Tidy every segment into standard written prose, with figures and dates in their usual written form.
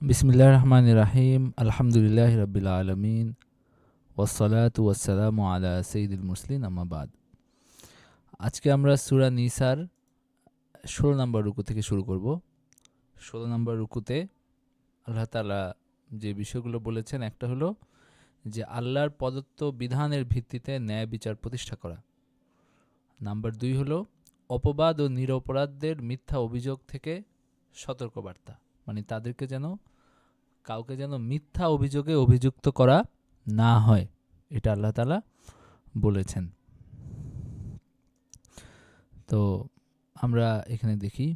বিসমিল্লাহির রহমানির রহিম। আলহামদুলিল্লাহি রাব্বিল আলামিন ওয়াসসালাতু ওয়াসসালামু আলা সাইয়্যিদিল মুরসালিন আম্মা বাদ। আজকে আমরা সূরা নিসার ১৬ নম্বর রুকু থেকে শুরু করব। ১৬ নম্বর রুকুতে আল্লাহ তাআলা যে বিষয়গুলো বলেছেন, একটা হলো যে আল্লাহর প্রদত্ত বিধানের ভিত্তিতে ন্যায় বিচার প্রতিষ্ঠা করা। নাম্বার ২ হলো অপবাদ ও নিরপরাধদের মিথ্যা অভিযোগ থেকে সতর্কবার্তা, মানে তাদেরকে কাউকে যেন মিথ্যা অভিযোগে অভিযুক্ত করা না হয়, এটা আল্লাহ তাআলা বলেছেন। তো আমরা এখানে দেখি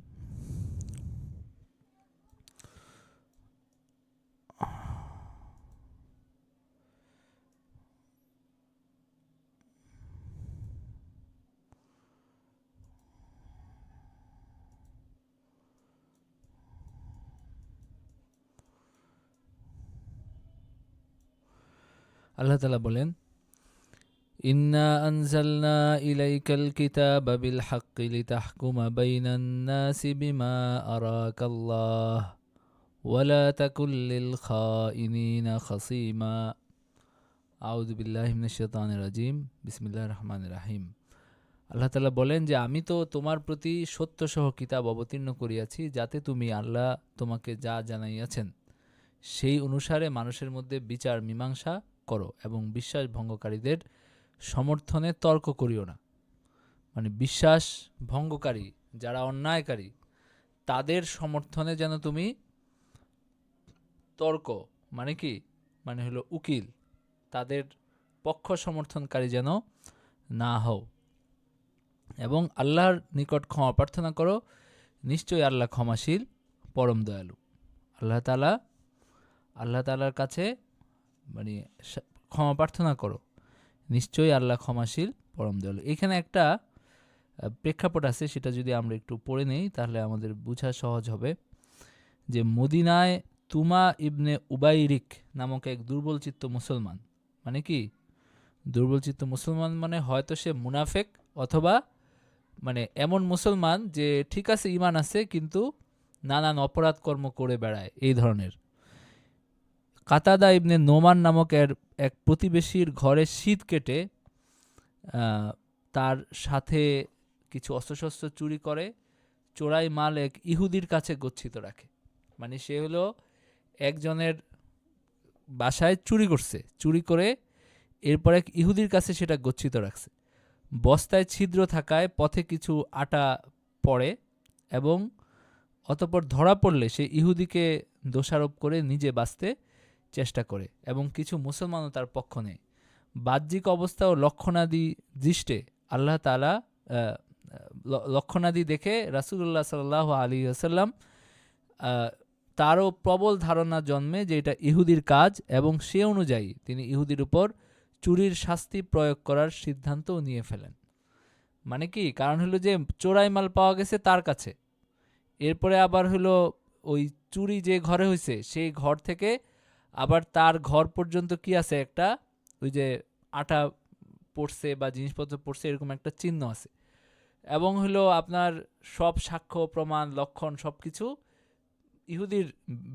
আল্লাহ তাআলা বলেন, ইন্না আনজালনা ইলাইকাল কিতাবা বিল হাক্কি লিতাহকুমা বাইনান নাসি বিমা আরাকাল্লাহ ওয়ালা তাকুল লিল খাইনিনা খাসিমা। আউযু বিল্লাহি মিনাশ শাইতানির রাজিম। বিসমিল্লাহির রহমানির রহিম। আল্লাহ তাআলা বলেন যে আমি তো তোমার প্রতি সত্যসহ কিতাব অবতীর্ণ করিয়াছি, যাতে তুমি আল্লাহ তোমাকে যা জানাইয়াছেন সেই অনুসারে মানুষের মধ্যে বিচার মীমাংসা করো এবং বিশ্বাস ভঙ্গকারীদের সমর্থনে তর্ক করিও না। মানে বিশ্বাস ভঙ্গকারী, যারা অন্যায়কারী, তাদের সমর্থনে যেন তুমি তর্ক, মানে কি, মানে হলো উকিল, তাদের পক্ষ সমর্থনকারী যেন না হও, এবং আল্লাহর নিকট ক্ষমা প্রার্থনা করো, নিশ্চয়ই আল্লাহ ক্ষমাশীল পরম দয়ালু। আল্লাহ তাআলার কাছে মানে ক্ষমা প্রার্থনা করো, নিশ্চয়ই আল্লাহ ক্ষমাশীল পরম দয়ালু। এখানে একটা প্রেক্ষাপট আছে, সেটা যদি আমরা একটু পড়ে নেই তাহলে আমাদের বোঝা সহজ হবে। যে মদিনায় তুমা ইবনে উবাইরিক নামক এক দুর্বলচিত্ত মুসলমান, মানে কি দুর্বলচিত্ত মুসলমান, মানে হয়তো সে মুনাফেক, অথবা মানে এমন মুসলমান যে ঠিক আছে ঈমান আছে কিন্তু নানান অপরাধ কর্ম করে বেড়ায়, এই ধরনের। কাতাদা ইবনে নোমান নামক এক প্রতিবেশীর ঘরে শীত কেটে তার সাথে কিছু অস্ত্রশস্ত্র চুরি করে চোরাই মাল এক ইহুদির কাছে গচ্ছিত রাখে। মানে সে হলো একজনের বাসায় চুরি করছে, চুরি করে এরপর এক ইহুদির কাছে সেটা গচ্ছিত রাখছে। বস্তায় ছিদ্র থাকায় পথে কিছু আটা পড়ে এবং অতঃপর ধরা পড়লে সে ইহুদিকে দোষারোপ করে নিজে বাঁচতে চেষ্টা করে এবং কিছু মুসলমানও তার পক্ষ নেয়। বাহ্যিক অবস্থা ও লক্ষণাদি দৃষ্টে আল্লাহ তাআলা লক্ষণাদি দেখে রাসূলুল্লাহ সাল্লাল্লাহু আলাইহি ওয়াসাল্লাম তারও প্রবল ধারণা জন্মে যে এটা ইহুদির কাজ, এবং সে অনুযায়ী তিনি ইহুদির উপর চুরির শাস্তি প্রয়োগ করার সিদ্ধান্তও নিয়ে ফেলেন। মানে কি, কারণ হলো যে চোরাই মাল পাওয়া গেছে তার কাছে, এরপরে আবার হলো ওই চুরি যে ঘরে হয়েছে সেই ঘর থেকে আবার তার ঘর পর্যন্ত কি আছে, একটা ওই যে আটা পড়ছে বা জিনিসপত্র পড়ছে এরকম একটা চিহ্ন আছে, এবং হলো আপনার সব সাক্ষ্য প্রমাণ লক্ষণ সব কিছু ইহুদির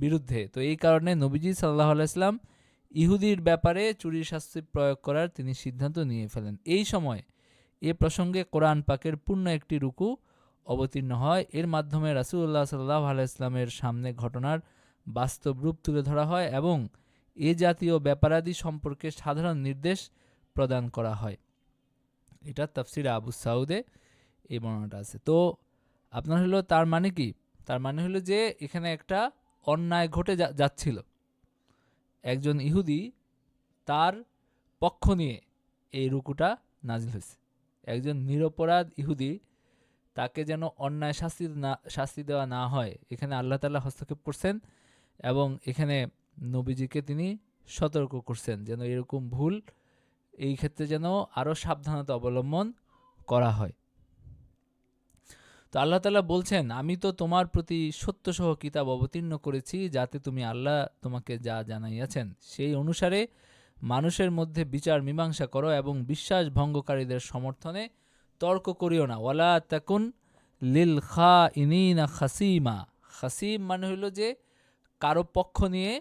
বিরুদ্ধে। তো এই কারণে নবীজি সাল্লাল্লাহু আলাইহি সাল্লাম ইহুদির ব্যাপারে চুরির শাস্তি প্রয়োগ করার তিনি সিদ্ধান্ত নিয়ে ফেলেন। এই সময় এ প্রসঙ্গে কোরআন পাকের পূর্ণ একটি রুকু অবতীর্ণ হয়। এর মাধ্যমে রাসূলুল্লাহ সাল্লাল্লাহু আলাইহি সাল্লামের সামনে ঘটনার বাস্তব রূপ তুলে ধরা হয় এবং এ জাতীয় ব্যাপারাদি সম্পর্কে সাধারণ নির্দেশ প্রদান করা হয়। এটা তাফসিরে আবু সাউদে এই বর্ণনাটা আছে। তো আপনার হলো তার মানে কি, তার মানে হলো যে এখানে একটা অন্যায় ঘটে যাচ্ছিল, একজন ইহুদি তার পক্ষ নিয়ে এই রুকুটা নাজিল হয়েছে। একজন নিরপরাধ ইহুদি, তাকে যেন অন্যায় শাস্তি দেওয়া না হয়, এখানে আল্লাহ তাআলা হস্তক্ষেপ করছেন এবং এখানে নবীজিকে তিনি সতর্ক করছেন যেন এরকম ভুল এই ক্ষেত্রে যেন আরও সাবধানতা অবলম্বন করা হয়। তো আল্লাহ তাআলা বলছেন, আমি তো তোমার প্রতি সত্যসহ কিতাব অবতীর্ণ করেছি, যাতে তুমি আল্লাহ তোমাকে যা জানাইয়াছেন সেই অনুসারে মানুষের মধ্যে বিচার মীমাংসা করো এবং বিশ্বাস ভঙ্গকারীদের সমর্থনে তর্ক করিও না। ওয়ালা তাকুন লিল খাইনিনা খাসিমা। খাসিম মানে হলো যে কারো পক্ষ নিয়ে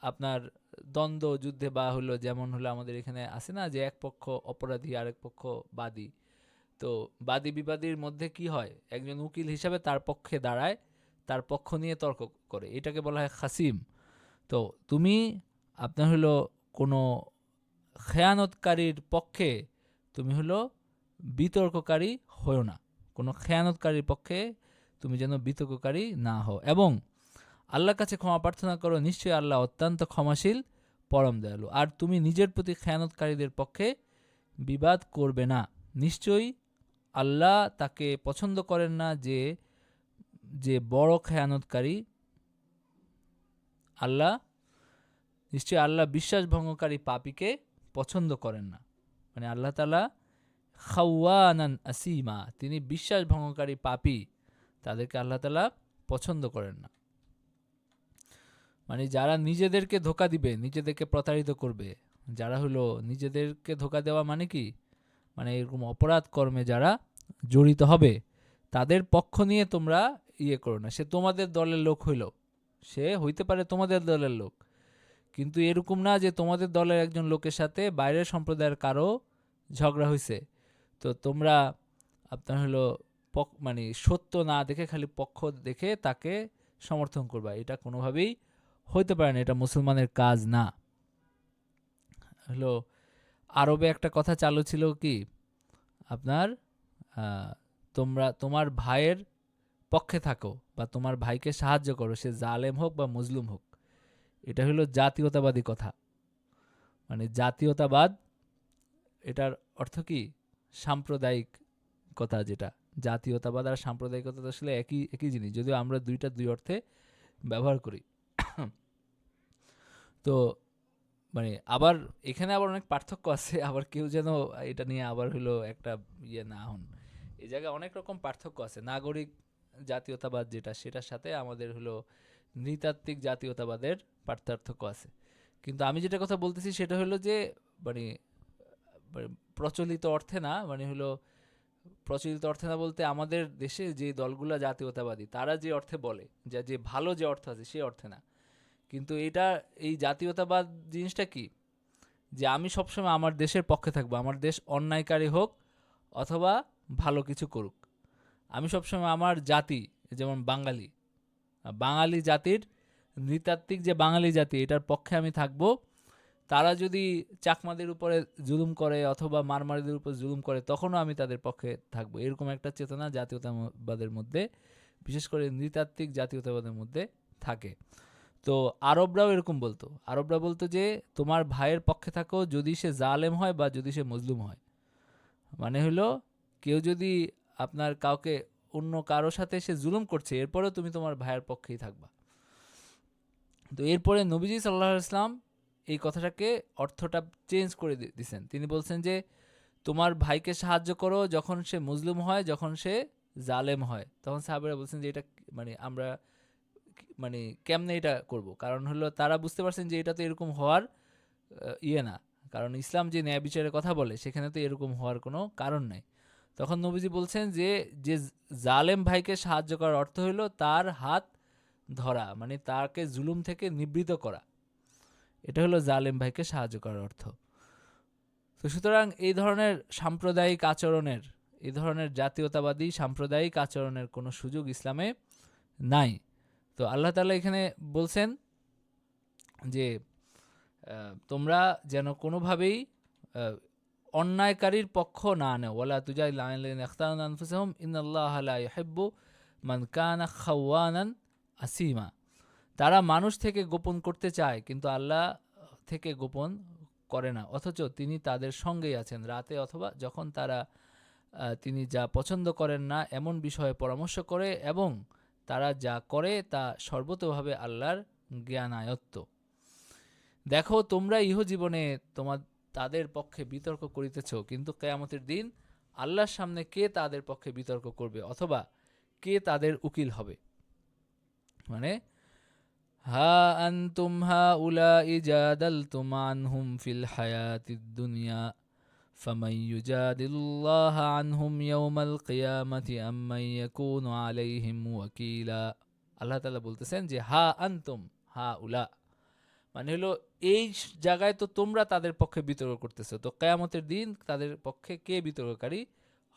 আপনার দ্বন্দ্ব যুদ্ধে বা হলো, যেমন হলো আমাদের এখানে আছে না যে এক পক্ষ অপরাধী আরেক পক্ষ বাদী, তো বাদী বিবাদীর মধ্যে কি হয়, একজন উকিল হিসাবে তার পক্ষে দাঁড়ায়, তার পক্ষ নিয়ে তর্ক করে, এটাকে বলা হয় খাসিম। তো তুমি আপনার হলো কোনো খেয়ানতকারীর পক্ষে তুমি হলো বিতর্ককারী হও না, কোনো খেয়ানতকারীর পক্ষে তুমি যেন বিতর্ককারী না হও, এবং আল্লাহর কাছে ক্ষমা প্রার্থনা করো, নিশ্চয়ই আল্লাহ অত্যন্ত ক্ষমাশীল পরম দয়ালু। আর তুমি নিজের প্রতি খেয়ানতকারীদের পক্ষে বিবাদ করবে না, নিশ্চয়ই আল্লাহ তাকে পছন্দ করেন না যে যে বড় খেয়ানতকারী। আল্লাহ নিশ্চয়ই আল্লাহ বিশ্বাস ভঙ্গকারী পাপীকে পছন্দ করেন না, মানে আল্লাহ তাআলা খাওয়ানান আসিমা, তিনি বিশ্বাস ভঙ্গকারী পাপী, তাদেরকে আল্লাহ তাআলা পছন্দ করেন না। মানে যারা নিজেদেরকে ধোঁকা দিবে, নিজেদেরকে প্রতারিত করবে, যারা হলো নিজেদেরকে ধোঁকা দেওয়া মানে কি, মানে এরকম অপরাধ কর্মে যারা জড়িত হবে, তাদের পক্ষ নিয়ে তোমরা ইয়ে করো না। সে তোমাদের দলের লোক হইল, সে হইতে পারে তোমাদের দলের লোক, কিন্তু এরকম না যে তোমাদের দলের একজন লোকের সাথে বাইরের সম্প্রদায়ের কারো ঝগড়া হয়েছে, তো তোমরা আপনার হলো মানে সত্য না দেখে খালি পক্ষ দেখে তাকে সমর্থন করবা, এটা কোনোভাবেই হইতে পারে না, এটা মুসলমানের কাজ না। হলো আরবে একটা কথা চালু ছিল কি, আপনার তোমরা তোমার ভাইয়ের পক্ষে থাকো বা তোমার ভাইকে সাহায্য করো, সে জালেম হোক বা মজলুম হোক। এটা হলো জাতীয়তাবাদী কথা, মানে জাতীয়তাবাদ, এটার অর্থ কি সাম্প্রদায়িক কথা, যেটা জাতীয়তাবাদ আর সাম্প্রদায়িকতা আসলে একই একই জিনিস, যদিও আমরা দুই অর্থে ব্যবহার করি। তো মানে আবার এখানে আবার অনেক পার্থক্য আছে, আবার কেউ যেন এটা নিয়ে আবার হলো একটা ইয়ে না হন, এই জায়গায় অনেক রকম পার্থক্য আছে। নাগরিক জাতীয়তাবাদ যেটা, সেটার সাথে আমাদের হলো নৃতাত্ত্বিক জাতীয়তাবাদের পার্থক্য আছে। কিন্তু আমি যেটা কথা বলতেছি সেটা হলো যে মানে প্রচলিত অর্থে না, মানে হলো প্রচলিত অর্থে না বলতে আমাদের দেশে যে দলগুলা জাতীয়তাবাদী তারা যে অর্থে বলে, যে ভালো যে অর্থ আছে সেই অর্থে না। কিন্তু এটা, এই জাতীয়তাবাদ জিনিসটা কি, যে আমি সবসময় আমার দেশের পক্ষে থাকবো, আমার দেশ অন্যায়কারী হোক অথবা ভালো কিছু করুক, আমি সবসময় আমার জাতি, যেমন বাঙালি, বাঙালি জাতির নৃতাত্ত্বিক যে বাঙালি জাতি, এটার পক্ষে আমি থাকবো। তারা যদি চাকমাদের উপরে জুলুম করে অথবা মারমারিদের উপর জুলুম করে, তখনও আমি তাদের পক্ষে থাকবো, এরকম একটা চেতনা জাতীয়তাবাদের মধ্যে, বিশেষ করে নৃতাত্ত্বিক জাতীয়তাবাদের মধ্যে থাকে। তো আরবরাও এরকম বলতো, আরবরা বলতো যে তোমার ভাইয়ের পক্ষে থাকো যদি সে জালেম হয় বা যদি সে মজলুম হয়, মানে হলো কেউ যদি আপনার কাউকে অন্য কারোর সাথে সে জুলুম করছে, এরপরেও তুমি তোমার ভাইয়ের পক্ষেই থাকবা। তো এরপরে নবীজি সাল্লাল্লাহু আলাইহি ওয়াসাল্লাম এই কথাটাকে অর্থটা চেঞ্জ করে দিয়েছেন, তিনি বলছেন যে তোমার ভাইকে সাহায্য করো যখন সে মজলুম হয়, যখন সে জালেম হয়। তখন সাহাবারা বলছেন যে এটা মানে আমরা মানে কেমনে এটা করব, কারণ হলো তারা বুঝতে পারছেন যে এটা তো এরকম হওয়ার ইয়ে না, কারণ ইসলাম যে ন্যায় বিচারের কথা বলে সেখানে তো এরকম হওয়ার কোনো কারণ নাই। তখন নবীজি বলছেন যে যে জালেম ভাইকে সাহায্য করার অর্থ হলো তার হাত ধরা, মানে তাকে জুলুম থেকে নিবৃত করা, এটা হলো জালেম ভাইকে সাহায্য করার অর্থ। তো সুতরাং এই ধরনের সাম্প্রদায়িক আচরণের, এই ধরনের জাতীয়তাবাদী সাম্প্রদায়িক আচরণের কোনো সুযোগ ইসলামে নাই। তো আল্লাহ তাআলা এখানে বলছেন যে তোমরা যেন কোনোভাবেই অন্যায়কারীর পক্ষ না নেও, ওয়ালা তুজাদিলু আনিল্লাযিনা ইখতারানু আনফুসাহুম ইন্নাল্লাহা লা ইউহিব্বু মান কানা খাওয়ানান আসিমা। তারা মানুষ থেকে গোপন করতে চায় কিন্তু আল্লাহ থেকে গোপন করে না, অথচ তিনি তাদের সঙ্গেই আছেন রাতে অথবা যখন তারা তিনি যা পছন্দ করেন না এমন বিষয়ে পরামর্শ করে, এবং তারা যা করে তা সর্বতোভাবে আল্লাহর জ্ঞানায়ত্ত। দেখো তোমরা ইহজীবনে তাদের পক্ষে বিতর্ক করিতেছ, কিন্তু কিয়ামতের দিন আল্লাহর সামনে কে তাদের পক্ষে বিতর্ক করবে অথবা কে তাদের উকিল হবে। মানে হা আনতুম হাউলাই জাদালতুম আনহুম ফিল হায়াতিদ দুনিয়া ফামান ইউজাদিলুল্লাহা আনহুম ইয়াওমাল কিয়ামাতি আম্মান ইয়াকুনু আলাইহিম ওয়াকিলা। আল্লাহ তাআলা বলতেছেন যে হা আনতুম, হাউলা, মানে হলো এই জায়গায় তো তোমরা তাদের পক্ষে বিতর্ক করতেছো, তো কিয়ামতের দিন তাদের পক্ষে কে বিতর্ককারী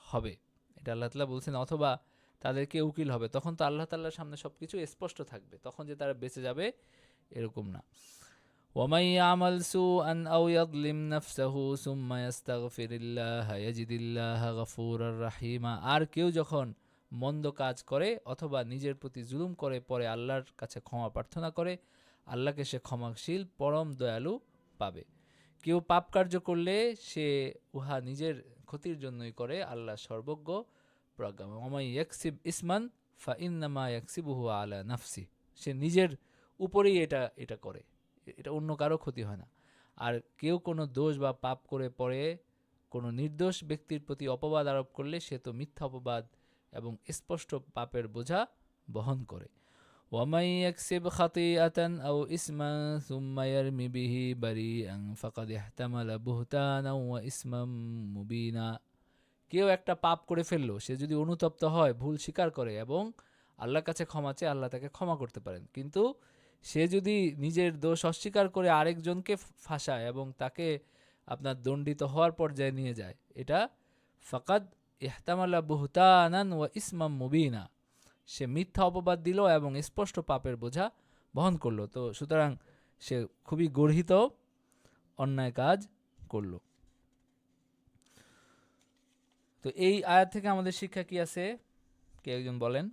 হবে, এটা আল্লাহ তাআলা বলছেন। অথবা তাদেরকে উকিল হবে, তখন তো আল্লাহ তাআলার সামনে সবকিছু স্পষ্ট থাকবে, তখন যে তারা বেঁচে যাবে এরকম না। ومن يعمل سوءا أو يظلم نفسه ثم يستغفر الله يجد الله غفورا رحيما, আর কেউ যখন মন্দ কাজ করে অথবা নিজের প্রতি জুলুম করে পরে আল্লাহর কাছে ক্ষমা প্রার্থনা করে, আল্লাহকে সে ক্ষমাশীল পরম দয়ালু পাবে। কেউ পাপ কার্য করলে সে উহা নিজের ক্ষতির জন্যই করে, আল্লাহ সর্বজ্ঞ প্রজ্ঞাময়। ওমাই ইয়াকসিব ইসমান ফাইন্নামা ইয়াকসিবুহু আলা নাফসি, সে নিজের উপরেই এটা করে, এটা অন্য কারো ক্ষতি হয় না। আর কেউ কোনো দোষ বা পাপ করে পরে কোনো নির্দোষ ব্যক্তির প্রতি অপবাদ আরোপ করলে সে তো মিথ্যা অপবাদ এবং স্পষ্ট পাপের বোঝা বহন করে। ومن يكسب خطيئة أو إثما ثم يرمي به بريئا فقد احتمل بهتانا وإثما مبينا, কেউ একটা পাপ করে ফেললো, সে যদি অনুতপ্ত হয়, ভুল স্বীকার করে এবং আল্লাহর কাছে ক্ষমা চেয়ে, আল্লাহ তাকে ক্ষমা করতে পারেন। কিন্তু সে যদি নিজের দোষ অস্বীকার করে আরেকজনকে ফাঁসায় এবং তাকে আপনার দণ্ডিত হওয়ার পর্যায়ে নিয়ে যায়, এটা ফাকাদ ইহতামালা বুহতানান ওয়া ইসমাম মুবিনা, সে মিথ্যা অপবাদ দিল এবং স্পষ্ট পাপের বোঝা বহন করলো। তো সুতরাং সে খুবই গর্হিত অন্যায় কাজ করল। তো এই আয়াত থেকে আমাদের শিক্ষা কি আছে, কে একজন বলেন?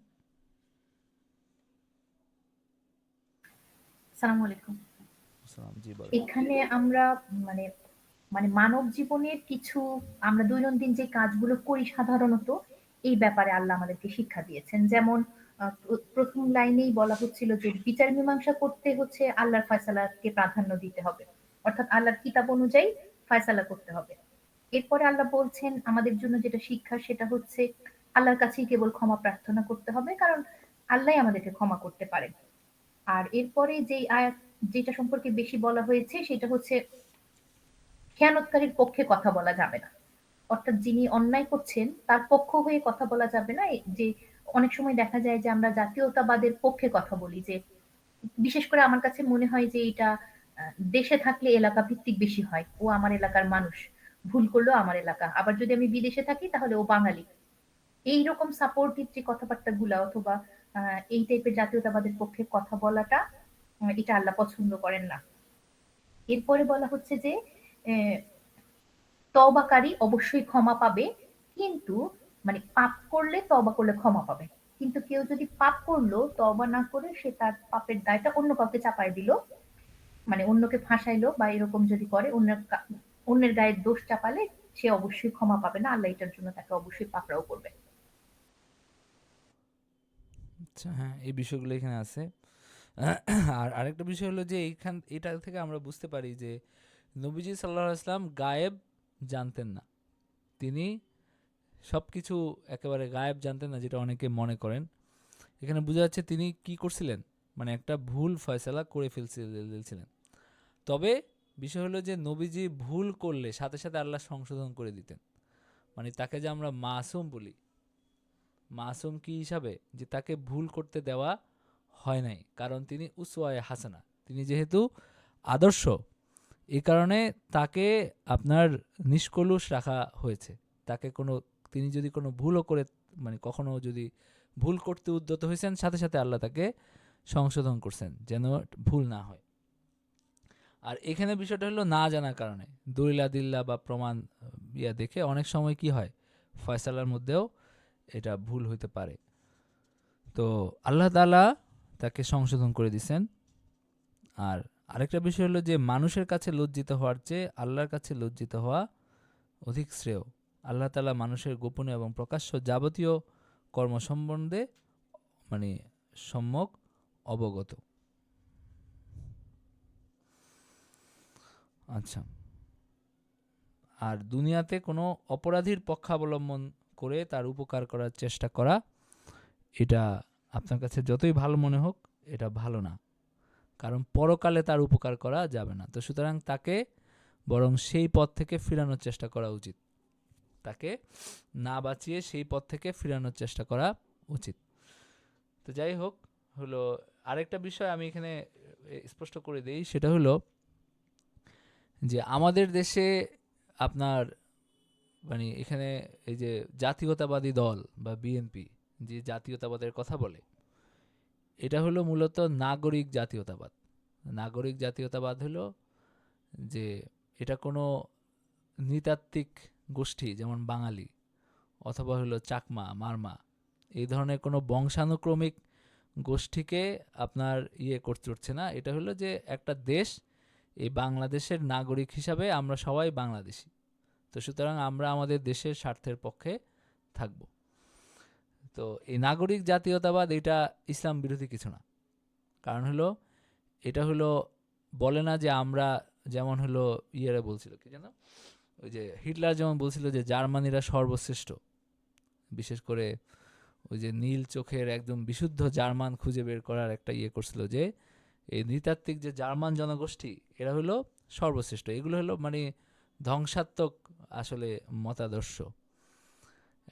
আসসালামু আলাইকুম। জি বলেন। এখানে আমরা মানে মানে মানব জীবনের কিছু আমরা দৈনন্দিন যে কাজগুলো করি সাধারণত, এই ব্যাপারে আল্লাহ আমাদেরকে শিক্ষা দিয়েছেন। যেমন প্রথম লাইনেই বলা হচ্ছিল যে বিচার মীমাংসা করতে হচ্ছে আল্লাহর ফয়সালাকে প্রাধান্য দিতে হবে, অর্থাৎ আল্লাহর কিতাব অনুযায়ী ফয়সালা করতে হবে। এরপরে আল্লাহ বলছেন আমাদের জন্য যেটা শিক্ষা সেটা হচ্ছে আল্লাহর কাছেই কেবল ক্ষমা প্রার্থনা করতে হবে, কারণ আল্লাহ আমাদেরকে ক্ষমা করতে পারেন। আর এরপরে যেই আয়াত যেটা সম্পর্কে বেশি বলা হয়েছে সেটা হচ্ছে খেয়ানতকারীর পক্ষে কথা বলা যাবে না, অর্থাৎ যিনি অন্যায় করছেন তার পক্ষ হয়ে কথা বলা যাবে না। যে অনেক সময় দেখা যায় যে আমরা জাতীয়তাবাদের পক্ষে কথা বলি, যে বিশেষ করে আমার কাছে মনে হয় যে এটা দেশে থাকলে এলাকা ভিত্তিক বেশি হয়, ও আমার এলাকার মানুষ, ভুল করলো আমার এলাকা, আবার যদি আমি বিদেশে থাকি তাহলে ও বাঙালি। এইরকম সাপোর্টিভ যে কথাবার্তা গুলা অথবা এই টাইপের জাতীয়তাবাদের পক্ষে কথা বলাটা, এটা আল্লাহ পছন্দ করেন না। এরপরে বলা হচ্ছে যে তওবাকারী অবশ্যই ক্ষমা পাবে, কিন্তু মানে পাপ করলে তওবা করলে ক্ষমা পাবে, কিন্তু কেউ যদি পাপ করলো তওবা না করে সে তার পাপের দায়টা অন্য কাউকে চাপায় দিল, মানে অন্যকে ফাঁসাইলো বা এরকম যদি করে, অন্যের গায়ে দোষ চাপালে সে অবশ্যই ক্ষমা পাবে না, আল্লাহ এটার জন্য তাকে অবশ্যই পাকড়াও করবে। আচ্ছা, হ্যাঁ, এই বিষয়গুলো এখানে আছে। আর আরেকটা বিষয় হলো যে এটা থেকে আমরা বুঝতে পারি যে নবীজি সাল্লাল্লাহু আলাইহি ওয়াসাল্লাম গায়েব জানতেন না। তিনি সবকিছু একেবারে গায়েব জানতেন না, যেটা অনেকে মনে করেন। এখানে বোঝা যাচ্ছে তিনি কি করছিলেন, মানে একটা ভুল ফয়সালা করে ফেলছিলেন। তবে বিষয় হলো যে নবীজি ভুল করলে সাথে সাথে আল্লাহ সংশোধন করে দিতেন। মানে তাকে যে আমরা মাসুম বলি, মাসুম কি হিসাবে, যে তাকে ভুল করতে দেওয়া হয় নাই, কারণ তিনি উসওয়ায়ে হাসানা, তিনি যেহেতু আদর্শ, এই কারণে তাকে আপনার নিষ্কলুষ রাখা হয়েছে। তাকে তিনি যদি কোনো ভুলও করে, মানে কখনো যদি ভুল করতে উদ্যত হয়েছেন, সাথে সাথে আল্লাহ তাকে সংশোধন করছেন যেন ভুল না হয়। আর এখানে বিষয়টা হলো না জানার কারণে, দলিলাদিল্লা বা প্রমাণ দেখে অনেক সময় কি হয়, ফয়সালার মধ্যেও এটা ভুল হইতে পারে। তো আল্লাহ তাআলা তাকে সংশোধন করে দিছেন। আর আরেকটা বিষয় হলো যে মানুষের কাছে লজ্জিত হওয়ার চেয়ে আল্লাহর কাছে লজ্জিত হওয়া অধিক শ্রেয়। আল্লাহ তাআলা মানুষের গোপনে এবং প্রকাশ্য যাবতীয় কর্ম সম্বন্ধে মানে সম্যক অবগত। আচ্ছা, আর দুনিয়াতে কোনো অপরাধীর পক্ষাবলম্বন করে তার উপকার করার চেষ্টা করা, এটা আপনার কাছে যতই ভালো মনে হোক, এটা ভালো না, কারণ পরকালে তার উপকার করা যাবে না। তো সুতরাং তাকে বরং সেই পথ থেকে ফিরানোর চেষ্টা করা উচিত, তাকে না বাঁচিয়ে সেই পথ থেকে ফিরানোর চেষ্টা করা উচিত। তো যাই হোক, হলো আরেকটা বিষয় আমি এখানে স্পষ্ট করে দেই, সেটা হলো যে আমাদের দেশে আপনার মানে এখানে এই যে জাতীয়তাবাদী দল বা বিএনপি যে জাতীয়তাবাদের কথা বলে, এটা হলো মূলত নাগরিক জাতীয়তাবাদ। নাগরিক জাতীয়তাবাদ হলো যে এটা কোনো নৃতাত্ত্বিক গোষ্ঠী যেমন বাঙালি অথবা হলো চাকমা, মারমা, এই ধরনের কোনো বংশানুক্রমিক গোষ্ঠীকে আপনার করছে না। এটা হলো যে একটা দেশ, এই বাংলাদেশের নাগরিক হিসাবে আমরা সবাই বাংলাদেশী, তো সুতরাং আমরা আমাদের দেশের স্বার্থের পক্ষে থাকব। তো এই নাগরিক জাতীয়তাবাদ এটা ইসলাম বিরোধী কিছু না। কারণ হলো এটা হলো বলে না যে আমরা যেমন হলো বলছিল কি যেন, ওই যে হিটলার যেমন বলছিল যে জার্মানিরা সর্বশ্রেষ্ঠ, বিশেষ করে ওই যে নীল চোখের একদম বিশুদ্ধ জার্মান খুঁজে বের করার একটা করছিল যে এই নৃতাত্ত্বিক যে জার্মান জনগোষ্ঠী এরা হলো সর্বশ্রেষ্ঠ। এগুলো হলো মানে ধ্বংসাত্মক আসলে মতাদর্শ,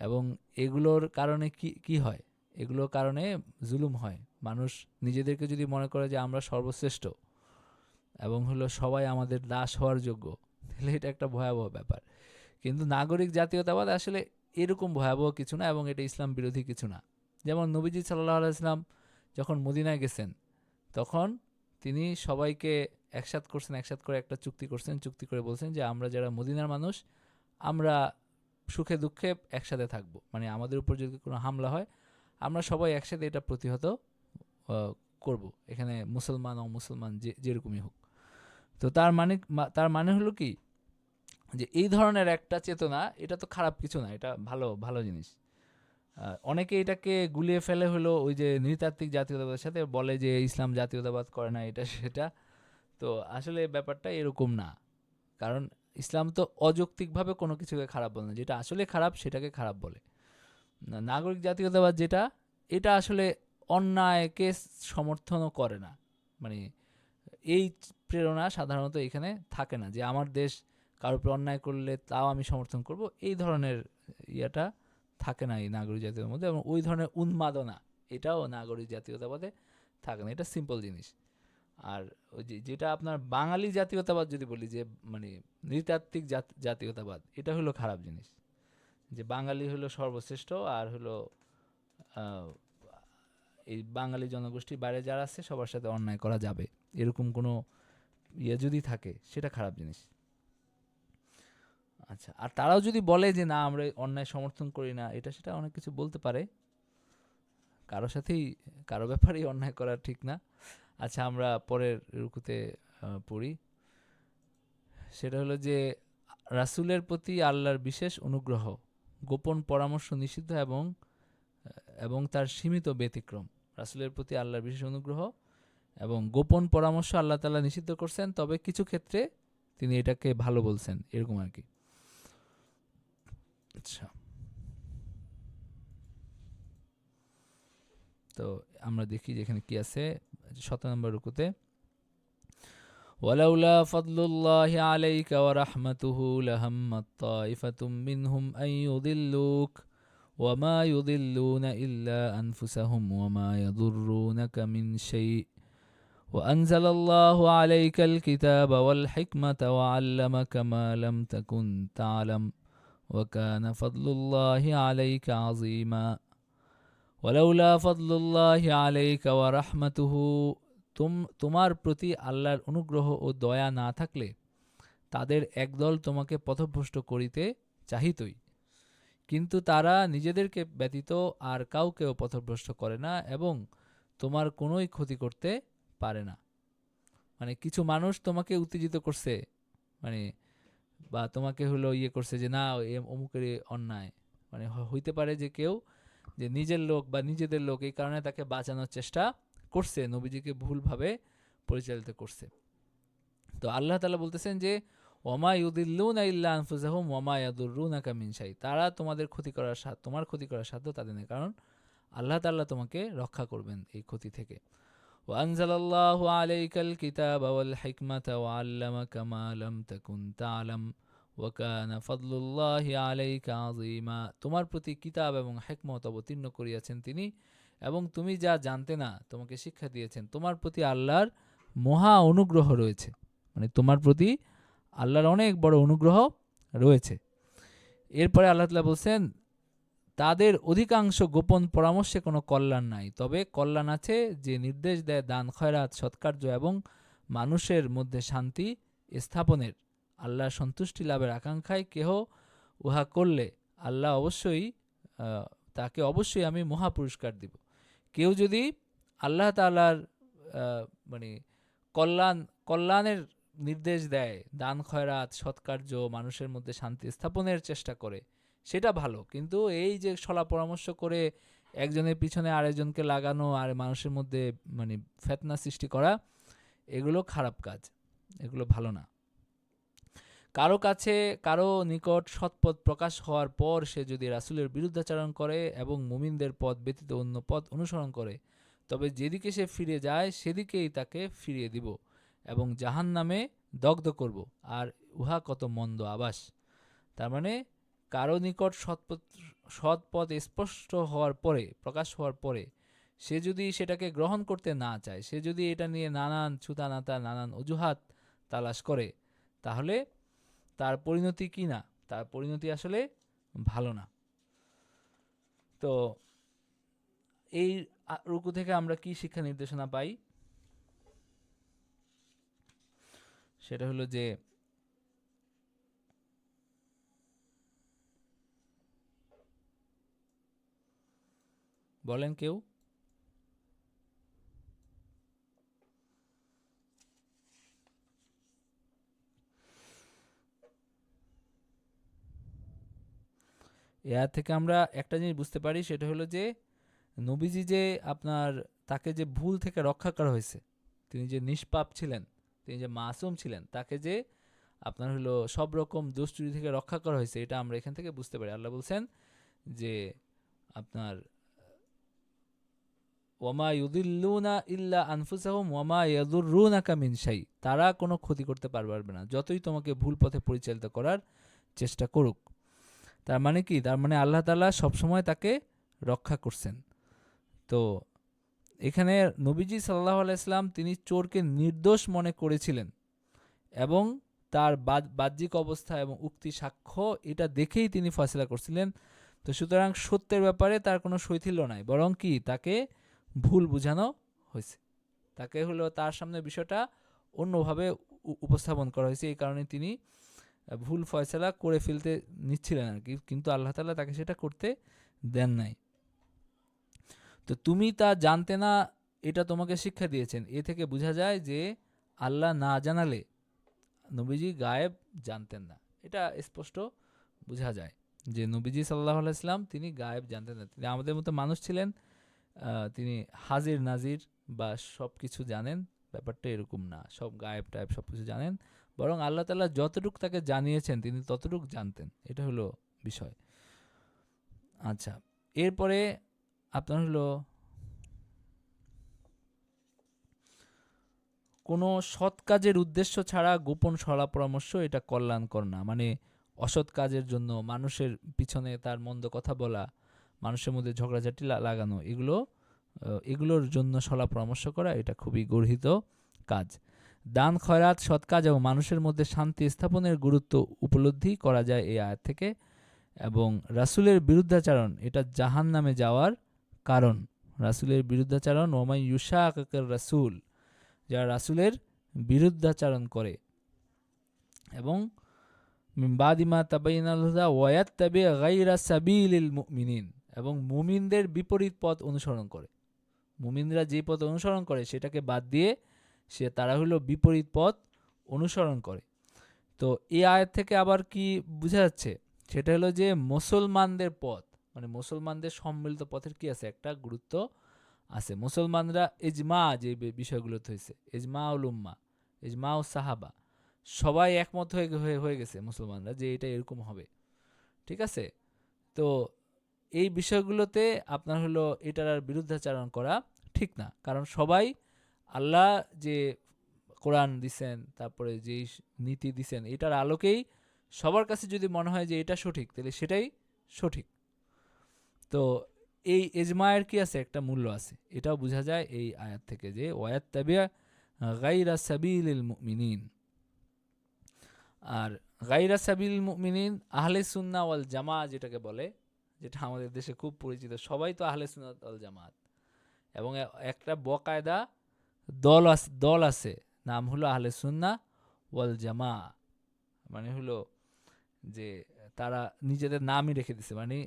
এবং এগুলোর কারণে কি হয়, এগুলোর কারণে জুলুম হয়। মানুষ নিজেদেরকে যদি মনে করে যে আমরা সর্বশ্রেষ্ঠ এবং হলো সবাই আমাদের দাস হওয়ার যোগ্য, তাহলে এটা একটা ভয়াবহ ব্যাপার। কিন্তু নাগরিক জাতীয়তাবাদ আসলে এরকম ভয়াবহ কিছু না, এবং এটা ইসলাম বিরোধী কিছু না। যেমন নবীজি সাল্লাল্লাহু আলাইহি ওয়াসাল্লাম যখন মদিনায় গেছেন, তখন তিনি সবাইকে একসাথ করে একটা চুক্তি করছেন। চুক্তি করে বলছেন যে আমরা যারা মদিনার মানুষ, আমরা সুখে দুঃখে একসাথে থাকবো, মানে আমাদের উপর যদি কোনো হামলা হয় আমরা সবাই একসাথে এটা প্রতিহত করব, এখানে মুসলমান ও মুসলমান যেরকমই হোক। তো তার মানে হলো কি যে এই ধরনের একটা চেতনা, এটা তো খারাপ কিছু না, এটা ভালো ভালো জিনিস। অনেকে এটাকে গুলিয়ে ফেলে হলো ওই যে নৃতাত্ত্বিক জাতীয়তাবাদের সাথে, বলে যে ইসলাম জাতীয়তাবাদ করে না, এটা সেটা। তো আসলে ব্যাপারটা এরকম না। কারণ ইসলাম তো অযৌক্তিকভাবে কোনো কিছুকে খারাপ বলে না, যেটা আসলে খারাপ সেটাকে খারাপ বলে। নাগরিক জাতীয়তাবাদ যেটা, এটা আসলে অন্যায়কে সমর্থনও করে না। মানে এই প্রেরণা সাধারণত এখানে থাকে না যে আমার দেশ কারোর উপর অন্যায় করলে তাও আমি সমর্থন করব, এই ধরনের ইয়েটা থাকে না এই নাগরিক জাতীয়তার মধ্যে। এবং ওই ধরনের উন্মাদনা এটাও নাগরিক জাতীয়তাবাদে থাকে না, এটা সিম্পল জিনিস। আর ওই যেটা আপনার বাঙালি জাতীয়তাবাদ যদি বলি, যে মানে নৃতাত্ত্বিক জাতীয়তাবাদ, এটা হলো খারাপ জিনিস, যে বাঙালি হলো সর্বশ্রেষ্ঠ, আর হলো এই বাঙালি জনগোষ্ঠীর বাইরে যারা আছে সবার সাথে অন্যায় করা যাবে, এরকম কোনো যদি থাকে, সেটা খারাপ জিনিস। আচ্ছা, আর তারাও যদি বলে যে না আমরা অন্যায় সমর্থন করি না, এটা সেটা অনেক কিছু বলতে পারে, কারো ব্যাপারেই অন্যায় করা ঠিক না। আচ্ছা, আমরা পরের রুকুতে পড়ি। সেটা হলো যে রাসূলের প্রতি আল্লাহর বিশেষ অনুগ্রহ, গোপন পরামর্শ নিষিদ্ধ এবং তার সীমিত ব্যতিক্রম। রাসূলের প্রতি আল্লাহর বিশেষ অনুগ্রহ এবং গোপন পরামর্শ আল্লাহ তাআলা নিষিদ্ধ করছেন, তবে কিছু ক্ষেত্রে তিনি এটাকে ভালো বলছেন, এরকম আর কি। আচ্ছা, তো আমরা দেখি যেখানে কি আছে 17 নম্বর রুকুতে, ওয়ালাউলা ফাদলুল্লাহি আলাইকা ওয়া রাহমাতুহু লাহাম্মাত তাইফাতুম মিনহুম আন ইউদিল্লুক ওয়া মা ইউদিল্লুনা ইল্লা আনফুসাহুম ওয়া মা ইয়াদুররুনাকা মিন শাই' ওয়া আনজালাল্লাহু আলাইকাল কিতাবা ওয়াল হিকমাতা ওয়া আল্লামাকা মা লাম তাকুন তা'লাম ওয়া কানা ফাদলুল্লাহি আলাইকা আযীমা। ওয়ালাউলা ফাদলুল্লাহি আলাইকা ওয়া রাহমাতুহু, তোমার প্রতি আল্লাহর অনুগ্রহ ও দয়া না থাকলে তাদের একদল তোমাকে পথভ্রষ্ট করিতে চাহিতই, কিন্তু তারা নিজেদেরকে ব্যতীত আর কাউকেও পথভ্রষ্ট করে না এবং তোমার কোনোই ক্ষতি করতে পারে না। মানে কিছু মানুষ তোমাকে উত্তেজিত করছে, মানে বা তোমাকে হলো করছে যে না অমুকের অন্যায়, মানে হইতে পারে যে কেউ যে নিজের লোক বা নিজেদের লোক, এই কারণে তাকে বাঁচানোর চেষ্টা করছে, নবীজিকে ভুলভাবে পরিচালিত করছে। তো আল্লাহ তাআলা বলতেছেন যে ওয়ামা ইউদিল্লুনা ইল্লা আনফুসাহুম ওয়ামা ইয়াদুররুনাকা মিন শাই', তারা তোমার ক্ষতি করার সাধ্য তাদের নেই, কারণ আল্লাহ তাআলা তোমাকে রক্ষা করবেন এই ক্ষতি থেকে। ওয়া আনজালাল্লাহু আলাইকাল কিতাবা ওয়াল হিকমাতা ওয়া আল্লামাকা মা লাম তাকুন তা'লাম ওয়া কানা ফাদলুল্লাহি আলাইকা আযীমা, তোমার প্রতি কিতাব এবং হিকমত অবতীর্ণ করিয়াছেন তিনি, এবং তুমি যা জানতে না তোমাকে শিক্ষা দিয়েছেন। তোমার প্রতি আল্লাহর মহা অনুগ্রহ রয়েছে, মানে তোমার প্রতি আল্লাহর অনেক বড় অনুগ্রহ রয়েছে। এরপরে আল্লাহ তাআলা বলছেন, তাদের অধিকাংশ গোপন পরামর্শে কোনো কল্যাণ নাই, তবে কল্যাণ আছে যে নির্দেশ দেয় দান খয়রাত সৎকার্য এবং মানুষের মধ্যে শান্তি স্থাপনের। আল্লাহর সন্তুষ্টি লাভের আকাঙ্ক্ষায় কেহ উহা করলে আল্লাহ অবশ্যই তাকে অবশ্যই আমি মহা পুরস্কার দিব। কেউ যদি আল্লাহ তাআলার মানে কল্যাণের নির্দেশ দেয়, দান খয়রাত সৎকার্য মানুষের মধ্যে শান্তি স্থাপনের চেষ্টা করে, সেটা ভালো। কিন্তু এই যে সলা পরামর্শ করে একজনের পিছনে আরেকজনকে লাগানো আর মানুষের মধ্যে মানে ফিতনা সৃষ্টি করা, এগুলো খারাপ কাজ, এগুলো ভালো না। কারো নিকট সৎপথ প্রকাশ হওয়ার পর সে যদি রাসূলের বিরুদ্ধাচরণ করে এবং মুমিনদের পথ ব্যতীত অন্য পথ অনুসরণ করে, তবে যেদিকে সে ফিরে যায় সেদিকেই তাকে ফিরিয়ে দিব এবং জাহান্নামে দগ্ধ করব, আর উহা কত মন্দ আবাস। তার মানে কারো নিকট সৎপথ স্পষ্ট হওয়ার পরে, প্রকাশ হওয়ার পরে সে যদি সেটাকে গ্রহণ করতে না চায়, সে যদি এটা নিয়ে নানান ছুতানাতা নানান অজুহাত তালাশ করে, তাহলে তার পরিণতি কি না, তার পরিণতি আসলে ভালো না। তো এই রুকু থেকে আমরা কি শিক্ষা নির্দেশনা পাই? সেটা হলো যে বলেন কেউ? এর থেকে আমরা একটা জিনিস বুঝতে পারি, সেটা হলো যে নবীজি যে আপনার তাকে যে ভুল থেকে রক্ষা করা হয়েছে, তিনি যে নিষ্পাপ ছিলেন, তিনি যে মাসুম ছিলেন, তাকে যে আপনার হলো সব রকম দোষ চুরি থেকে রক্ষা করা হয়েছে, এটা আমরা এখান থেকে বুঝতে পারি। আল্লাহ বলছেন যে আপনার ওয়ামা ইউদিল্লুনা ইল্লা আনফুসাহুম ওয়ামা ইয়াদুররুনাকা মিন শাই, তারা কোনো ক্ষতি করতে পারবে না যতই তোমাকে ভুল পথে পরিচালিত করার চেষ্টা করুক। তার মানে কি? তার মানে আল্লাহ তাআলা সবসময় তাকে রক্ষা করছেন। তো এখানে নবীজি সাল্লাল্লাহু আলাইহি সাল্লাম তিনি চোরকে নির্দোষ মনে করেছিলেন এবং তার বাহ্যিক অবস্থা এবং উক্তি সাক্ষ্য এটা দেখেই তিনি ফয়সালা করছিলেন। তো সুতরাং সত্যের ব্যাপারে তার কোনো শৈথিল্য নাই, বরং কি তাকে ভুল বোঝানো হয়েছে, তাকে হলো তার সামনে বিষয়টা অন্যভাবে উপস্থাপন করা হয়েছে, এই কারণে তিনি ভুল ফয়সালা করে ফেলতে নিচ্ছিলেন আর কি, কিন্তু আল্লাহ তাআলা তাকে সেটা করতে দেন নাই। তো তুমি তা জানতে না, এটা তোমাকে শিক্ষা দিয়েছেন। এ থেকে বোঝা যায় যে আল্লাহ না জানালে নবীজি গায়েব জানতেন না, এটা স্পষ্ট বোঝা যায় যে নবীজি সাল্লাল্লাহু আলাইহি সাল্লাম তিনি গায়েব জানতেন না। তিনি আমাদের মতো মানুষ ছিলেন, তিনি হাজির নাজির বা সব কিছু জানেন, ব্যাপারটা এরকম না, সব গায়েব টায়েব সব কিছু জানেন, বরং আল্লাহ তাআলা যতটুকু তাকে জানিয়েছেন তিনি ততটুকু জানতেন, এটা হলো বিষয়। আচ্ছা, এরপরে আপনার হলো কোনো সৎ কাজের উদ্দেশ্য ছাড়া গোপন সলা পরামর্শ এটা কল্যাণকর না। মানে অসৎ কাজের জন্য মানুষের পিছনে তার মন্দ কথা বলা, মানুষের মধ্যে ঝগড়াঝাটি লাগানো, এগুলোর জন্য সলা পরামর্শ করা এটা খুবই গর্হিত কাজ। দান খয়রাত সৎ কাজ এবং মানুষের মধ্যে শান্তি স্থাপনের গুরুত্ব উপলব্ধি করা যায় এই আয়াত থেকে। এবং রাসূলের বিরুদ্ধাচরণ এটা জাহান্নামে যাওয়ার কারণ। রাসূলের বিরুদ্ধাচরণ, ওমাই ইউশাকির রাসূল, যারা রাসূলের বিরুদ্ধাচরণ করে এবং মিন বাদি মা তাবায়্যানাল হুদা ওয়া ইয়াত্তাবি গায়রা সাবিলিল মুমিনিন, এবং মুমিনদের বিপরীত পথ অনুসরণ করে। মুমিনরা যে পথ অনুসরণ করে সেটাকে বাদ দিয়ে তারা হলো বিপরীত পথ অনুসরণ করে। তো এই আয়াত থেকে আবার কি বোঝা যাচ্ছে? সেটা হলো যে মুসলমানদের পথ, মানে মুসলমানদের সম্মিলিত পথের কি আছে, একটা গুরুত্ব আছে। মুসলমানরা ইজমা যে বিষয়গুলোতে হয়েছে, ইজমা উল উম্মা, ইজমা ও সাহাবা, সবাই একমত হয়ে গেছে মুসলমানরা যে এটা এরকম হবে, ঠিক আছে? তো এই বিষয়গুলোতে আপনার হলো এটার আর বিরুদ্ধাচারণ করা ঠিক না, কারণ সবাই আল্লাহ যে কোরআন দিছেন, তারপরে যেই নীতি দিছেন, এটার আলোকেই সবার কাছে যদি মনে হয় যে এটা সঠিক, তাহলে সেটাই সঠিক। তো এই ইজমায়ের কি আছে, একটা মূল্য আছে, এটাও বোঝা যায় এই আয়াত থেকে, যে ওয়ায়াত তাবিয়া গাইরা সাবিলিল মুমিনিন। আর গাইরা সাবিলিল মুমিনিন আহলে সুন্নাহ ওয়াল জামাত যেটাকে বলে, যেটা আমাদের দেশে খুব পরিচিত, সবাই তো আহলে সুন্নাত ওয়াল জামাত, এবং একটা বকায়দা দল আছে, নাম হলো আহলে সুন্নাহ ওয়াল জামা। মানে হলো যে তারা নিজেদের নামই রেখে দিছে, মানে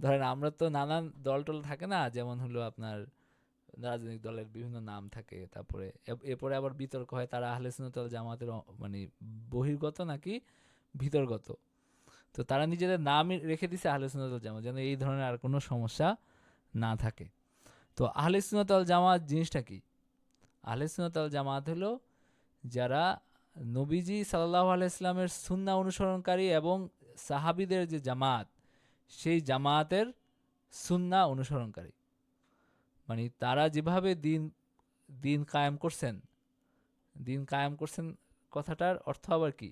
ধরেন আমরা তো নানান দল টল থাকে না, যেমন হলো আপনার রাজনৈতিক দলের বিভিন্ন নাম থাকে, তারপরে এরপরে আবার বিতর্ক হয় তারা আহলে সুন্নাত ওয়াল জামাতের মানে বহির্গত নাকি ভিতরগত। তো তারা নিজেদের নামই রেখে দিছে আহলে সুন্নাত ওয়াল জামাত, যেন এই ধরনের আর কোনো সমস্যা না থাকে। তো আহলে সুন্নাত ওয়াল জামাত জিনিসটা কি? আহলে সুন্নাত ওয়াল জামাত হলো যারা নবীজি সাল্লাল্লাহু আলাইহি ইসলামের সুন্নাহ অনুসরণকারী এবং সাহাবীদের যে জামাত, সেই জামাতের সুন্নাহ অনুসরণকারী। মানে তারা যেভাবে দিন কায়েম করছেন, কথাটার অর্থ আবার কি?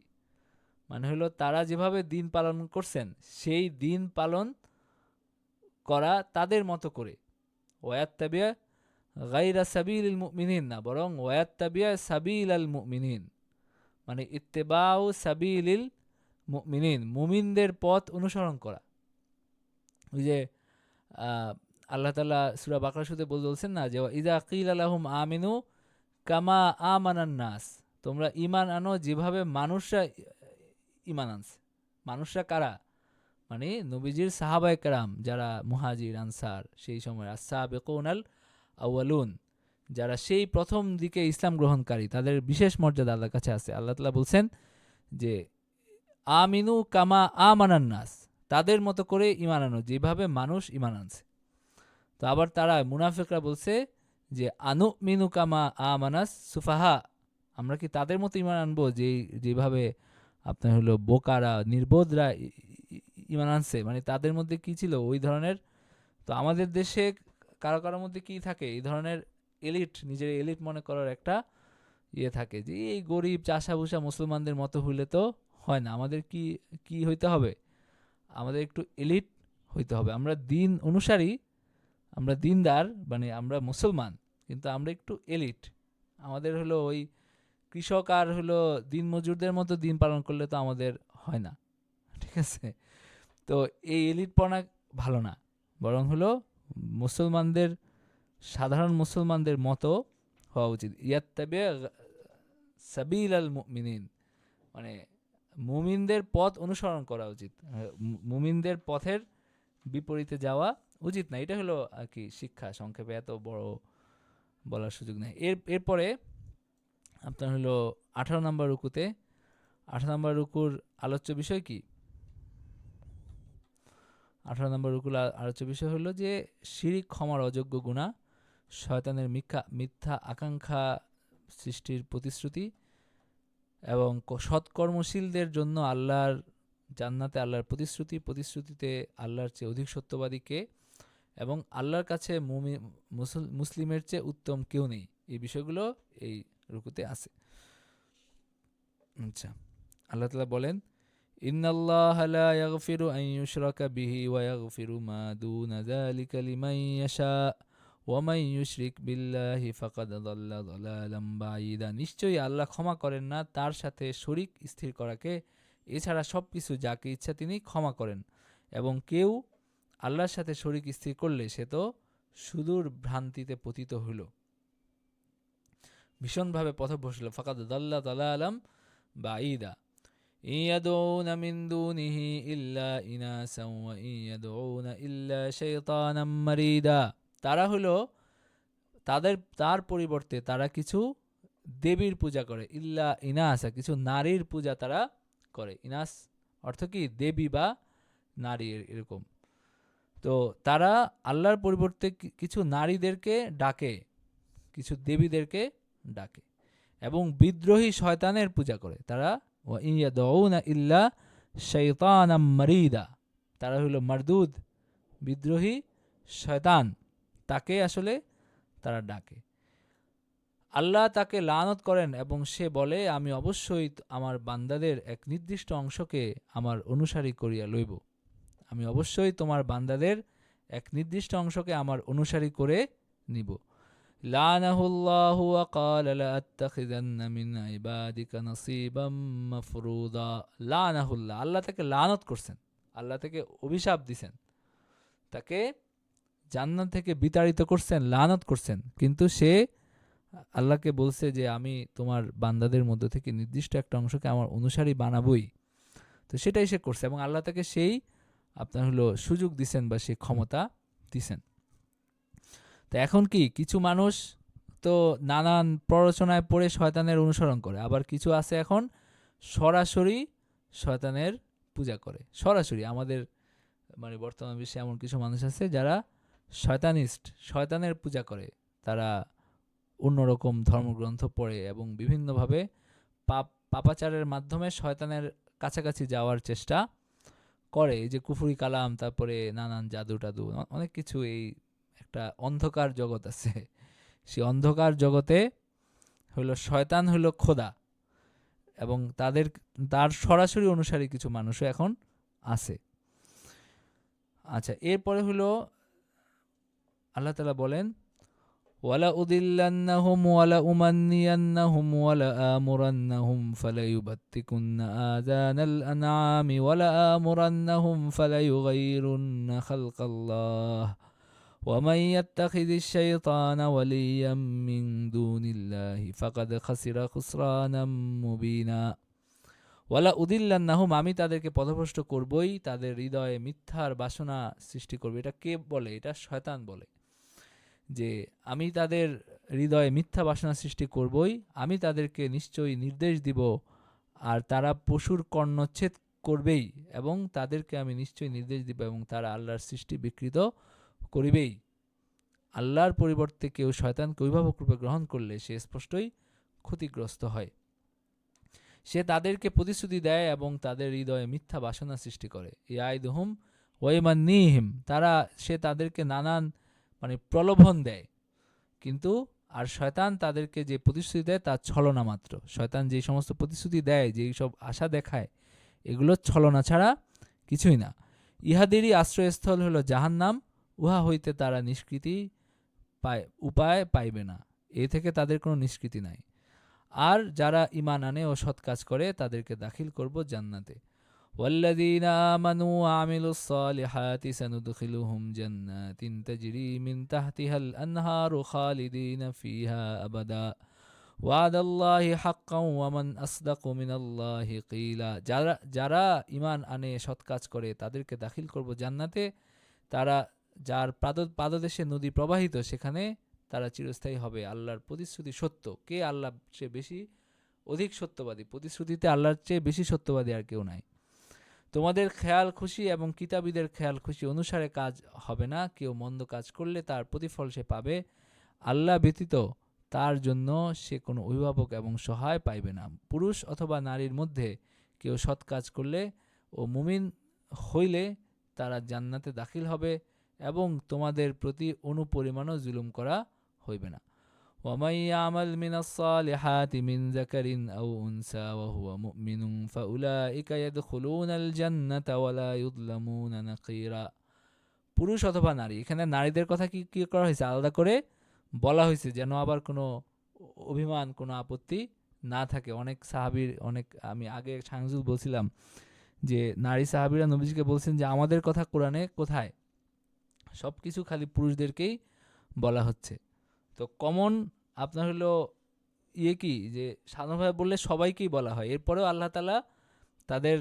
মানে হলো তারা যেভাবে দিন পালন করছেন সেই দিন পালন করা তাদের মতো করে। ওয়াত্তাবিয়া গায়রা সাবিলিল মুমিনিন না, বরং ওয়াত্তাবিয়া সাবিলাল মুমিনিন, মানে ইত্তেবাউ সাবিলিল মুমিনিন, মুমিনদের পথ অনুসরণ করা। ওই যে আল্লাহ তাআলা সূরা বাকারা শুরুতে বলছেন না যে ইযা কিলা লাহুম আমিনু কামা আমানান নাস, তোমরা ঈমান আনো যেভাবে মানুষরা ঈমান আনছে। মানুষরা কারা? মানে নবীজির সাহাবায়ে কেরাম, যারা মুহাজির আনসার, সেই সময় as-সাবিকুনাল আউয়ালুন, যারা সেই প্রথম দিকে ইসলাম গ্রহণকারী, তাদের বিশেষ মর্যাদা আল্লাহর কাছে আছে। আল্লাহ তাআলা বলছেন যে আমিনু কামা আমানান নাস, তাদের মতো করে ঈমান আনো যেভাবে মানুষ ঈমান আনছে। তো আবার তারা মুনাফিকরা বলছে যে আনুমিনু কামা আমানাস সুফাহা, আমরা কি তাদের মতো ঈমান আনবো যেভাবে আপনার হলো বোকারা নির্বোধরা ঈমান আনছে? মানে তাদের মধ্যে কি ছিল ওই ধরনের। তো আমাদের দেশে কারো কারোর মধ্যে কি থাকে, এই ধরনের এলিট, নিজের এলিট মনে করার একটা ইয়ে থাকে যে এই গরিব চাষাভুষা মুসলমানদের মতো হইলে তো হয় না, আমাদের কি হইতে হবে, আমাদের একটু এলিট হইতে হবে। আমরা দিন অনুসারী, আমরা দিনদার, মানে আমরা মুসলমান, কিন্তু আমরা একটু এলিট। আমাদের হলো ওই কৃষক আর হলো দিন মজুরদের মতো দিন পালন করলে তো আমাদের হয় না, ঠিক আছে? তো এই এলিটপনা ভালো না, বরং হলো মুসলমানদের, সাধারণ মুসলমানদের মতো হওয়া উচিত। ইয়াত্তাবি সাবিলাল মুমিনিন, মানে মুমিনদের পথ অনুসরণ করা উচিত, মুমিনদের পথের বিপরীতে যাওয়া উচিত না। এটা হলো আর কি শিক্ষা, সংক্ষেপে, এত বড় বলার সুযোগ নেই। এরপরে আপনার হলো 18 নম্বর রুকুতে, 18 নম্বর রুকুর আলোচ্য বিষয় কি? 18 নম্বর রুকুর আলোচ্য বিষয় হলো যে শিরিক ক্ষমার অযোগ্য গুনাহ, শয়তানের মিথ্যা আকাঙ্ক্ষা সৃষ্টির প্রতিশ্রুতি, এবং সৎকর্মশীলদের জন্য আল্লাহর জান্নাতে আল্লাহর প্রতিশ্রুতিতে আল্লাহর চেয়ে অধিক সত্যবাদী কে, এবং আল্লাহর কাছে মুসলিমের চেয়ে উত্তম কেউ নেই। এই বিষয়গুলো এই রুকুতে আছে। আচ্ছা, আল্লাহ তাআলা বলেন ইন্নাল্লাহা লা ইয়াগফিরু আন ইউশরাকা বিহি ওয়া ইয়াগফিরু মা দুনা যালিকা লিমান ইয়াশা ওয়া মান ইউশরিক বিল্লাহি ফাকাদ যাল্লা যালালাম বাঈদা, নিশ্চয়ই আল্লাহ ক্ষমা করেন না তার সাথে শরীক স্থির করাকে, এছাড়া সবকিছু যাকে ইচ্ছা তিনি ক্ষমা করেন, এবং কেউ আল্লাহর সাথে শরীক স্থির করলে সে তো সুদূর ভ্রান্তিতে পতিত হইল, ভীষণভাবে পথভ্রষ্ট হল। ফাকাদ যাল্লা যালালাম বাঈদা ইয়াদউনা মিন দুনিহি ইল্লা ইনাসা ওয়া ইয়াদউনা ইল্লা শাইতানাম মারিদা, তারা হলো তার পরিবর্তে তারা কিছু দেবীর পূজা করে, ইল্লা ইনাসা, কিছু নারীর পূজা তারা করে। ইনাস অর্থ কি? দেবী বা নারী, এরকম। তো তারা আল্লাহর পরিবর্তে কিছু নারীদেরকে ডাকে, কিছু দেবীদেরকে ডাকে, এবং বিদ্রোহী শয়তানের পূজা করে। তারা ওয়া ইয়াদউনা ইল্লা শাইতানাম মারিদা, তারা হলো মারদুদ, বিদ্রোহী শয়তান, তাকে আসলে তারা ডাকে। আল্লাহ তাকে লানত করেন এবং সে বলে আমি অবশ্যই আমার বান্দাদের এক নির্দিষ্ট অংশকে আমার অনুসারী করিয়া লইব, আমি অবশ্যই তোমার বান্দাদের এক নির্দিষ্ট অংশকে আমার অনুসারী করে নিব। লানাহুল্লাহু ওয়া ক্বালা লাআত্তাখিযান্না মিন ইবাদিকা নাসীবাম মাফরুদা। লানাহুল্লাহ, আল্লাহ তাকে লানত করছেন, আল্লাহ তাকে অভিশাপ দিছেন, তাকে জান্নাত থেকে বিতাড়িত করছেন, লানত করছেন, কিন্তু সে আল্লাহকে বলছে যে আমি তোমার বান্দাদের মধ্য থেকে নির্দিষ্ট একটা অংশকে আমার অনুসারী বানাবই। তো সেটাই সে করছে এবং আল্লাহ তাকে সেই আপনার হলো সুযোগ দিছেন বা সেই ক্ষমতা দিছেন। তো এখন কি কিছু মানুষ তো নানান প্ররোচনায় পড়ে শয়তানের অনুসরণ করে, আবার কিছু আছে এখন সরাসরি শয়তানের পূজা করে। সরাসরি আমাদের মানে বর্তমান বিশ্বে এমন কিছু মানুষ আছে যারা শয়তানিস্ট, শয়তানের পূজা করে। তারা অন্যরকম ধর্মগ্রন্থ পড়ে এবং বিভিন্নভাবে পাপাচারের মাধ্যমে শয়তানের কাছাকাছি যাওয়ার চেষ্টা করে। এই যে কুফরি কালাম, তারপরে নানান জাদু টাদু, অনেক কিছু। এই একটা অন্ধকার জগৎ আছে, সেই অন্ধকার জগতে হলো শয়তান হলো খোদা এবং তার সরাসরি অনুসারী কিছু মানুষও এখন আছে। আচ্ছা, এরপরে হলো আল্লাহ তাআলা বলেন ওয়ালা উদিল্লান্নাহুম ওয়ালা উমান্নিয়ান্নাহুম ওয়ালা আমুরান্নাহুম ফালায়ুবাত্তিকুন্না আযানাল আনআমি ওয়ালা আমুরান্নাহুম ফালায়ুগাইরুন্না খালকাল্লাহ ওয়া মান ইয়াত্তাখিযিশ শাইতানা ওয়ালিয়্যাম মিন দুনিল্লাহি ফাকাদ খাসিরা খুসরানাম মুবিনা। ওয়ালা উদিল্লান্নাহুম, আমি তাদেরকে পথভ্রষ্ট করবই, তাদের হৃদয়ে মিথ্যার বাসনা সৃষ্টি করবে। এটা কে বলে? এটা শয়তান বলে যে আমি তাদের হৃদয়ে মিথ্যা বাসনা সৃষ্টি করবই, আমি তাদেরকে নিশ্চয়ই নির্দেশ দিব, আর তারা পশুর কর্ণচ্ছেদ করবেই, এবং তাদেরকে আমি নিশ্চয়ই নির্দেশ দিব এবং তারা আল্লাহর সৃষ্টি বিকৃত করিবেই। আল্লাহর পরিবর্তে কেউ শয়তানকে অভিভাবক রূপে গ্রহণ করলে সে স্পষ্টই ক্ষতিগ্রস্ত হয়। সে তাদেরকে প্রতিশ্রুতি দেয় এবং তাদের হৃদয়ে মিথ্যা বাসনা সৃষ্টি করে। ইয়াইদুহুম ওয়াইমান্নিহিম, সে তাদেরকে নানান মানে প্রলোভন দেয়, কিন্তু আর শয়তান তাদেরকে যে প্রতিশ্রুতি দেয় তা ছলনা মাত্র। শয়তান যে সমস্ত প্রতিশ্রুতি দেয়, যেই সব আশা দেখায়, এগুলো ছলনা ছাড়া কিছুই না। ইহাদেরই আশ্রয়স্থল হলো জাহান্নাম, উহা হইতে তারা নিষ্কৃতি উপায় পাইবে না, এ থেকে তাদের কোনো নিষ্কৃতি নাই। আর যারা ঈমান আনে ও সৎ কাজ করে তাদেরকে দাখিল করব জান্নাতে। ওয়াল্লাযীনা আমানু ওয়া আমিলুস সালিহাতি সানুদখিলুহুম জান্নাতিন তাজরি মিন তাহতিহাল আনহারু খালিদিনা ফিহা আবাদা ওয়াদাল্লাহি হাক্কান ওয়া মান আসদাকু মিনাল্লাহি কিলা। যারা ঈমান আনে সৎ কাজ করে তাদেরকে দাখিল করব জান্নাতে, তারা যার পাদদেশে নদী প্রবাহিত, সেখানে তারা চিরস্থায়ী হবে। আল্লাহর প্রতিশ্রুতি সত্য। কে আল্লাহর চেয়ে বেশি অধিক সত্যবাদী? প্রতিশ্রুতিতে আল্লাহর চেয়ে বেশি সত্যবাদী আর কেউ নাই। তোমাদের খেয়াল খুশি এবং কিতাবীদের খেয়াল খুশি অনুসারে কাজ হবে না। কেউ মন্দ কাজ করলে তার প্রতিফল সে পাবে। আল্লাহ ব্যতীত তার জন্য সে কোনো অভিভাবক এবং সহায় পাইবে না। পুরুষ অথবা নারীর মধ্যে কেউ সৎ কাজ করলে ও মুমিন হইলে তারা জান্নাতে দাখিল হবে এবং তোমাদের প্রতি অনুপরিমাণও জুলুম করা হইবে না। ومن يعمل من الصالحات من ذكر أو أنثى وهو مؤمن فأولئك يدخلون الجنة ولا يظلمون نقيرا। পুরুষ অথবা নারী, এখানে নারীদের কথা কি করা হয়েছে আলাদা করে বলা হয়েছে, যেন আবার কোনো অভিমান, কোনো আপত্তি না থাকে। অনেক সাহাবীর আমি আগে সাংজুল বলছিলাম যে নারী সাহাবীরা নবীজিকে বলছেন যে আমাদের কথা কোরআনে কোথায়? সব কিছু খালি পুরুষদেরকেই বলা হচ্ছে। তো কমন আপনার হলো কি যে সাধারণভাবে বললে সবাইকেই বলা হয়। এরপরেও আল্লাহ তাআলা তাদের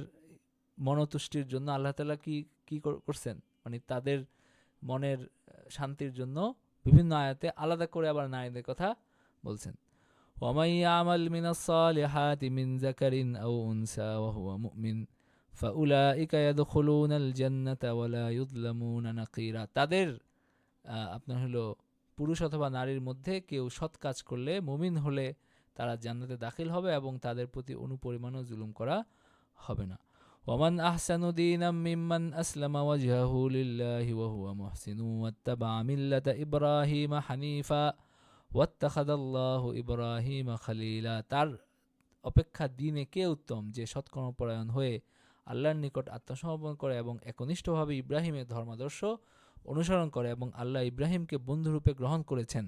মনতুষ্টির জন্য আল্লাহ তাআলা কি করছেন, মানে তাদের মনের শান্তির জন্য বিভিন্ন আয়াতে আলাদা করে আবার নারীদের কথা বলছেন। ওয়ামান ইয়ামাল মিনাস সালিহাতি মিন যাকারিন আও উনসা ওয়া হুয়া মুমিন ফাউলাইকা ইয়াদখুলুনাল জান্নাতা ওয়া লা ইউযলামুনা নাকিরা। তাদের আপনার হলো পুরুষ অথবা নারীর মধ্যে কেউ সৎ কাজ করলে, মুমিন হলে তারা জান্নাতে দাখিল হবে এবং তাদের প্রতি অনুপরিমাণও জুলুম করা হবে না। ওয়ামান আহসানু দীনাম মিম্মান আসলামা ওয়াজহাহু লিল্লাহি ওয়া হুয়া মুহসিনুন ওয়াত্তাবা মিল্লাতা ইব্রাহিমা হানিফা ওয়াত্তাখাযাল্লাহু ইব্রাহিমা খলিলা। তার অপেক্ষা দিনে কে উত্তম? যে সৎকর্মপরায়ণ হয়ে আল্লাহর নিকট আত্মসমর্পণ করে এবং একনিষ্ঠভাবে ইব্রাহিমের ধর্মাদর্শ অনুসরণ করে, এবং আল্লাহ ইব্রাহিমকে বন্ধুরূপে গ্রহণ করেছেন।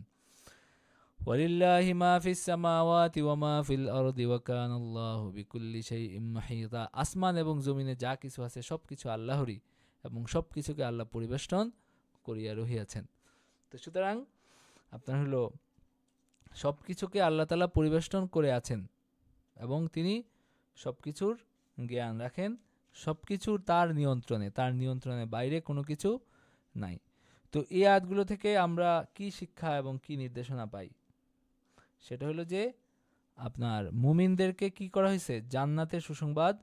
ওয়ালিল্লাহি মা ফিস সামাওয়াতি ওয়া মা ফিল আরদি ওয়া কানাল্লাহু বিকুল্লি শাইইন মুহীতা। আসমান এবং জমিনে যা কিছু আছে সবকিছু আল্লাহরই, এবং সবকিছুকে আল্লাহ পরিবেষ্টন করিয়া রহিয়াছেন। তো সুতরাং আপনার হলো সবকিছুকে আল্লাহ তাআলা পরিবেষ্টন করে আছেন, এবং তিনি সবকিছুর জ্ঞান রাখেন, সবকিছু তার নিয়ন্ত্রণে বাইরে কোনো কিছু নাই। তো এই আয়াতগুলো থেকে আমরা কি শিক্ষা এবং কি নির্দেশনা পাই? সেটা হলো যে আপনার মুমিনদেরকে কি করা হয়েছে, জান্নাতের সুসংবাদ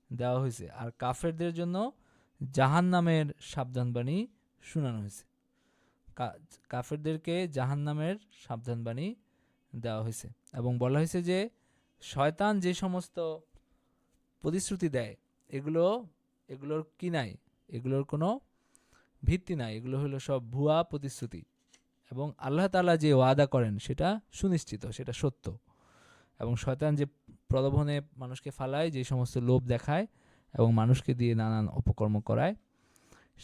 দেওয়া হয়েছে, আর কাফেরদের জন্য জাহান্নামের সাবধানবাণী শোনানো হয়েছে। কাফেরদেরকে জাহান্নামের সাবধানবাণী দেওয়া হয়েছে, এবং বলা হয়েছে যে শয়তান যে সমস্ত প্রতিশ্রুতি দেয় এগুলোর কি নাই, এগুলোর কোনো ভিত্তি নাই, এগুলো হলো সব ভুয়া প্রতিশ্রুতি, এবং আল্লাহ তাআলা যে ওয়াদা করেন সেটা সুনিশ্চিত, সেটা সত্য। এবং শয়তান যে প্রলোভনে মানুষকে ফালায়, যে সমস্ত লোভ দেখায় এবং মানুষকে দিয়ে নানান অপকর্ম করায়,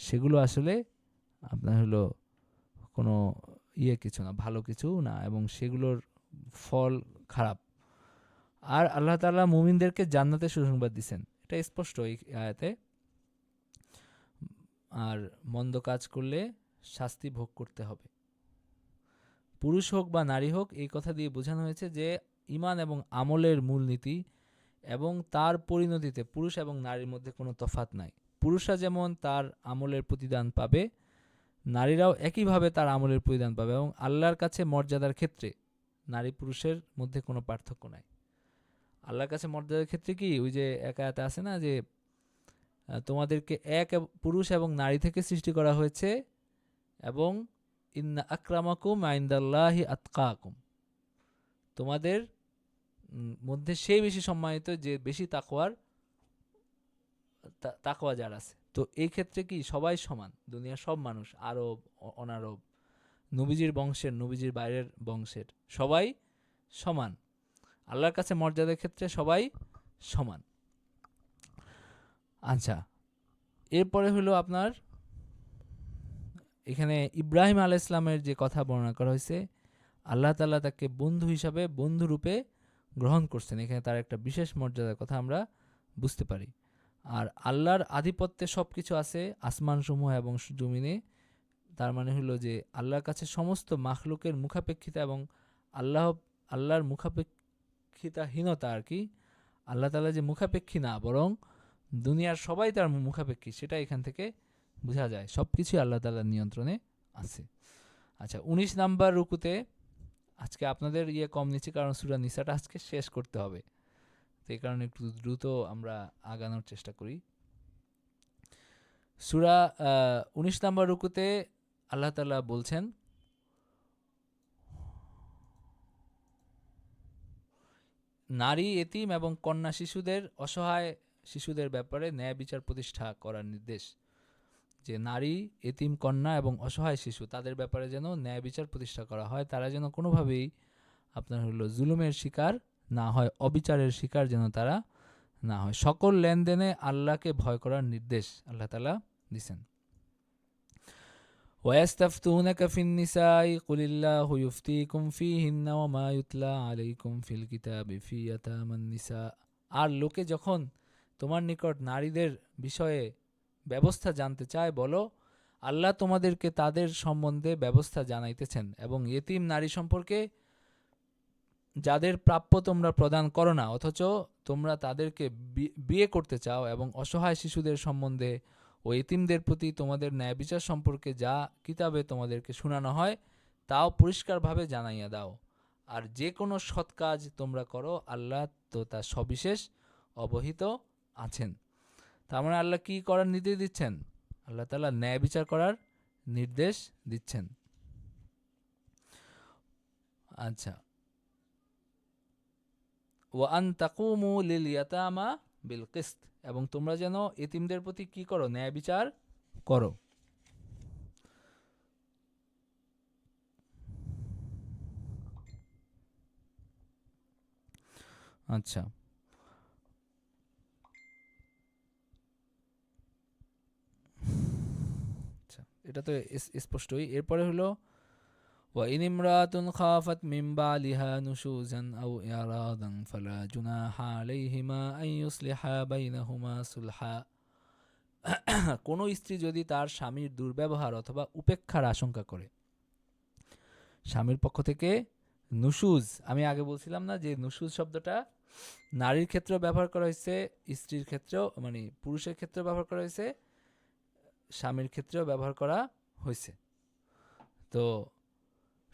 সেগুলো আসলে আপনার হলো কোনো কিছু না, ভালো কিছু না, এবং সেগুলোর ফল খারাপ। আর আল্লাহ তাআলা মুমিনদেরকে জান্নাতের সুসংবাদ দিচ্ছেন, এটা স্পষ্ট এই আয়াতে। আর মন্দ কাজ করলে শাস্তি ভোগ করতে হবে। পুরুষ হোক বা নারী হোক, এই কথা দিয়ে বোঝানো হয়েছে যে ঈমান এবং আমলের মূলনীতি এবং তার পরিণতিতে পুরুষ এবং নারীর মধ্যে কোনো তফাৎ নাই। পুরুষরা যেমন তার আমলের প্রতিদান পাবে, নারীরাও একইভাবে তার আমলের প্রতিদান পাবে, এবং আল্লাহর কাছে মর্যাদার ক্ষেত্রে নারী পুরুষের মধ্যে কোনো পার্থক্য নাই। আল্লাহর কাছে মর্যাদার ক্ষেত্রে কি, ওই যে এক আয়াতে আছে না যে তোমাদেরকে পুরুষ এবং নারী থেকে সৃষ্টি করা হয়েছে, এবং ইন্না আকরামাকুম ইনদাল্লাহি আতকাকুম, তোমাদের মধ্যে সেই বেশি সম্মানিত যে বেশি তাকওয়া যার আছে। তো এই ক্ষেত্রে কি সবাই সমান, দুনিয়ার সব মানুষ, আরব অনারব, নবীজির বংশের, নবীজির বাইরের বংশের, সবাই সমান। আল্লাহর কাছে মর্যাদার ক্ষেত্রে সবাই সমান। আচ্ছা, এরপরে হলো আপনার এখানে ইব্রাহিম আলাইহিস সালামের যে কথা বর্ণনা করা হয়েছে, আল্লাহ তাআলা তাকে বন্ধু হিসাবে, বন্ধুরূপে গ্রহণ করছেন। এখানে তার একটা বিশেষ মর্যাদার কথা আমরা বুঝতে পারি। আর আল্লাহর আধিপত্যে সব কিছু আছে আসমানসমূহ এবং জমিনে। তার মানে হলো যে আল্লাহর কাছে সমস্ত মাখলুকের মুখাপেক্ষিতা এবং আল্লাহর মুখাপেক্ষিতাহীনতা আর কি, আল্লাহ তাআলা যে মুখাপেক্ষী না, বরং দুনিয়ার সবাই তার মুখাপেক্ষী, সেটা এখান থেকে বোঝা যায়। সব কিছুই আল্লাহ তাআলার নিয়ন্ত্রণে আছে। আচ্ছা, 19 নাম্বার রুকুতে আজকে আপনাদের কম নিচ্ছি, কারণ সূরা নিসাটা আজকে শেষ করতে হবে, তো এই কারণে একটু দ্রুত আমরা আগানোর চেষ্টা করি। সূরা 19 নাম্বার রুকুতে আল্লাহ তাআলা বলছেন, নারী, এতিম এবং কন্যা শিশুদের, অসহায় শিশুদের ব্যাপারে ন্যায় বিচার প্রতিষ্ঠা করার নির্দেশ। যে নারী, এতিম, কন্যা এবং অসহায় শিশু, তাদের ব্যাপারে যেন ন্যায় বিচার প্রতিষ্ঠা করা হয়, তারা যেন কোনোভাবেই আপনার হলো জুলুমের শিকার না হয়, অবিচারের শিকার যেন তারা না হয়। সকল লেনদেনে আল্লাহকে ভয় করার নির্দেশ আল্লাহ তাআলা দিয়েছেন। ওয়াস্তাফতুনাকা ফিন-নিসাই কুলিল্লাহু ইফতিকুম ফীহিন্না ওয়া মা ইউতলা আলাইকুম ফিল কিতাবি ফি ইয়াতামান-নিসা। আর লোকে যখন তোমার নিকট নারীদের বিষয়ে ব্যবস্থা জানতে চায়, বলো, আল্লাহ তোমাদেরকে তাদের সম্বন্ধে ব্যবস্থা জানাইতেছেন, এবং ইতিম নারী সম্পর্কে যাদের প্রাপ্য তোমরা প্রদান করো না, অথচ তোমরা তাদেরকে বিয়ে করতে চাও, এবং অসহায় শিশুদের সম্বন্ধে ও এতিমদের প্রতি তোমাদের ন্যায় বিচার সম্পর্কে যা কিতাবে তোমাদেরকে শোনানো হয় তাও পরিষ্কারভাবে জানাইয়া দাও। আর যে কোনো সৎ কাজ তোমরা করো, আল্লাহ তো তা সবিশেষ অবহিত আছেন। তার মানে আল্লাহ কি করার নির্দেশ দিচ্ছেন? আল্লাহ তাআলা ন্যায় বিচার করার নির্দেশ দিচ্ছেন। আচ্ছা, ওয়া আন তাকুমু লিল ইয়াতামা বিল কিসত, এবং তোমরা যেন এতিমদের প্রতি কি করো? ন্যায় বিচার করো। আচ্ছা, আচ্ছা, এটা তো স্পষ্টই। এরপরে হলো وإن امرأة خافت من بعلها نشوزا أو إعراضا فلا جناح عليهما أن يصلحا بينهما صلحا কোনো স্ত্রী যদি তার স্বামীর দুর্ব্যবহার অথবা উপেক্ষার আশঙ্কা করে, স্বামীর পক্ষ থেকে নুশুজ, আমি আগে বলছিলাম না যে নুশুজ শব্দটা নারীর ক্ষেত্রেও ব্যবহার করা হয়েছে, স্ত্রীর ক্ষেত্রেও মানে পুরুষের ক্ষেত্রেও ব্যবহার করা হয়েছে, স্বামীর ক্ষেত্রেও ব্যবহার করা হয়েছে। তো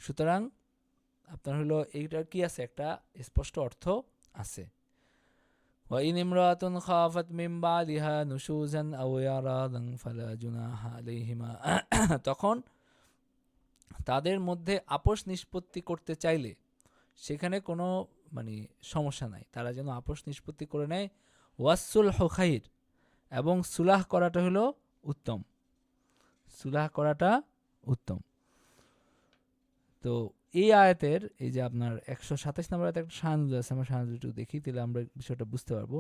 সুতরাং আপনার হলো এইটার কি আছে, একটা স্পষ্ট অর্থ আছে। وإن امرأة خافت من بعدها نشوزا أو إعراضا فلا جناح عليهما তখন তাদের মধ্যে আপোষ নিষ্পত্তি করতে চাইলে সেখানে কোনো মানে সমস্যা নাই, তারা যেন আপোষ নিষ্পত্তি করে নেয়। ওয়াসসুলহু খাইর, এবং সুলাহ করাটা হলো উত্তম, সুলাহ করাটা উত্তম। তো এই আয়াতের এই যে আপনার 127 নম্বর আয়াতে একটা শাহানুজ আছে, আমরা শাহানুজ একটু দেখি, তাহলে আমরা বিষয়টা বুঝতে পারবো।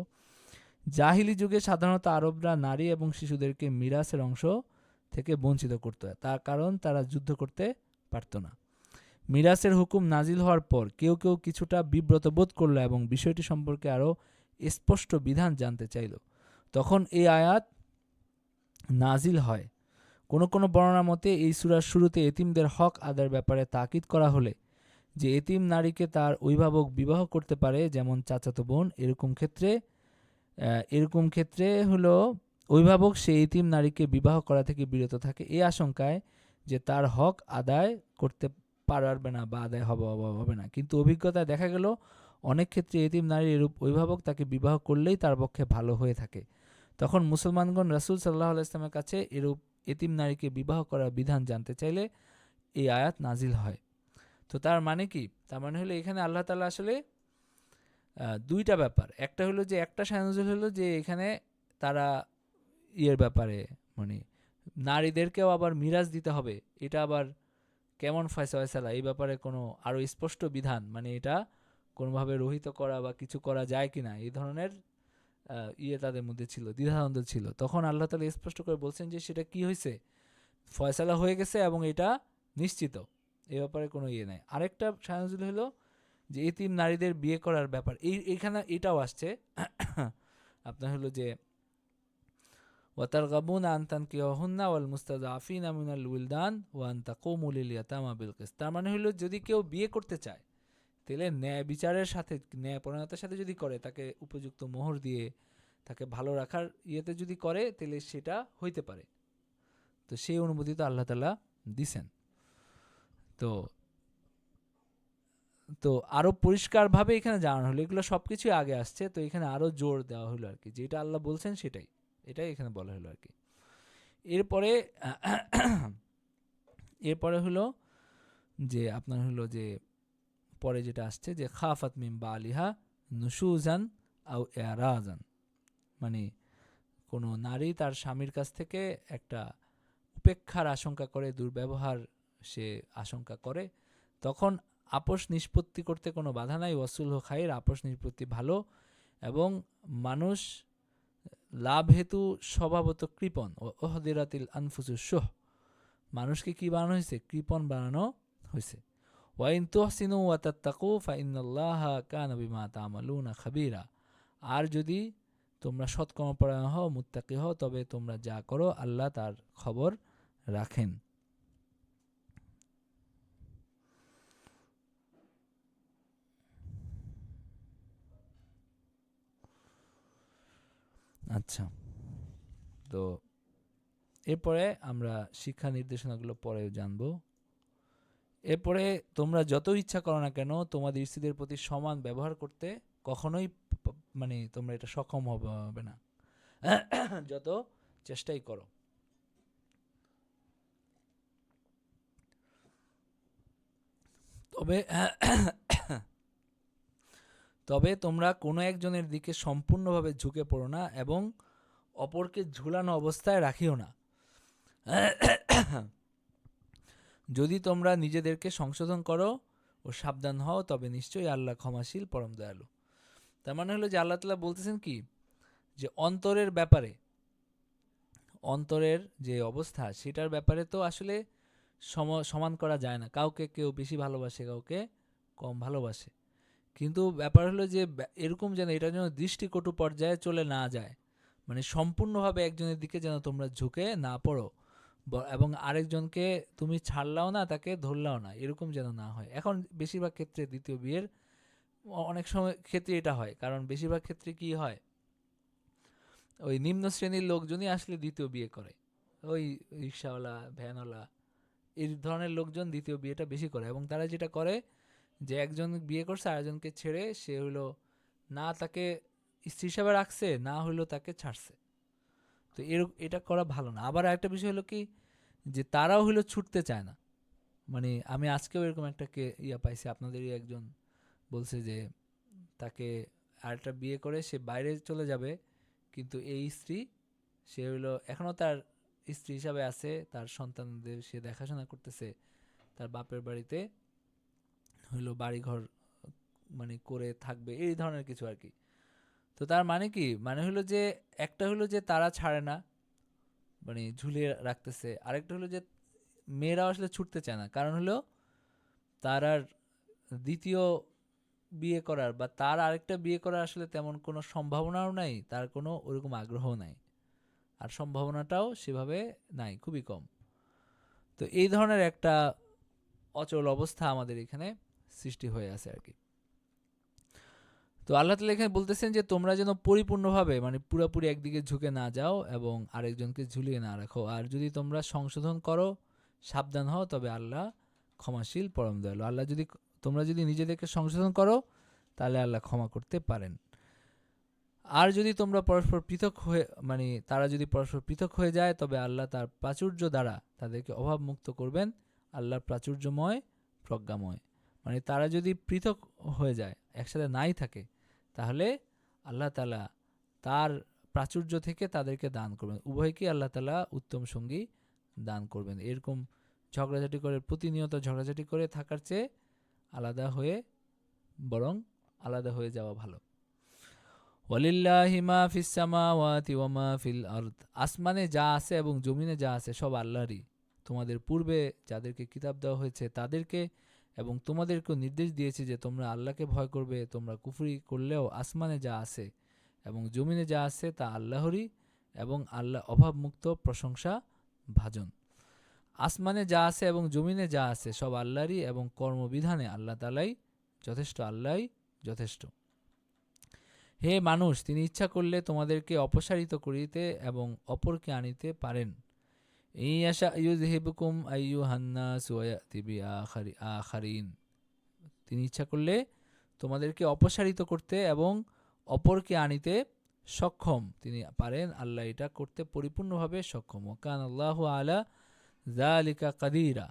জাহিলি যুগে সাধারণত আরবরা নারী এবং শিশুদেরকে মিরাসের অংশ থেকে বঞ্চিত করত, তার কারণ তারা যুদ্ধ করতে পারত না। মিরাসের হুকুম নাজিল হওয়ার পর কেউ কেউ কিছুটা বিব্রত বোধ করল এবং বিষয়টি সম্পর্কে আরও স্পষ্ট বিধান জানতে চাইল। তখন এই আয়াত নাজিল হয়। কোনো কোনো বর্ণনা মতে এই সূরার শুরুতে এতিমদের হক আদায়ের ব্যাপারে তাকিদ করা হলে যে এতিম নারীকে তার অভিভাবক বিবাহ করতে পারে, যেমন চাচাতো বোন, এরকম ক্ষেত্রে হলো অভিভাবক সেই এতিম নারীকে বিবাহ করা থেকে বিরত থাকে এই আশঙ্কায় যে তার হক আদায় করতে পারবে না বা আদায় হবে না। কিন্তু অভিজ্ঞতায় দেখা গেল অনেক ক্ষেত্রে এতিম নারীর এরূপ অভিভাবক তাকে বিবাহ করলেই তার পক্ষে ভালো হয়ে থাকে। তখন মুসলমানগণ রাসূল সাল্লাল্লাহু আলাইহি ওয়াসাল্লামের কাছে এরূপ এতিম নারীকে বিবাহ করার বিধান জানতে চাইলে এই আয়াত নাজিল হয়। তো তার মানে কি, তার মানে হলো এখানে আল্লাহ তাআলা আসলে দুইটা ব্যাপার, একটা হলো যে একটা শায়ানুজুল হলো যে এখানে তারা ইয়ের ব্যাপারে মানে নারীদেরকেও আবার মিরাজ দিতে হবে, এটা আবার কেমন ফয়সালা, এই ব্যাপারে কোনো আরও স্পষ্ট বিধান, মানে এটা কোনোভাবে রহিত করা বা কিছু করা যায় কিনা, এই ধরনের তাদের মধ্যে ছিল, দ্বিধাদ্বন্দ্ব ছিল। তখন আল্লাহ তাআলা স্পষ্ট করে বলছেন যে সেটা কি হয়েছে, ফয়সালা হয়ে গেছে এবং এটা নিশ্চিত, এই ব্যাপারে কোনো নাই। আরেকটা শায়ানুজুল হলো যে এতিম নারীদের বিয়ে করার ব্যাপার, এইখানে এটাও আসছে আপনার হলো যে ওয়াতারগাবুনা আন তানকিহুন্না ওয়াল মুস্তাযআফিনা মিনাল উইলদান ওয়া আন তাকুমু লিল ইয়াতামা বিল কিসত। তার মানে হলো যদি কেউ বিয়ে করতে চায় তাহলে ন্যায় বিচারের সাথে, ন্যায়পরায়ণতার সাথে যদি করে, তাকে উপযুক্ত মোহর দিয়ে তাকে ভালো রাখার যদি করে, তাহলে সেটা হইতে পারে। তো সেই অনুমতি তো আল্লাহ তাআলা দিছেন। তো তো আরো পরিষ্কারভাবে এখানে জানানো হলো, এগুলো সবকিছুই আগে আসছে, তো এখানে আরো জোর দেওয়া হলো আর কি, যেটা আল্লাহ বলছেন এটাই এখানে বলা হলো আর কি। এরপরে হলো যে আপনার হলো যে পরে যেটা আসছে যে খাফাত মিন বালিহা নুশুজান আও ইরাজান, মানে কোনো নারী তার স্বামীর কাছ থেকে একটা উপেক্ষার আশঙ্কা করে, দুর্ব্যবহার সে আশঙ্কা করে, তখন আপোষ নিষ্পত্তি করতে কোনো বাধা নাই। ওয়াসুলহু খাইর, আপোষ নিষ্পত্তি ভালো, এবং মানুষ লাভ হেতু স্বভাবত কৃপণ, ও ওহদিরাতিল আনফুসুস শুহ, মানুষকে কি বানানো হয়েছে, কৃপণ বানানো হয়েছে। ওয়াইন তুহসিনু ওয়া তাত্তাকু ফাইন্নাল্লাহা কানা বিমা তা'মালুনা খাবীরা, আর যদি তোমরা সৎকর্মপরায়ণ হও, মুত্তাকি হও, তবে তোমরা যা করো আল্লাহ তার খবর রাখেন। আচ্ছা, তো এরপরে আমরা শিক্ষা নির্দেশনাগুলো পরে জানবো। এরপরে তোমরা যত ইচ্ছা করো না কেন তোমাদের স্ত্রীদের প্রতি সমান ব্যবহার করতে কখনোই মানে তোমরা এটা সক্ষম হবে না, যত চেষ্টাই করো। তবে তোমরা কোনো একজনের দিকে সম্পূর্ণভাবে ঝুঁকে পড়ো না এবং অপরকে ঝুলানো অবস্থায় রাখিও না। যদি তোমরা নিজেদেরকে সংশোধন করো ও সাবধান হও, তবে নিশ্চয়ই আল্লাহ ক্ষমাশীল, পরম দয়ালু। তার মানে হলো যে আল্লাহ তাআলা বলতেছেন কি, যে অন্তরের ব্যাপারে, অন্তরের যে অবস্থা সেটার ব্যাপারে তো আসলে সমান করা যায় না, কাউকে কেউ বেশি ভালোবাসে, কাউকে কম ভালোবাসে। কিন্তু ব্যাপার হলো যে এরকম যেন এটা যেন দৃষ্টিকটু পর্যায়ে চলে না যায়, মানে সম্পূর্ণভাবে একজনের দিকে যেন তোমরা ঝুঁকে না পড়ো, এবং আরেকজনকে তুমি ছাড়লাও না, তাকে ধরলাও না, এরকম যেন না হয়। এখন বেশিরভাগ ক্ষেত্রে দ্বিতীয় বিয়ের অনেক সময় ক্ষেত্রে এটা হয়, কারণ বেশিরভাগ ক্ষেত্রে কি হয়, ওই নিম্ন শ্রেণীর লোকজনই আসলে দ্বিতীয় বিয়ে করে, ওই রিক্সাওয়ালা, ভ্যানওয়ালা, এই ধরনের লোকজন দ্বিতীয় বিয়েটা বেশি করে। এবং তারা যেটা করে যে একজন বিয়ে করছে আরেকজনকে ছেড়ে, সে হলো না তাকে স্ত্রী হিসাবে রাখছে, না হলো তাকে ছাড়ছে। তো এটা করা ভালো না। আবার একটা বিষয় হলো কি, যে তারাও হলো ছুটতে চায় না। মানে আমি আজকেও এরকম একটা পাইছি, আপনাদেরই একজন বলছে যে তাকে আরেকটা বিয়ে করে সে বাইরে চলে যাবে, কিন্তু এই স্ত্রী, সে হলো এখনও তার স্ত্রী হিসাবে আছে, তার সন্তানদের সে দেখাশোনা করতেছে, তার বাপের বাড়িতে হইলো বাড়িঘর মানে করে থাকবে, এই ধরনের কিছু আর কি। তো তার মানে কি, মানে হলো যে একটা হলো যে তারা ছাড়ে না, মানে ঝুলিয়ে রাখতেছে, আরেকটা হলো যে মেয়েরা আসলে ছুটতে চায় না, কারণ হলো তার আর দ্বিতীয় বিয়ে করার বা তার আরেকটা বিয়ে করার আসলে তেমন কোনো সম্ভাবনাও নাই, তার কোনো ওরকম আগ্রহ নাই, আর সম্ভাবনাটাও সেভাবে নাই, খুবই কম। তো এই ধরনের একটা অচল অবস্থা আমাদের এখানে সৃষ্টি হয়ে আছে আর কি। তো আল্লাহ তাআলা এখানে বলতেছেন যে তোমরা যেন পরিপূর্ণভাবে মানে পুরোপুরি একদিকে ঝুঁকে না যাও এবং আরেকজনকে ঝুলিয়ে না রাখো, আর যদি তোমরা সংশোধন করো, সাবধান হও, তবে আল্লাহ ক্ষমাশীল পরম দয়ালু। আল্লাহ যদি, তোমরা যদি নিজেদেরকে সংশোধন করো, তাহলে আল্লাহ ক্ষমা করতে পারেন। আর যদি তোমরা পরস্পর পৃথক হয়ে, মানে তারা যদি পরস্পর পৃথক হয়ে যায়, তবে আল্লাহ তার প্রাচুর্য দ্বারা তাদেরকে অভাবমুক্ত করবেন। আল্লাহ প্রাচুর্যময়, প্রজ্ঞাময়। মানে তারা যদি পৃথক হয়ে যায়, একসাথে নাই থাকে, তাহলে আল্লাহ তাআলা তার প্রাচুর্য থেকে তাদেরকে দান করবেন। উভয়কে আল্লাহ তাআলা উত্তম সঙ্গী দান করবেন। এরকম ঝগড়াঝাটি করে, প্রতিনিয়ত ঝগড়াঝাটি করে থাকার চেয়ে আলাদা হয়ে, বরং আলাদা হয়ে যাওয়া ভালো। ওয়ালিল্লাহি মা ফিস সামাওয়াতি ওয়া মা ফিল আরদ। আসমানে যা আছে এবং জমিনে যা আছে সব আল্লাহরই। তোমাদের পূর্বে যাদেরকে কিতাব দেওয়া হয়েছে তাদেরকে এবং তোমাদেরকেও নির্দেশ দিয়েছে যে তোমরা আল্লাহকে ভয় করবে। তোমরা কুফরি করলেও আসমানে যা আছে এবং জমিনে যা আছে তা আল্লাহরই, এবং আল্লাহ অভাবমুক্ত, প্রশংসা ভাজন। আসমানে যা আছে এবং জমিনে যা আছে সব আল্লাহরই, এবং কর্মবিধানে আল্লাহ তাআলাই যথেষ্ট, আল্লাহই যথেষ্ট। হে মানুষ, তিনি ইচ্ছা করলে তোমাদেরকে অপসারিত করিতে এবং অপরকে আনিতে পারেন। ইয়াশা ইউযহিবকুম আইয়ুহান নাস ওয়া ইয়াতি বিআখারিন। তিনি ইচ্ছা করলে তোমাদেরকে অপসারিত করতে এবং অপরকে আনিতে সক্ষম, তিনি পারেন, আল্লাহ এটা করতে পরিপূর্ণভাবে সক্ষম। ওয়া কানাল্লাহু আলা যালিকা কাদিরা।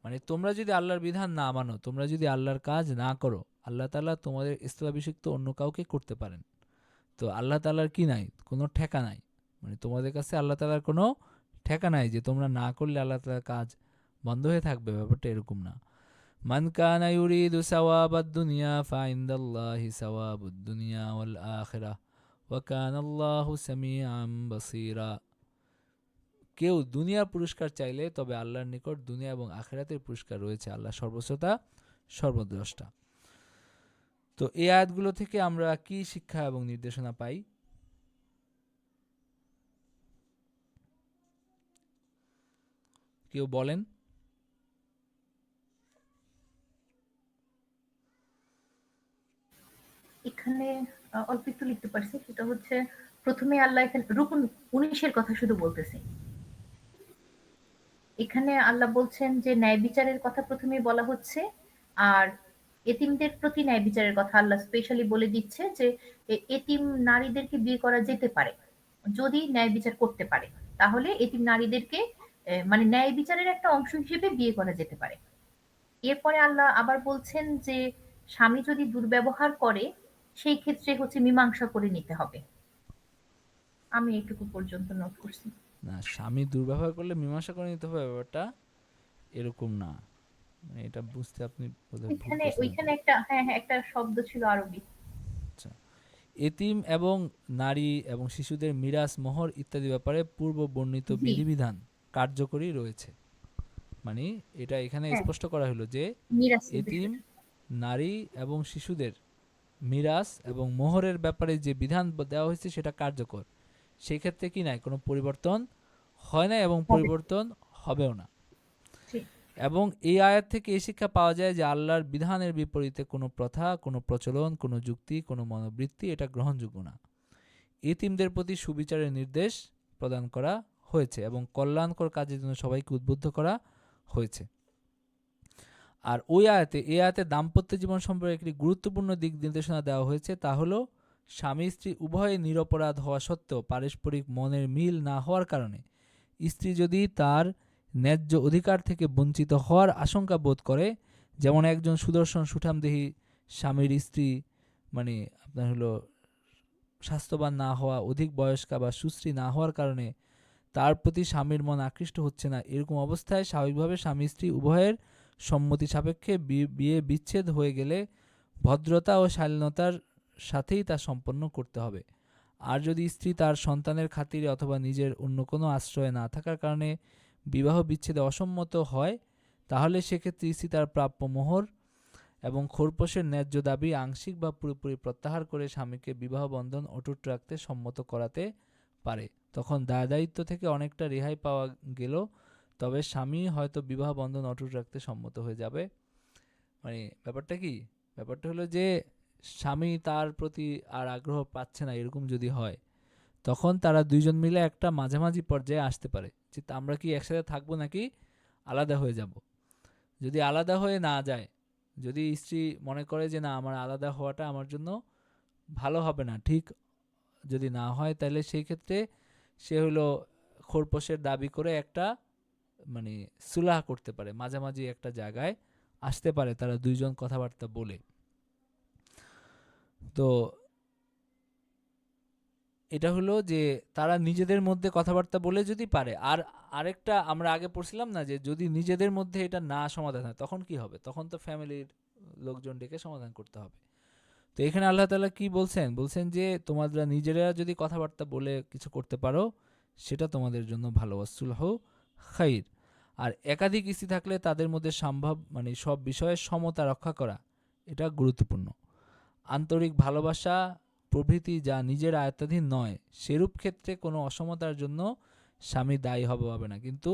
মানে তোমরা যদি আল্লাহর বিধান না মানো, তোমরা যদি আল্লাহর কাজ না করো, আল্লাহ তাআলা তোমাদের স্থলাভিষিক্ত অন্য কাউকে করতে পারেন। তো আল্লাহ তাআলার কি নাই, কোনো ঠেকা নাই। মানে তোমাদের কাছে আল্লাহ তাআলার কোনো ঠেকা নাই যে তোমরা না করলে আল্লাহ তাআলার কাজ বন্ধ হয়ে থাকবে, ব্যাপারটা এরকম না। মান কানা ইউরিদু সাওয়াবাদ দুনিয়া ফাইন্দাল্লাহি সাওয়াবুদ দুনিয়া ওয়াল আখিরাহ ওয়া কানাল্লাহু সামিআম বাসীরা। কেউ দুনিয়ার পুরস্কার চাইলে তবে আল্লাহর নিকট দুনিয়া এবং আখিরাতের পুরস্কার রয়েছে। আল্লাহ সর্বশ্রোতা, সর্বদ্রষ্টা। তো এই আয়াতগুলো থেকে আমরা কি শিক্ষা এবং নির্দেশনা পাই? কেউ বলেন। এখানে অল্প একটু লিখতে পারছি, সেটা হচ্ছে প্রথমে আল্লাহ এখানে রুকুন 19 কথা শুধু বলতেছি। এখানে আল্লাহ বলছেন যে ন্যায় বিচারের কথা প্রথমে বলা হচ্ছে, আর এতিমদের প্রতি ন্যায় বিচারের কথা আল্লাহ স্পেশালি বলে দিচ্ছে যে এতিম নারীদেরকে বিয়ে করা যেতে পারে যদি ন্যায় বিচার করতে পারে, তাহলে এতিম নারীদেরকে মানে ন্যায় বিচারের একটা অংশ হিসেবে বিয়ে করা যেতে পারে। এরপরে আল্লাহ আবার বলছেন যে স্বামী যদি দুর্ব্যবহার করে সেই ক্ষেত্রে হচ্ছে মীমাংসা করে নিতে হবে। আমি এটুকু পর্যন্ত নোট করছি। না, স্বামী দুর্ব্যবহার করলে মীমাংসা করে নিতে হবে, ব্যাপারটা এরকম না। মানে এটা বুঝতে আপনি বোধহয় ভুল ওইখানে করছেন আর কি। ওইখানে একটা, হ্যাঁ হ্যাঁ, একটা শব্দ ছিল আরবি। আচ্ছা, এতিম এবং নারী এবং শিশুদের মিরাস, মোহর ইত্যাদি ব্যাপারে পূর্ব বর্ণিত জি, বিধিবিধান কার্যকরী রয়েছে। মানে এটা এখানে হ্যাঁ, স্পষ্ট করা হলো যে মিরাসের এতিম, বিষয়টা। নারী এবং শিশুদের মিরাস এবং মোহরের ব্যাপারে যে বিধান দেওয়া হয়েছে সেটা কার্যকর। সেই ক্ষেত্রে কি নাই, কোনো পরিবর্তন হয় না এবং হবে। পরিবর্তন হবেও না। ঠিক। এবং এই আয়াত থেকে এই শিক্ষা পাওয়া যায় যে আল্লাহর বিধানের বিপরীতে কোনো প্রথা, কোনো প্রচলন, কোনো যুক্তি, কোনো মনোবৃত্তি এটা গ্রহণযোগ্য না। এতিমদের প্রতি সুবিচারের নির্দেশ প্রদান করা হয়েছে এবং কল্যাণকর কাজের জন্য সবাইকে উদ্বুদ্ধ করা হয়েছে। আর ওই আয়াতে, এই আয়াতে দাম্পত্য জীবন সম্পর্কে একটি গুরুত্বপূর্ণ দিক নির্দেশনা দেওয়া হয়েছে, তা হলো স্বামী স্ত্রী উভয়ে নিরপরাধ হওয়া সত্ত্বেও পারস্পরিক মনের মিল না হওয়ার কারণে স্ত্রী যদি তার ন্যায্য অধিকার থেকে বঞ্চিত হওয়ার আশঙ্কা বোধ করে, যেমন একজন সুদর্শন সুঠামদেহী স্বামীর স্ত্রী মানে আপনার হলো স্বাস্থ্যবান না হওয়া, অধিক বয়স্কা বা সুশ্রী না হওয়ার কারণে তার প্রতি স্বামীর মন আকৃষ্ট হচ্ছে না, এরকম অবস্থায় স্বাভাবিকভাবে স্বামী স্ত্রী উভয়ের সম্মতি সাপেক্ষে বিয়ে বিচ্ছেদ হয়ে গেলে ভদ্রতা ও শালীনতার সাথেই তা সম্পন্ন করতে হবে। আর যদি স্ত্রী তার সন্তানের খাতিরে অথবা নিজের অন্য কোনো আশ্রয়ে না থাকার কারণে বিবাহ বিচ্ছেদে অসম্মত হয়, তাহলে সেক্ষেত্রে স্ত্রী তার প্রাপ্য মোহর এবং খোরপোশের ন্যায্য দাবি আংশিক বা পুরোপুরি প্রত্যাহার করে স্বামীকে বিবাহ বন্ধন অটুট রাখতে সম্মত করাতে পারে। তখন দায়িত্ব থেকে অনেকটা রেহাই পাওয়া গেল, তবে স্বামী হয়তো বিবাহ বন্ধন অটুট রাখতে সম্মত হয়ে যাবে। মানে ব্যাপারটা কি, ব্যাপারটা হলো যে স্বামী তার প্রতি আর আগ্রহ পাচ্ছে না, এরকম যদি হয় তখন তারা দুইজন মিলে একটা মাঝামাঝি পর্যায়ে আসতে পারে যে আমরা কি একসাথে থাকবো নাকি আলাদা হয়ে যাব। যদি আলাদা হয়ে না যায়, যদি স্ত্রী মনে করে যে না আমার আলাদা হওয়াটা আমার জন্য ভালো হবে না, ঠিক যদি না হয় তাহলে সেই ক্ষেত্রে সে হলো খোরপোশের দাবি করে একটা মানে সুলাহ করতে পারে, মাঝামাঝি একটা জায়গায় আসতে পারে তারা দুইজন কথাবার্তা বলে। তো এটা হলো যে তারা নিজেদের মধ্যে কথাবার্তা বলে যদি পারে। আর আরেকটা আমরা আগে পড়ছিলাম না যে যদি নিজেদের মধ্যে এটা না সমাধান হয় তখন কি হবে, তখন তো ফ্যামিলির লোকজন ডেকে সমাধান করতে হবে। তো এখানে আল্লাহ তাআলা কি বলছেন, বলছেন যে তোমরা নিজেরা যদি কথাবার্তা বলে কিছু করতে পারো সেটা তোমাদের জন্য ভালো, ওয়াসুলহু খাইর। আর একাধিক স্ত্রী থাকলে তাদের মধ্যে সম্ভব মানে সব বিষয়ে সমতা রক্ষা করা এটা গুরুত্বপূর্ণ। আন্তরিক ভালোবাসা প্রভৃতি যা নিজের আয়ত্তাধীন নয় সেরূপ ক্ষেত্রে কোনো অসমতার জন্য স্বামী দায়ী হবে না, কিন্তু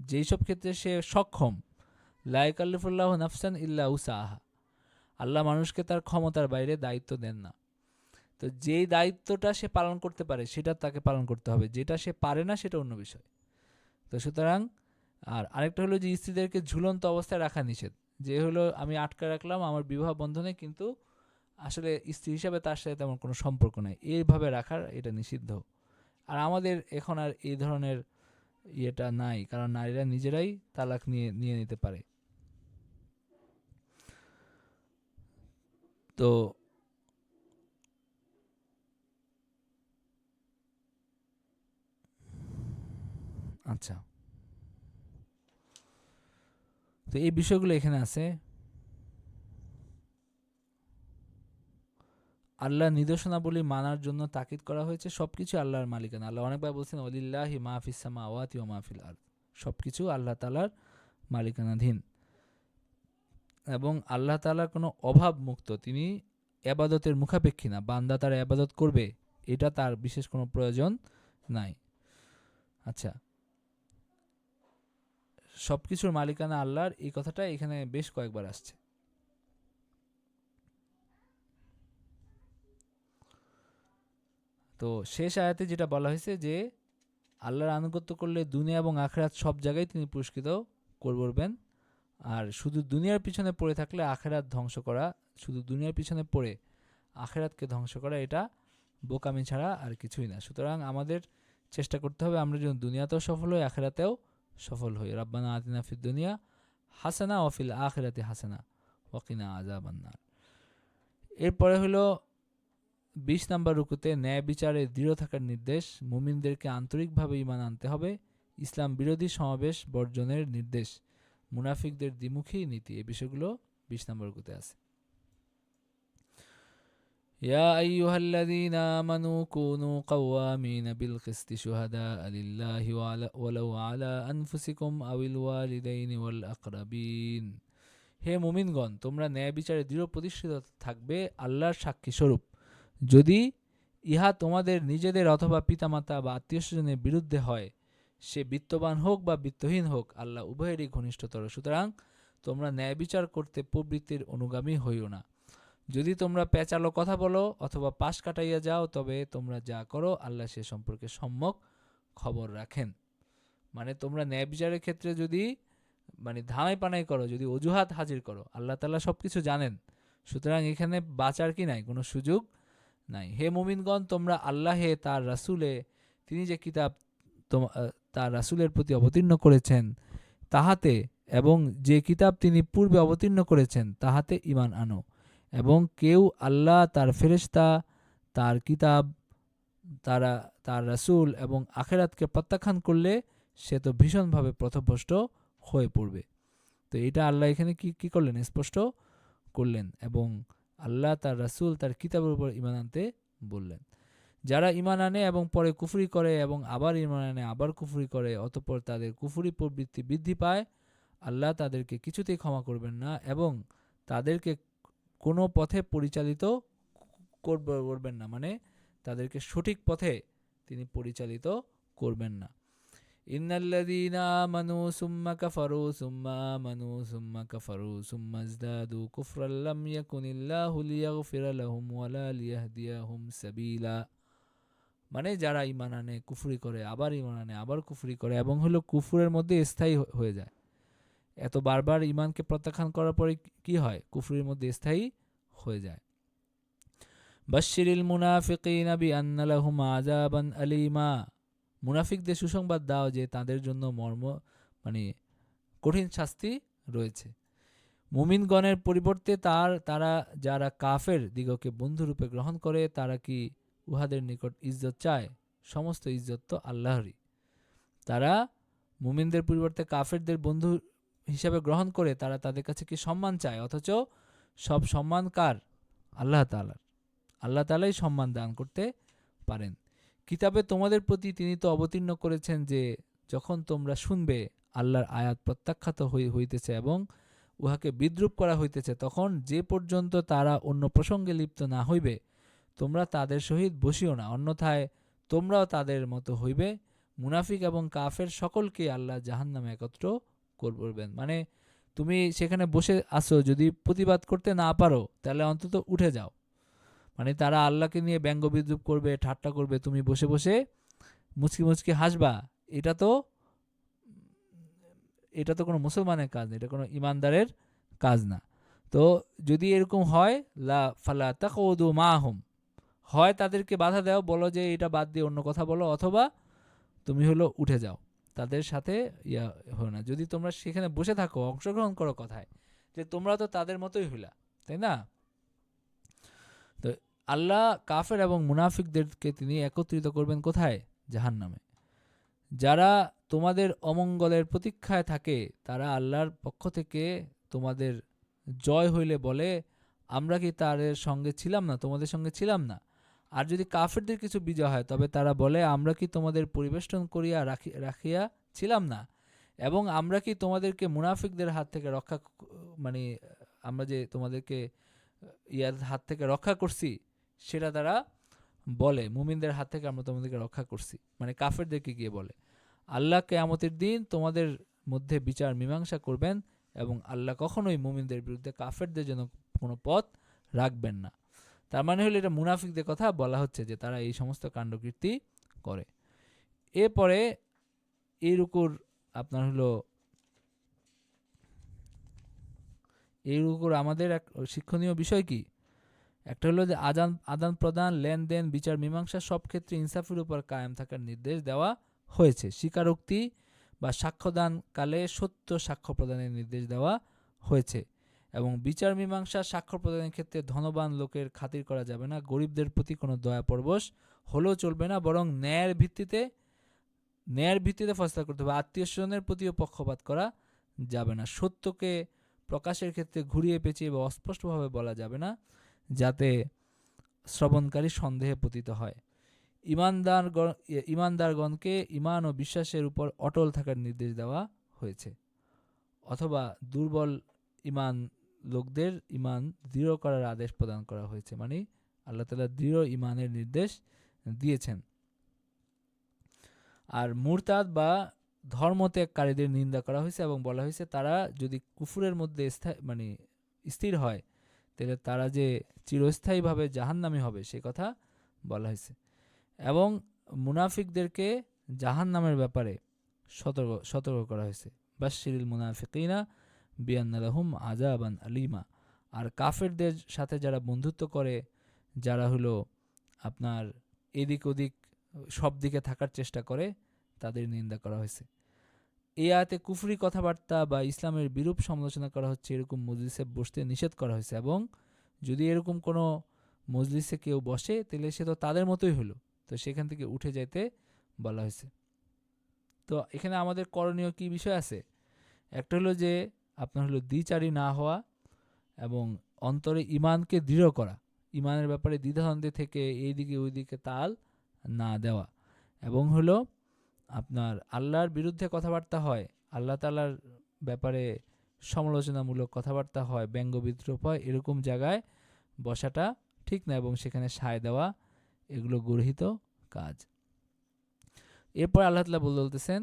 যেই সব ক্ষেত্রে সে সক্ষম, লা ইয়াকাল্লিফুল্লাহু নাফসান ইল্লা উসাহা, আল্লাহ মানুষকে তার ক্ষমতার বাইরে দায়িত্ব দেন না। তো যেই দায়িত্বটা সে পালন করতে পারে সেটা তাকে পালন করতে হবে, যেটা সে পারে না সেটা অন্য বিষয়। তো সুতরাং আর আরেকটা হলো যে স্ত্রীদেরকে ঝুলন্ত অবস্থায় রাখা নিষেধ, যে হলো আমি আটকে রাখলাম আমার বিবাহ বন্ধনে কিন্তু আসলে স্ত্রী হিসাবে তার সাথে তেমন কোনো সম্পর্ক নাই, এইভাবে রাখার এটা নিষিদ্ধ। আর আমাদের এখন আর এই ধরনের ইয়েটা নাই, কারণ নারীরা নিজেরাই তালাক নিয়ে নিয়ে নিতে পারে। তো আচ্ছা, তো এই বিষয়গুলো এখানে আছে। আল্লাহর নিদর্শনাবলী মানার জন্য তাকিদ করা হয়েছে। সবকিছু আল্লাহর মালিকানা। আল্লাহ অনেকবার বলছেন ওয়ালিল্লাহি মা ফিস সামাওয়াতি ওয়া মা ফিল আরদ, সবকিছু আল্লাহ তাআলার মালিকানাধীন এবং আল্লাহ তাআলার কোনো অভাব মুক্ত, তিনি ইবাদতের মুখাপেক্ষী না, বান্দা তার ইবাদত করবে এটা তার বিশেষ কোনো প্রয়োজন নাই। আচ্ছা, সবকিছুর মালিকানা আল্লাহর, এই কথাটা এখানে বেশ কয়েকবার আসছে। তো শেষ আয়াতে যেটা বলা হয়েছে যে আল্লাহর আনুগত্য করলে দুনিয়া এবং আখিরাত সব জায়গায় তিনি পুরস্কৃত করবেন। আর শুধু দুনিয়ার পিছনে পড়ে থাকলে আখিরাত ধ্বংস করা, শুধু দুনিয়ার পিছনে পড়ে আখিরাতকে ধ্বংস করা এটা বোকামি ছাড়া আর কিছুই না। সুতরাং আমাদের চেষ্টা করতে হবে আমরা যেন দুনিয়াতেও সফল হই, আখিরাতেও সফল হই। রাব্বানা আতিনা ফিদ দুনিয়া হাসানা ওয়া ফিল আখিরাতি হাসানা ওয়া কিনা আযাবান নার। এরপরে হলো 20 নম্বর রুকুতে ন্যায় বিচারে দৃঢ় থাকার নির্দেশ, মুমিনদেরকে আন্তরিকভাবে ঈমান আনতে হবে, ইসলাম বিরোধী সমাবেশ বর্জনের নির্দেশ, মুনাফিকদের দ্বিমুখী নীতি, এই বিষয়গুলো 20 নম্বর রুকুতে আছে। ইয়া আইয়ুহাল্লাযীনা আমানু কুনু কাওয়ামিনা বিল কিসতি শুহাদা লিল্লাহি ওয়ালাউ আলা আনফুসিকুম আওয়াল ওয়ালিদাইনি ওয়াল আকরাবিন। হে মুমিনগণ, তোমরা ন্যায় বিচারে দৃঢ় প্রতিষ্ঠিত থাকবে আল্লাহর সাক্ষী স্বরূপ, যদি ইহা তোমাদের নিজেদের অথবা পিতামাতা বা আত্মীয়স্বজনের বিরুদ্ধে হয়, সে বিত্তবান হোক বা বিত্তহীন হোক, আল্লাহ উভয়েরই ঘনিষ্ঠতর। সুতরাং তোমরা ন্যায় বিচার করতে প্রবৃত্তির অনুগামী হইও না। যদি তোমরা পেঁচালো কথা বলো অথবা পাশ কাটাইয়া যাও, তবে তোমরা যা করো আল্লাহ সে সম্পর্কে সম্যক খবর রাখেন। মানে তোমরা ন্যায় বিচারের ক্ষেত্রে যদি ধামাই পানাই করো, যদি অজুহাত হাজির করো, আল্লাহ তাআলা সবকিছু জানেন। সুতরাং এখানে বাঁচার কি নাই, কোনো সুযোগ নাই। হে মুমিনগণ, তোমরা আল্লাহে তার রাসূলে তিনি যে কিতাব তার রাসূলের প্রতি অবতীর্ণ করেছেন তাহাতে, এবং যে কিতাব তিনি পূর্বে অবতীর্ণ করেছেন তাহাতে ঈমান আনো। এবং কেউ আল্লাহ, তার ফেরেশতা, তার কিতাব, তার রাসূল এবং আখিরাতকে প্রত্যাখ্যান করলে সে তো ভীষণভাবে পথভ্রষ্ট হয়ে পড়বে। তো এটা আল্লাহ এখানে কি করলেন, স্পষ্ট করলেন। এবং আল্লাহ, তার রাসূল, তার কিতাবের উপর ঈমান আনতে বললেন। যারা ঈমান আনে এবং পরে কুফরি করে এবং আবার ঈমান আনে আবার কুফরি করে, অতঃপর তাদের কুফরি প্রবৃত্তি বৃদ্ধি পায়, আল্লাহ তাদেরকে কিছুতেই ক্ষমা করবেন না এবং তাদেরকে কোনো পথে পরিচালিত করবেন না, মানে তাদেরকে সঠিক পথে তিনি পরিচালিত করবেন না। ইন্নাল্লাযীনা আমানু সুম্মা কাফারু সুম্মা আমানু সুম্মা কাফারু সুম্মা ইজদাদু কুফরান লাম ইয়াকুনিল্লাহু লিয়াগফিরা লাহুম ওয়ালা লিয়াহদিয়াহুম সাবিলা। মানে যারা ঈমান আনে, কুফরি করে, আবার ঈমান আনে, আবার কুফরি করে এবং হলো কুফরের মধ্যে স্থায়ী হয়ে যায়। এত বারবার ঈমানকে প্রত্যাখ্যান করার পরে কি হয়, কুফরির মধ্যে স্থায়ী হয়ে যায়। বাশশিরিল মুনাফিকিনা বিআন্না লাহুম আযাবান আলীমা। মুনাফিকদের সুসংবাদ দাও যে তাদের জন্য কঠিন শাস্তি রয়েছে। মুমিনগণের পরিবর্তে তারা যারা কাফের দিগকে বন্ধুরূপে গ্রহণ করে, তারা কি উহাদের নিকট ইজ্জত চায়? সমস্ত ইজ্জত তো আল্লাহরই। তারা মুমিনদের পরিবর্তে কাফেরদের বন্ধু হিসাবে গ্রহণ করে তারা তাদের কাছে কি সম্মান চায়, অথচ সব সম্মান কার? আল্লাহ তাআলার। আল্লাহ তাআলাই সম্মান দান করতে পারেন। কিতাবে তোমাদের প্রতি তিনি তো অবতীর্ণ করেছেন যে যখন তোমরা শুনবে আল্লাহর আয়াত প্রত্যাখ্যাত হইতেছে এবং উহাকে বিদ্রূপ করা হইতেছে, তখন যে পর্যন্ত তারা অন্য প্রসঙ্গে লিপ্ত না হইবে তোমরা তাদের সহিত বসিও না, অন্যথায় তোমরাও তাদের মতো হইবে। মুনাফিক এবং কাফের সকলকে আল্লাহ জাহান্নামে একত্র করবেন। মানে তুমি সেখানে বসে আসো, যদি প্রতিবাদ করতে না পারো তাহলে অন্তত উঠে যাও। মানে তারা আল্লাহকে নিয়ে ব্যঙ্গ বিদ্রূপ করবে, ঠাট্টা করবে, তুমি বসে বসে মুচকি মুচকি হাসবা। এটা তো কোনো মুসলমানের কাজ না, এটা কোনো ইমানদারের কাজ না। তো যদি এরকম হয়, লা ফালা তাকুদু মাহুম, হয় তাদেরকে বাধা দাও, বলো যে এটা বাদ দিয়ে অন্য কথা বলো, অথবা তুমি হলো উঠে যাও, তাদের সাথে হয় না। যদি তোমরা সেখানে বসে থাকো, অংশগ্রহণ করো কথায়, যে তোমরা তো তাদের মতোই হইলা, তাই না? তো আল্লাহ কাফের এবং মুনাফিকদেরকে তিনি একত্রিত করবেন কোথায়? জাহান্নামে। যারা তোমাদের অমঙ্গলের প্রতীক্ষায় থাকে তারা আল্লাহর পক্ষ থেকে তোমাদের জয় হইলে বলে, আমরা কি তাদের সঙ্গে ছিলাম না, তোমাদের সঙ্গে ছিলাম না? আর যদি কাফেরদের কিছু বিজয় হয় তবে তারা বলে, আমরা কি তোমাদের পরিবেষ্টন করিয়া রাখিয়া ছিলাম না, এবং আমরা কি তোমাদেরকে মুনাফিকদের হাত থেকে আমরা যে তোমাদেরকে ইয়ার হাত থেকে রক্ষা করছি, সেটা তারা বলে, মুমিনদের হাত থেকে আমরা তোমাদেরকে রক্ষা করছি, মানে কাফেরদেরকে গিয়ে বলে। আল্লাহ কিয়ামতের দিন তোমাদের মধ্যে বিচার মীমাংসা করবেন এবং আল্লাহ কখনোই মুমিনদের বিরুদ্ধে কাফেরদের জন্য কোনো পথ রাখবেন না। তার মানে হলো এটা মুনাফিকদের কথা বলা হচ্ছে যে তারা এই সমস্ত কাণ্ডকীর্তি করে। এরপরে এই রুকুর আপনার হলো আমাদের এক শিক্ষণীয় বিষয় কি? একটা হলো যে আদান প্রদান, লেনদেন, বিচার মীমাংসা সব ক্ষেত্রে ইনসাফের উপর কায়েম থাকার নির্দেশ দেওয়া হয়েছে। স্বীকারোক্তি বা সাক্ষ্যদান কালে সত্য সাক্ষ্য প্রদানের নির্দেশ দেওয়া হয়েছে। এবং বিচার মীমাংসা সাক্ষ্য প্রদানের ক্ষেত্রে ধনবান লোকের খাতির করা যাবে না, গরিবদের প্রতি কোনো দয়া পরবশ হলেও চলবে না, বরং ন্যায়ের ভিত্তিতে ফয়সালা করতে হবে। আত্মীয় স্বজনের প্রতিও পক্ষপাত করা যাবে না। সত্যকে প্রকাশের ক্ষেত্রে ঘুরিয়ে পেঁচিয়ে বা অস্পষ্টভাবে বলা যাবে না, যাতে শ্রবণকারী সন্দেহে পতিত হয়। ইমানদারগণকে ইমান ও বিশ্বাসের উপর অটল থাকার নির্দেশ দেওয়া হয়েছে। অথবা দুর্বল ইমান লোকদের ইমান দৃঢ় করার আদেশ প্রদান করা হয়েছে, মানে আল্লাহ তাআলা দৃঢ় ইমানের নির্দেশ দিয়েছেন। আর মুরতাদ বা ধর্মত্যাগকারীদের নিন্দা করা হয়েছে এবং বলা হয়েছে তারা যদি কুফুরের মধ্যে মানে স্থির হয় তাহলে তারা যে চিরস্থায়ীভাবে জাহান্নামী হবে সে কথা বলা হয়েছে। এবং মুনাফিকদেরকে জাহান্নামের ব্যাপারে সতর্ক করা হয়েছে। বাশশিরিল মুনাফিকিনা বিআন্না লাহুম আযাবান আলীমা। আর কাফেরদের সাথে যারা বন্ধুত্ব করে, যারা হলো আপনার এদিক ওদিক সব দিকে থাকার চেষ্টা করে, তাদের নিন্দা করা হয়েছে। এই আয়াতে কুফরি কথাবার্তা বা ইসলামের বিরূপ সমালোচনা করা হচ্ছে এরকম মজলিসে বসতে নিষেধ করা হয়েছে। এবং যদি এরকম কোনো মজলিসে কেউ বসে তাহলে সে তো তাদের মতোই হলো, তো সেখান থেকে উঠে যেতে বলা হয়েছে। তো এখানে আমাদের করণীয় কি বিষয় আছে? একটা হলো যে আপনার হলো দ্বিচারী না হওয়া এবং অন্তরে ইমানকে দৃঢ় করা, ইমানের ব্যাপারে দ্বিধাদ্বন্দ্বে থেকে এইদিকে ওইদিকে তাল না দেওয়া। এবং হলো আপনার আল্লাহর বিরুদ্ধে কথাবার্তা হয়, আল্লাহ তাআলার ব্যাপারে সমালোচনামূলক কথাবার্তা হয়, ব্যঙ্গ বিদ্রূপ হয়, এরকম জায়গায় বসাটা ঠিক না এবং সেখানে সায় দেওয়া এগুলো গর্হিত কাজ। এরপর আল্লাহ তাআলা বলতেছেন,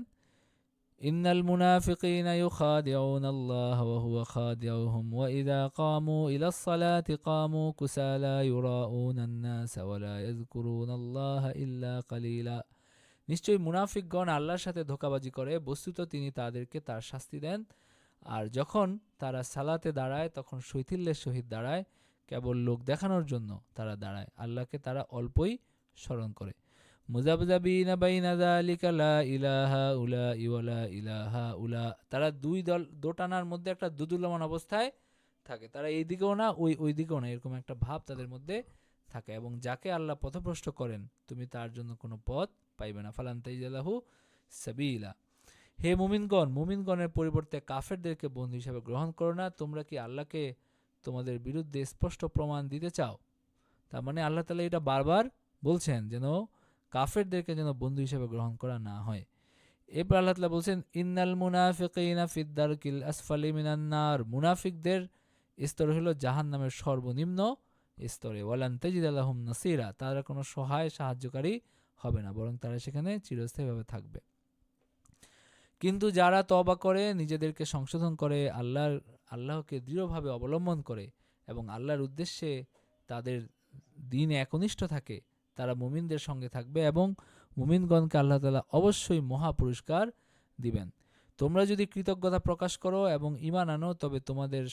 ইন্নাল মুনাফিকিনা ইউখাদিউনাল্লাহ ওয়া হুয়া খাদিউহুম ওয়া ইযা কামু ইলাস সালাতি কামু কুসালা ইউরাউনান নাস ওয়া লা ইয়াযকুরুনাল্লাহা ইল্লা কালিলা। নিশ্চয়ই মুনাফিকগণ আল্লাহর সাথে ধোঁকাবাজি করে, বস্তুত তিনি তাদেরকে তার শাস্তি দেন। আর যখন তারা সালাতে দাঁড়ায় তখন শৈথিল্যের সহিত দাঁড়ায়, কেবল লোক দেখানোর জন্য তারা দাঁড়ায়, আল্লাহকে তারা অল্পই স্মরণ করে। মুযাবযাবিনা বাইনা যালিকা লা ইলাহা উলাই ওয়া লা ইলাহা উলা। তারা দুই দোটানার মধ্যে একটা দুদুল্যমান অবস্থায় থাকে, তারা এইদিকেও না ওই দিকেও না, এরকম একটা ভাব তাদের মধ্যে থাকে। এবং যাকে আল্লাহ পথভ্রষ্ট করেন তুমি তার জন্য কোনো পথ পাইবে না। ফালান তাজিদালাহু সাবিলা। হে মুমিনগণের পরিবর্তে কাফেরদেরকে বন্ধু হিসাবে গ্রহণ করো না। তোমরা কি আল্লাহকে তোমাদের বিরুদ্ধে স্পষ্ট প্রমাণ দিতে চাও? তার মানে আল্লাহ তাআলা এটা বারবার বলছেন যেন কাফেরদেরকে যেন বন্ধু হিসেবে গ্রহণ করা না হয়। এরপর আল্লাহ তাআলা বলছেন, ইন্নাল মুনাফিকিনা ফিদ দারকিল আসফালি মিনান নার। মুনাফিকদের স্তর হলো জাহান্নামের সর্বনিম্ন স্তরে। ওয়ালান তাজিদা লাহুম নাসিরা। তারা কোনো সহায় সাহায্যকারী হবে না, বরং তারা সেখানে চিরস্থায়ীভাবে থাকবে। কিন্তু যারা তওবা করে, নিজেদেরকে সংশোধন করে, আল্লাহকে দৃঢ়ভাবে অবলম্বন করে এবং আল্লাহর উদ্দেশ্যে তাদের দিনে একনিষ্ঠ থাকে, তারা মুমিনদের সঙ্গে থাকবে এবং মুমিনগণকে আল্লাহ তাআলা অবশ্যই মহা পুরস্কার দিবেন। তোমরা যদি কৃতজ্ঞতা প্রকাশ করো এবং ঈমান আনো তবে তোমাদের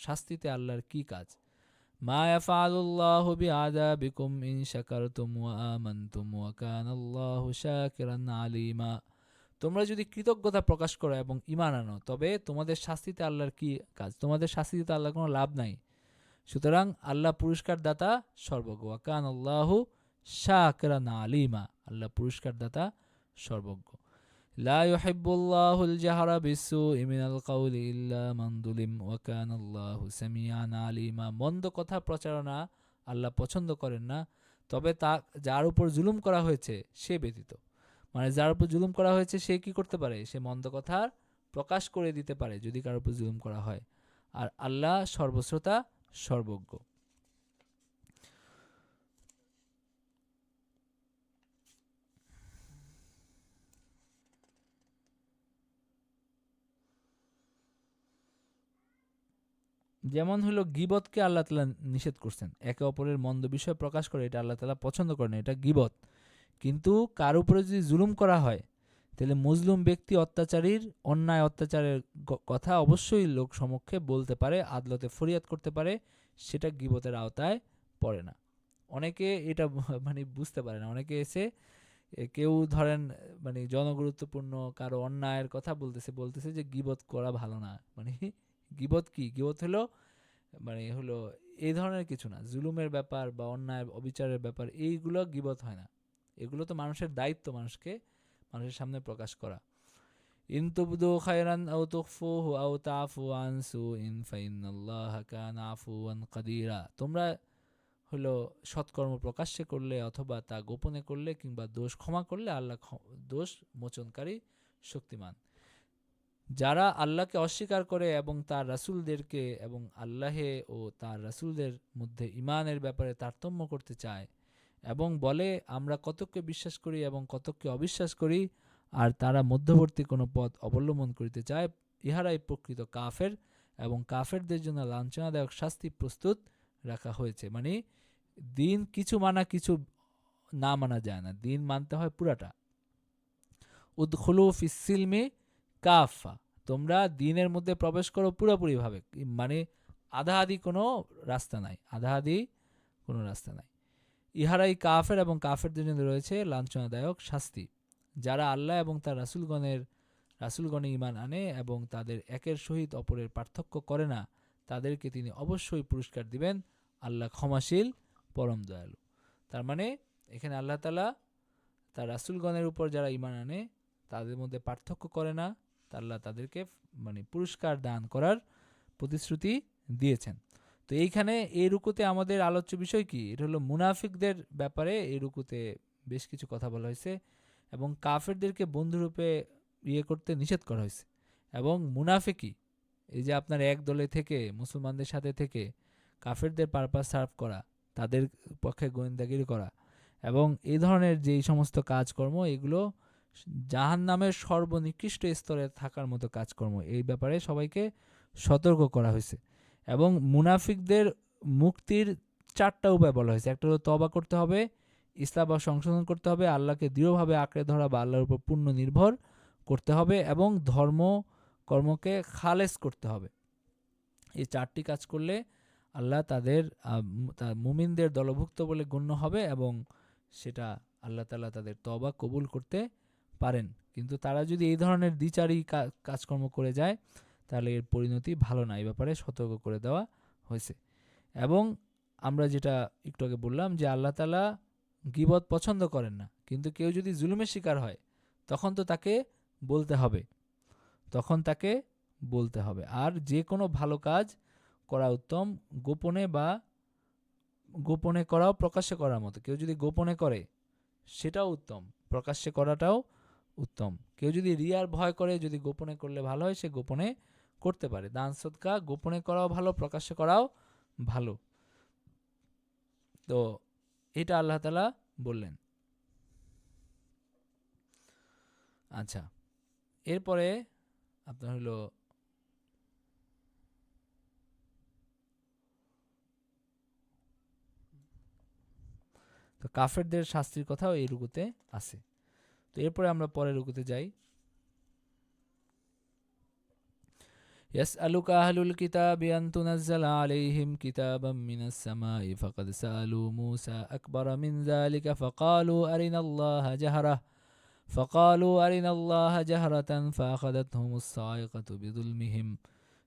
শাস্তিতে আল্লাহর কি কাজ? মা ইয়াফআলুল্লাহু বিআযাবিকুম ইন শাকারতুম ওয়া আমানতুম ওয়া কানাল্লাহু শাকিরান আলীমা। তোমরা যদি কৃতজ্ঞতা প্রকাশ করো এবং ঈমান আনো তবে তোমাদের শাস্তিতে আল্লাহর কি কাজ? তোমাদের শাস্তিতে আল্লাহর কোনো লাভ নাই। সুতরাং আল্লাহ পুরস্কার দাতা সর্বজ্ঞ। ওয়া কানাল্লাহু শাকিরান আলীমা। আল্লাহ পুরস্কার দাতা সর্বজ্ঞ। লা ইউহিব্বুল্লাহুল জাহরা বিসসুই মিনাল কাউলি ইল্লা মান যুলিম ওয়া কানাল্লাহু সামিআন আলীমা। মন্দ কথা প্রচারণা আল্লাহ পছন্দ করেন না, তবে তা যার উপর জুলুম করা হয়েছে সে ব্যতীত। মানে যার উপর জুলুম করা হয়েছে সে কি করতে পারে? সে মন্দ কথা প্রকাশ করে দিতে পারে যদি কারোর উপর জুলুম করা হয়। আর আল্লাহ সর্বশ্রোতা সর্বজ্ঞ। যেমন হলো গীবতকে আল্লাহ তাআলা নিষেধ করছেন, একে অপরের মন্দ বিষয় প্রকাশ করে এটা আল্লাহ তাআলা পছন্দ করেন, এটা গীবত। কিন্তু কার উপরে যদি জুলুম করা হয় তাহলে মজলুম ব্যক্তি অত্যাচারীর অন্যায় অত্যাচারের কথা অবশ্যই লোক সমক্ষে বলতে পারে, আদালতে ফরিয়াদ করতে পারে, সেটা গীবতের আওতায় পড়ে না। অনেকে এটা মানে বুঝতে পারে না। অনেকে এসে কেউ ধরেন মানে জনগুরুত্বপূর্ণ কারো অন্যায়ের কথা বলতেছে যে গীবত করা ভালো না। মানে গীবত কি? গীবত হলো মানে হলো এই ধরনের কিছু না, জুলুমের ব্যাপার বা অন্যায় অবিচারের ব্যাপার, এইগুলো গীবত হয় না। এগুলো তো মানুষের দায়িত্ব মানুষের সামনে প্রকাশ করা। ইন তুবদু খায়রান আও তুখফুহু আও তাফু আন সুইন ফাইন্নাল্লাহা কানা আফুওয়ান কাদিরা। তোমরা হলো সৎকর্ম প্রকাশ্যে করলে অথবা তা গোপনে করলে কিংবা দোষ ক্ষমা করলে আল্লাহ দোষ মোচনকারী শক্তিমান। যারা আল্লাহকে অস্বীকার করে এবং তার রাসূলদেরকে এবং আল্লাহে ও তার রাসূলদের মধ্যে ঈমানের ব্যাপারে তারতম্য করতে চায় এবং বলে আমরা কতককে বিশ্বাস করি এবং কতককে অবিশ্বাস করি, আর তারা মধ্যবর্তী কোনো পথ অবলম্বন করিতে চায়, ইহারাই প্রকৃত কাফের এবং কাফেরদের জন্য লাঞ্ছনাদায়ক শাস্তি প্রস্তুত রাখা হয়েছে। মানে দিন কিছু মানা কিছু না মানা যায় না, দিন মানতে হয় পুরাটা। উদখুলু ফিস-সিলমি কাফা, তোমরা দিনের মধ্যে প্রবেশ করো পুরোপুরিভাবে, মানে আধা আধি কোনো রাস্তা নাই, আধা আধি কোনো রাস্তা নাই। ইহারাই কাফের এবং কাফেরদের জন্য রয়েছে লাঞ্ছনাদায়ক শাস্তি। যারা আল্লাহ এবং তার রাসূলগণে ঈমান আনে এবং তাদের একের সহিত অপরের পার্থক্য করে না, তাদেরকে তিনি অবশ্যই পুরস্কার দিবেন। আল্লাহ ক্ষমাশীল, পরম দয়ালু। তার মানে এখানে আল্লাহ তাআলা তার রাসূলগণের উপর যারা ঈমান আনে তাদের মধ্যে পার্থক্য করে না, আল্লাহ তাদেরকে মানে পুরস্কার দান করার প্রতিশ্রুতি দিয়েছেন। তো এইখানে এই রুকুতে আমাদের আলোচ্য বিষয় কি? এটা হলো মুনাফিকদের ব্যাপারে এই রুকুতে বেশ কিছু কথা বলা হয়েছে এবং কাফেরদেরকে বন্ধুরূপে করতে নিষেধ করা হয়েছে। এবং মুনাফিকি, এই যে আপনার এক দলে থেকে মুসলমানদের সাথে থেকে কাফেরদের পারপাস সার্ভ করা, তাদের পক্ষে গোয়েন্দাগিরি করা এবং এই ধরনের যেই সমস্ত কাজকর্ম, এগুলো জাহান্নামের সর্বনিকৃষ্ট স্তরে থাকার মতো কাজকর্ম। এই ব্যাপারে সবাইকে সতর্ক করা হয়েছে এবং মুনাফিকদের মুক্তির 4টা উপায় বলা হয়েছে। একটা হলো তওবা করতে হবে, ইসলাম বা সংশোধন করতে হবে, আল্লাহকে দৃঢ়ভাবে আঁকড়ে ধরা বা আল্লাহর উপর পূর্ণ নির্ভর করতে হবে এবং কর্মকে খালেস করতে হবে। এই 4টি কাজ করলে আল্লাহ তাদের মুমিনদের দলভুক্ত বলে গণ্য হবে এবং সেটা আল্লাহ তাআলা তাদের তওবা কবুল করতে পারেন। কিন্তু তারা যদি এই ধরনের দ্বিচারী কাজকর্ম করে যায় তাহলে এর পরিণতি ভালো না, এই ব্যাপারে সতর্ক করে দেওয়া হয়েছে। এবং আমরা যেটা একটু আগে বললাম যে আল্লাহ তাআলা গীবত পছন্দ করেন না, কিন্তু কেউ যদি জুলুমের শিকার হয় তখন তো তাকে বলতে হবে, আর যে কোনো ভালো কাজ করা উত্তম, গোপনে করাও প্রকাশ্যে করার মতো। কেউ যদি গোপনে করে সেটাও উত্তম, প্রকাশ্যে করাটাও উত্তম। কেউ যদি রিয়ার ভয় করে, যদি গোপনে করলে ভালো হয়, সে গোপনে করতে পারে। দান সদকা গোপনে করাও ভালো, প্রকাশ্যে করাও ভালো। তো এটা আল্লাহ তাআলা বললেন। আচ্ছা, এরপরে আপনার হলো তো কাফেরদের শাস্তির কথাও এই রুকুতে আছে। তো এরপরে আমরা পরের রুকুতে যাই। يسألك أهل الكتاب أن تنزل عليهم كتابا من السماء فقد سألوا موسى أكبر من ذلك فقالوا أرنا الله جهرة فأخذتهم الصاعقة بظلمهم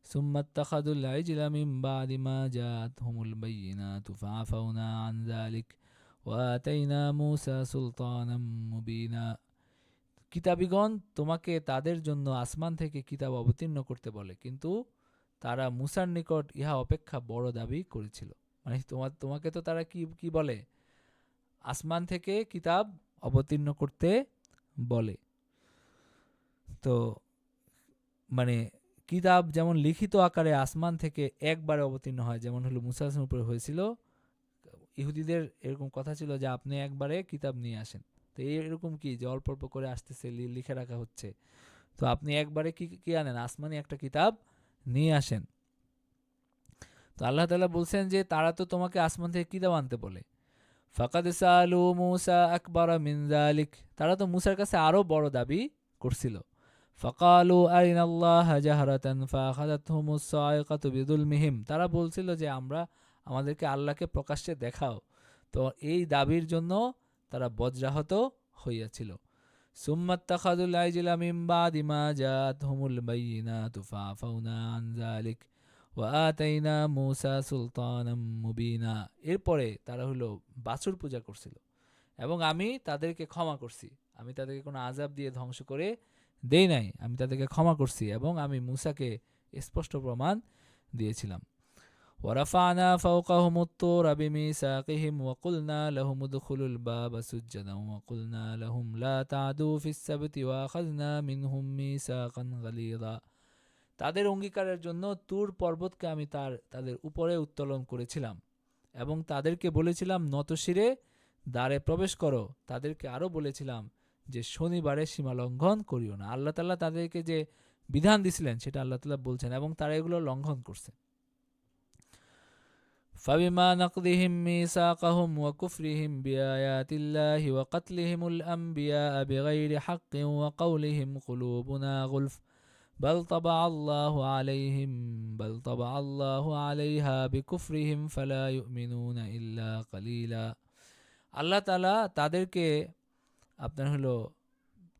ثم اتخذوا العجل من بعد ما جاءتهم البينات فعفونا عن ذلك وآتينا موسى سلطانا مبينا। কিতাবীগণ তোমাকে তাদের জন্য আসমান থেকে কিতাব অবতীর্ণ করতে বলে, কিন্তু তারা মুসার নিকট ইহা অপেক্ষা বড় দাবি করেছিল। মানে তোমাকে তো তারা কি বলে? আসমান থেকে কিতাব অবতীর্ণ করতে বলে। তো মানে কিতাব যেমন লিখিত আকারে আসমান থেকে একবারে অবতীর্ণ হয়, যেমন হলো মুসা আলাইহিস সালামের উপরে হয়েছিল, ইহুদিদের এরকম কথা ছিল যে আপনি একবারে কিতাব নিয়ে আসেন। তো এরকম কি যে অল্প অল্প করে আসতেছে, লিখে রাখা হচ্ছে, তো আপনি একবারে কি আনেন, আসমানি একটা কিতাব নিয়ে আসেন। তো আল্লাহ তাআলা বলছেন যে তারা তো তোমাকে আসমান থেকে কিতাব আনতে বলে। ফাকাদ সালু মুসা আকবারা মিন যালিক, তারা তো মুসার কাছে আরো বড় দাবি করছিল। ফাকালু আরিনাল্লাহা জাহরাতান ফাআখাযাতহুমুস সাইকাতু বিযুলমিহিম, তারা বলছিল যে আমাদেরকে আল্লাহকে প্রকাশ্যে দেখাও। তো এই দাবির জন্য তারা বজ্রাহত হইয়াছিল। সুম্মাত্তাখাযুল আইজলা মিন বাদি মা জাআতহুমুল বাইয়িনাতু ফাআফাউনা আন যালিক ওয়া আতাইনা মূসা সুলতানাম মুবিনা, এরপরে তারা হলো বাছুর পূজা করছিল এবং আমি তাদেরকে ক্ষমা করছি। আমি তাদেরকে কোনো আযাব দিয়ে ধ্বংস করে দেই নাই, আমি তাদেরকে ক্ষমা করছি এবং আমি মূসাকে স্পষ্ট প্রমাণ দিয়েছিলাম। ورفعنا فوقهم الطور بميثاقهم وقلنا لهم ادخلوا الباب سجدا وقلنا لهم لا تعدوا في السبت وأخذنا منهم ميثاقا غليظا। তাদের অঙ্গীকারের জন্য তুর পর্বতকে আমি তাদের উপরে উত্তোলন করেছিলাম এবং তাদেরকে বলেছিলাম নতশিরে দ্বারে প্রবেশ করো। তাদেরকে আরও বলেছিলাম যে শনিবারে সীমা লঙ্ঘন করিও না। আল্লাহ তাআলা তাদেরকে যে বিধান দিছিলেন সেটা আল্লাহ তাআলা বলছেন এবং তারা এগুলো লঙ্ঘন করছে। فبما نقضهم ميثاقهم وكفرهم بآيات الله وقتلهم الأنبياء بغير حق وقولهم قلوبنا غلف بل طبع الله عليها بكفرهم فلا يؤمنون إلا قليلا। আল্লাহ তাআলা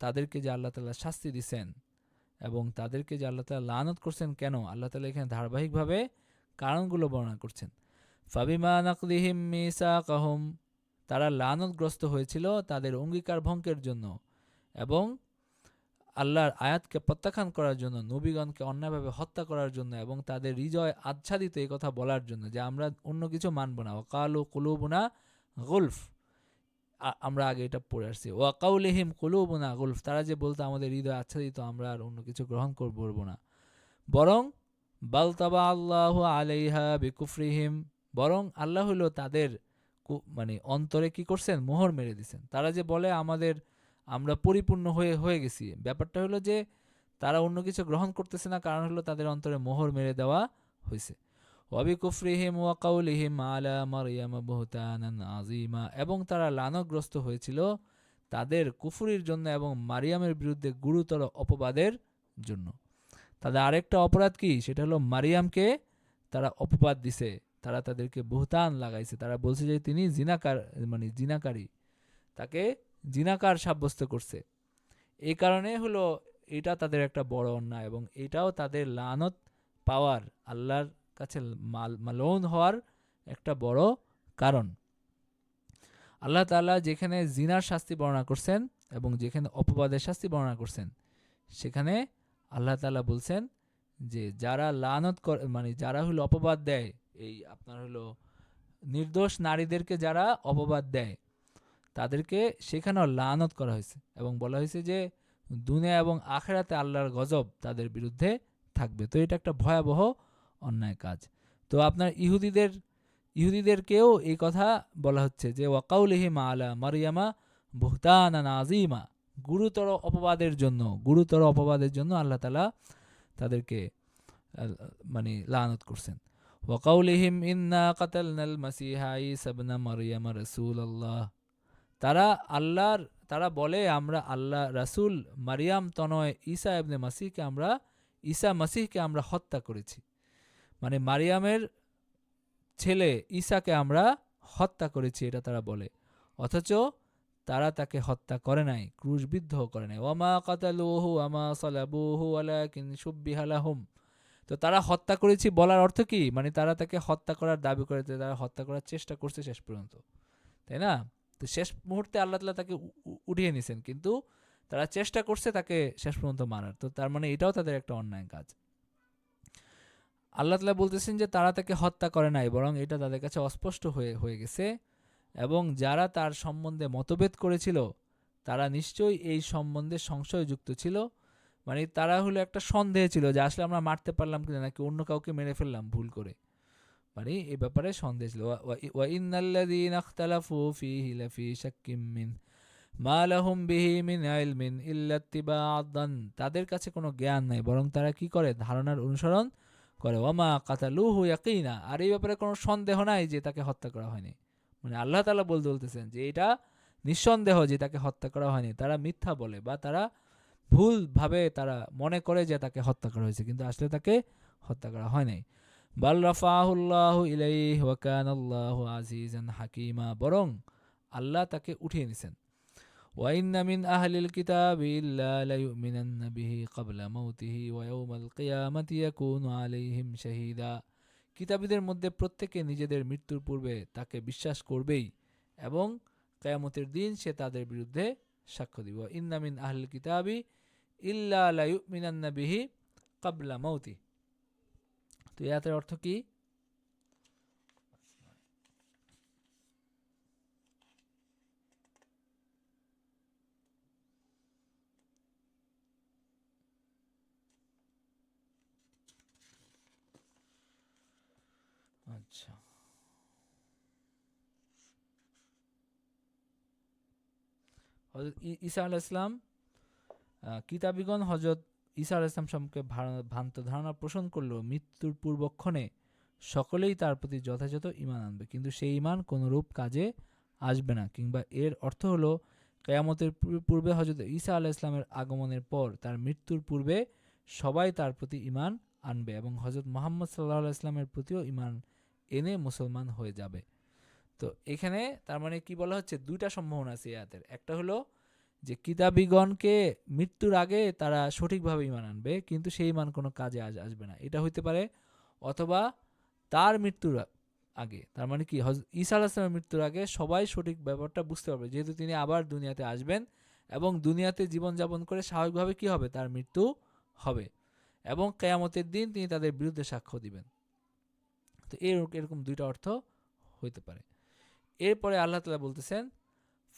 তাদেরকে যে আল্লাহ তাআলা শাস্তি দিছেন এবং তাদেরকে যে আল্লাহ তাআলা লানত করছেন, কেন আল্লাহ তাআলা এখানে ধারাবাহিকভাবে কারণগুলো বর্ণনা করছেন। ফাবিমা নাকদিহিম মিসাকাহুম, তারা লানতগ্রস্ত হয়েছিল তাদের অঙ্গীকার ভঙ্গের জন্য এবং আল্লাহর আয়াতকে প্রত্যাখ্যান করার জন্য, নবীগণকে অন্যায়ভাবে হত্যা করার জন্য এবং তাদের হৃদয় আচ্ছাদিত এই কথা বলার জন্য যে আমরা অন্য কিছু মানব না। ওয়াকালু কুলুবুনা গুলফ, আমরা আগে এটা পড়ে আসছি। ওয়াকাউলিহিম কুলুবুনা গুলফ, তারা যে বলতো আমাদের হৃদয় আচ্ছাদিত, আমরা আর অন্য কিছু গ্রহণ করব না। বরং বাল তাবা আল্লাহু আলাইহা বিকুফরিহিম, বরং আল্লাহ হলো তাদের অন্তরে কি করছেন, মোহর মেরে দিছেন। তারা যে বলে আমরা পরিপূর্ণ হয়ে গেছি, ব্যাপারটা হলো যে তারা অন্য কিছু গ্রহণ করতেছে না, কারণ হলো তাদের অন্তরে মোহর মেরে দেওয়া হয়েছে। ওয়াবি কুফরিহিম ওয়া কাউলিহিম আলা মারইয়াম বুহতানান আযীমা, এবং তারা লানতগ্রস্ত হয়েছিল তাদের কুফরির জন্য এবং মারিয়ামের বিরুদ্ধে গুরুতর অপবাদের জন্য। তাদের আরেকটা অপরাধ কি, সেটা হলো মারিয়ামকে তারা অপবাদ দিছে, তারা তাদেরকে বুহতান লাগাইছে। তারা বলছে যে তিনি জিনাকারী, তাকে জিনাকার সাব্যস্ত করছে। এই কারণে হলো এটা তাদের একটা বড় অন্যায় এবং এটাও তাদের লানত পাওয়ার, আল্লাহর কাছে মালউন হওয়ার একটা বড় কারণ। আল্লাহ তাআলা যেখানে জিনার শাস্তি বর্ণনা করছেন এবং যেখানে অপবাদের শাস্তি বর্ণনা করছেন, সেখানে আল্লাহ তাআলা বলছেন যে যারা লানত যারা হলো অপবাদ দেয়, এই আপনার হলো নির্দোষ নারীদেরকে যারা অপবাদ দেয় তাদেরকে সেখানেও লানত করা হয়েছে এবং বলা হয়েছে যে দুনিয়া এবং আখিরাতে আল্লাহর গজব তাদের বিরুদ্ধে থাকবে। তো এটা একটা ভয়াবহ অন্যায় কাজ। তো আপনার ইহুদিদেরকেও এই কথা বলা হচ্ছে যে ওয়াকাউলিহিম আলা মারইয়ামা বুহতানান আযীমা, গুরুতর অপবাদের জন্য আল্লাহ তাআলা তাদেরকে লানত করছেন। ওয়াকাউলিহিম ইন্না কাতালনাল মাসিহা ঈসা ইবনে মারইয়াম রাসূলুল্লাহ, তারা বলে আমরা আল্লাহ রাসূল মারিয়াম তনয় ঈসা মাসিহকে আমরা হত্যা করেছি। মারিয়ামের ছেলে ঈসাকে আমরা হত্যা করেছি, এটা তারা বলে। অথচ তারা তাকে হত্যা করে নাই, ক্রুশবিদ্ধ করে নাই। ওয়ামা কাতালুহু ওয়ামা সালাবুহু ওয়ালাকিন শুব্বিহা লাহুম। তো তারা হত্যা করেছি বলার অর্থ কি, তারা তাকে হত্যা করার দাবি করে, তারা হত্যা করার চেষ্টা করছে শেষ পর্যন্ত, তাই না? তো শেষ মুহূর্তে আল্লাহ তাআলা তাকে উঠিয়ে নিছেন, কিন্তু তারা চেষ্টা করছে তাকে শেষ পর্যন্ত মারার। তো তার এটাও তাদের একটা অন্যায় কাজ। আল্লাহ তাআলা বলতেছেন যে তারা তাকে হত্যা করে নাই, বরং এটা তাদের কাছে অস্পষ্ট হয়ে গেছে এবং যারা তার সম্বন্ধে মতভেদ করেছিল তারা নিশ্চয়ই এই সম্বন্ধে সংশয়যুক্ত ছিল। তারা হলো একটা সন্দেহ ছিল যে আসলে আমরা মারতে পারলাম কিনা, নাকি অন্য কাউকে মেরে ফেললাম ভুল করে, এই ব্যাপারে সন্দেহ ছিল। ওয়া ইন্নাল্লাযীনা ইখতালাফু ফীহি লাফী শাক্কিম মিন মা লাহুম বিহি মিন ইলমিন ইল্লা ইত্তিবা'আদ-দান, তাদের কাছে কোনো জ্ঞান নাই, বরং তারা কি করে, ধারণার অনুসরণ করে। ওয়ামা কাতালুহু ইয়াকিনা, আর এই ব্যাপারে কোনো সন্দেহ নাই যে তাকে হত্যা করা হয়নি। আল্লাহ তাআলা বলতেছেন যে এটা নিঃসন্দেহ যে তাকে হত্যা করা হয়নি। তারা মিথ্যা বলে বা তারা ভুলভাবে তারা মনে করে যে তাকে হত্যা করা হয়েছে, কিন্তু আসলে তাকে হত্যা করা হয় নাই। বাল রাফাহুল্লাহু ইলাইহি ওয়া কানাল্লাহু আজিজান হাকিমা, বরং আল্লাহ তাকে উঠিয়ে নিছেন। ওয়া ইন্না মিন আহলিল কিতাবি ইল্লা লায়ুমিনান্না বিহি ক্বাবলা মাউতিহি ওয়া ইয়াওমাল কিয়ামাতি ইয়াকুনু আলাইহিম শাহীদা, কিতাবীদের মধ্যে প্রত্যেকে নিজেদের মৃত্যুর পূর্বে তাকে বিশ্বাস করবেই এবং কিয়ামতের দিন সে তাদের বিরুদ্ধে সাক্ষ্য দিবে। ইন্না মিন আহলিল কিতাবি ইল্লা লায়ুমিনান্না বিহি ক্বাবলা মাউতিহি। তো এর অর্থ কি? আচ্ছা, হযরত ঈসা আলাইহিস সালাম, কিতাবীগণ হযরত ঈসা আলাইহিস সালাম সম্পর্কে ভ্রান্ত ধারণা পোষণ করলেও মৃত্যুর পূর্বক্ষণে সকলেই তার প্রতি যথাযথ ঈমান আনবে, কিন্তু সেই ঈমান কোনরূপ কাজে আসবে না, কিংবা এর অর্থ হলো কিয়ামতের পূর্বে হযরত ঈসা আলাইহিস সালামের আগমনের পর তার মৃত্যুর পূর্বে সবাই তার প্রতি ঈমান আনবে এবং হযরত মুহাম্মদ সাল্লাল্লাহু আলাইহি সাল্লামের প্রতিও ঈমান এনে মুসলমান হয়ে যাবে। তো এখানে তার মানে কি বলা হচ্ছে, দুইটা সম্ভাবনা আছে এই আয়াতের। একটা হলো যে কিতাবীগণকে মৃত্যুর আগে তারা সঠিকভাবে ঈমান আনবে, কিন্তু সেই ঈমান কোনো কাজে আসবে না, এটা হইতে পারে। অথবা তার মৃত্যুর আগে, তার মানে কি ঈসা আলাইহিস সালামের মৃত্যুর আগে সবাই সঠিক ব্যাপারটা বুঝতে পারবে, যেহেতু তিনি আবার দুনিয়াতে আসবেন এবং দুনিয়াতে জীবনযাপন করে স্বাভাবিকভাবে কি হবে, তার মৃত্যু হবে এবং কিয়ামতের দিন তিনি তাদের বিরুদ্ধে সাক্ষ্য দিবেন। তো এরকম দুইটা অর্থ হইতে পারে। এরপরে আল্লাহ তাআলা বলতেছেন,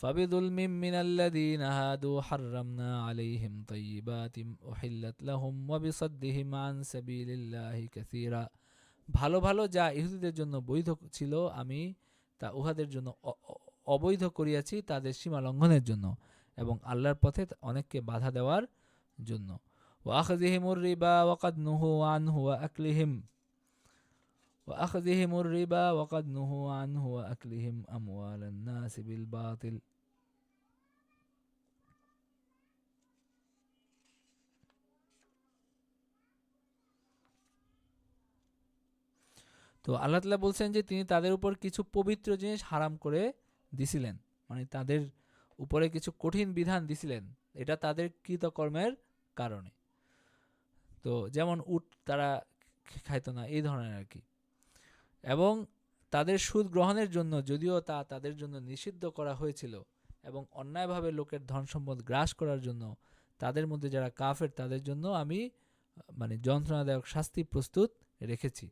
ফাবিযুলমিম মিনাল্লাযীনা হাদু হাররামনা আলাইহিম তাইয়্যিবাতিন উহিল্লাত লাহুম ওয়া বিসাদ্দিহিম আন সাবিলিল্লাহি কাসীরা। ভালো ভালো যা ইহুদীদের জন্য বৈধ ছিল আমি তা উহাদের জন্য অবৈধ করিয়াছি তাদের সীমা লঙ্ঘনের জন্য এবং আল্লাহর পথে অনেককে বাধা দেওয়ার জন্য। ওয়া আখযিহিমুর রিবা ওয়াকাদ নুহু আনহু ওয়া আকলিহিম وأخذهم الربا وقد نهوا عنه وأكلهم أموال الناس بالباطل। তো আল্লাহ তাআলা বলছেন যে তিনি তাদের উপর কিছু পবিত্র জিনিস হারাম করে দিছিলেন, মানে তাদের উপরে কিছু কঠিন বিধান দিছিলেন, এটা তাদের কৃতকর্মের কারণে। তো যেমন উট তারা খাইতো না, এই ধরনের আর কি। এবং তাদের সুদ গ্রহণের জন্য, যদিও তা তাদের জন্য নিষিদ্ধ করা হয়েছিল, এবং অন্যায়ভাবে লোকের ধন সম্পদ গ্রাস করার জন্য তাদের মধ্যে যারা কাফের তাদের জন্য আমি মানে যন্ত্রণাদায়ক শাস্তি প্রস্তুত রেখেছি।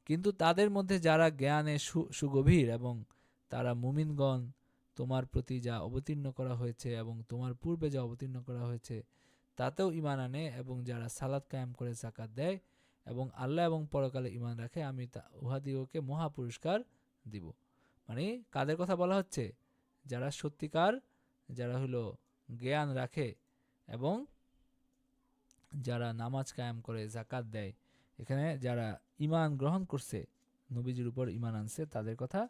কিন্তু তাদের মধ্যে যারা জ্ঞানে সুগভীর এবং তারা মুমিনগণ তোমার প্রতি যা অবতীর্ণ করা হয়েছে এবং তোমার পূর্বে যা অবতীর্ণ করা হয়েছে তাতেও ঈমান আনে এবং যারা সালাত কায়েম করে যাকাত দেয় এবং আল্লাহ এবং পরকালে ঈমান রাখে, আমি উহাদিগকে মহা পুরস্কার দিব। মানে কাদের কথা বলা হচ্ছে, যারা সত্যিকার, যারা হলো জ্ঞান রাখে এবং যারা নামাজ কায়েম করে যাকাত দেয়, এখানে যারা ঈমান গ্রহণ করছে, নবীজির উপর ঈমান আনছে, তাদের কথা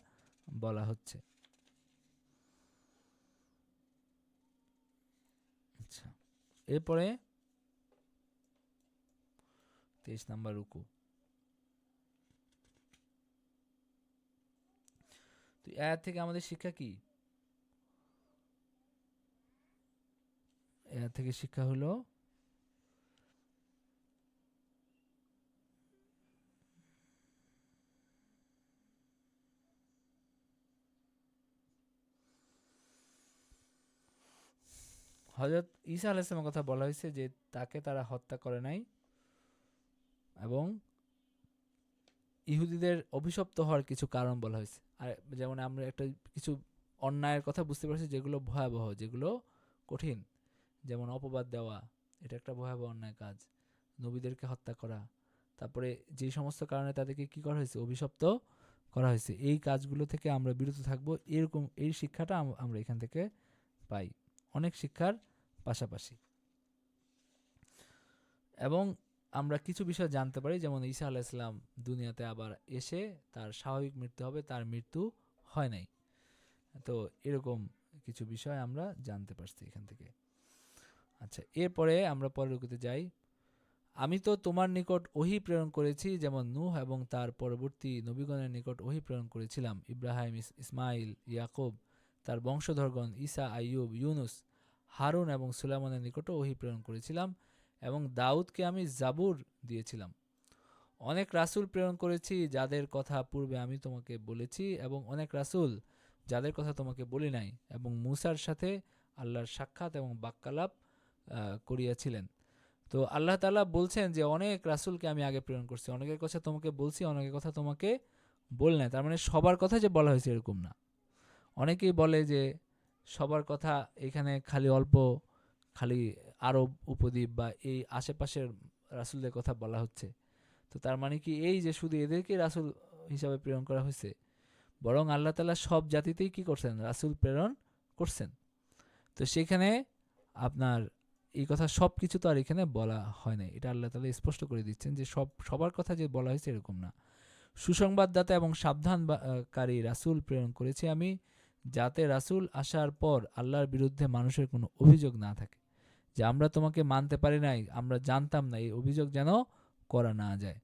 বলা হচ্ছে। আচ্ছা, এরপরে 23 নম্বর রুকু। তো আয়াত থেকে আমাদের শিক্ষা কি? আয়াত থেকে শিক্ষা হলো হযরত ঈসা আলাইহিস সালামের কথা বলা হয়েছে যে তাকে তারা হত্যা করে নাই এবং ইহুদিদের অভিশপ্ত হওয়ার কিছু কারণ বলা হয়েছে। আর যেমন আমরা একটা কিছু অন্যায়ের কথা বুঝতে পারছি যেগুলো ভয়াবহ, যেগুলো কঠিন, যেমন অপবাদ দেওয়া, এটা একটা ভয়াবহ অন্যায় কাজ, নবীদেরকে হত্যা করা, তারপরে যে সমস্ত কারণে তাদেরকে কি করা হয়েছে, অভিশপ্ত করা হয়েছে, এই কাজগুলো থেকে আমরা বিরত থাকবো, এরকম এই শিক্ষাটা আমরা এখান থেকে পাই অনেক শিক্ষার পাশাপাশি। এবং আমরা কিছু বিষয় জানতে পারি, যেমন ঈসা আলাইহিস সালাম দুনিয়াতে আবার এসে তার স্বাভাবিক মৃত্যু হবে, তার মৃত্যু হয় নাই। তো এরকম কিছু বিষয় আমরা জানতে পারছি এখান থেকে। আচ্ছা, এরপরে আমরা পরের রুকুতে যাই। আমি তো তোমার নিকট ওহী প্রেরণ করেছি যেমন নূহ এবং তার পরবর্তী নবীগণের নিকট ওহী প্রেরণ করেছিলাম, ইব্রাহিম, ইসমাইল, ইয়াকুব, তার বংশধরগণ, ঈসা, আইয়ুব, ইউনুস, হারুন এবং সুলাইমানের নিকটও ওহী প্রেরণ করেছিলাম এবং দাউদকে আমি জাবুর দিয়েছিলাম। অনেক রাসূল প্রেরণ করেছি যাদের কথা পূর্বে আমি তোমাকে বলেছি এবং অনেক রাসূল যাদের কথা তোমাকে বলি নাই, এবং মূসার সাথে আল্লাহর সাক্ষাৎ এবং বাক্যালাপ করিয়াছিলেন। তো আল্লাহ তাআলা বলছেন যে অনেক রাসূলকে আমি আগে প্রেরণ করছি, অনেকের কথা তোমাকে বলছি, অনেকের কথা তোমাকে বল নাই। তার মানে সবার কথা যে বলা হয়েছে এরকম না। অনেকেই বলে যে সবার কথা এখানে খালি অল্প, খালি আরব উপদ্বীপ বা এই আশেপাশের রাসূলদের কথা বলা হচ্ছে। তো তার মানে কি এই যে শুধু এদেরকে রাসূল হিসাবে প্রেরণ করা হয়েছে, বরং আল্লাহ তাআলা সব জাতিতেই কি করছেন, রাসূল প্রেরণ করছেন। তো সেখানে আপনার এই কথা সব কিছু তো আর এখানে বলা হয় না, এটা আল্লাহ তাআলা স্পষ্ট করে দিচ্ছেন যে সবার কথা যে বলা হয়েছে এরকম না। সুসংবাদদাতা এবং সাবধানকারী রাসূল প্রেরণ করেছি আমি, যাতে রাসূল আসার পর আল্লাহর বিরুদ্ধে মানুষের কোনো অভিযোগ না থাকে, যে আমরা তোমাকে মানতে পারি নাই, আমরা জানতাম না, এই অভিযোগ যেন করা না যায়।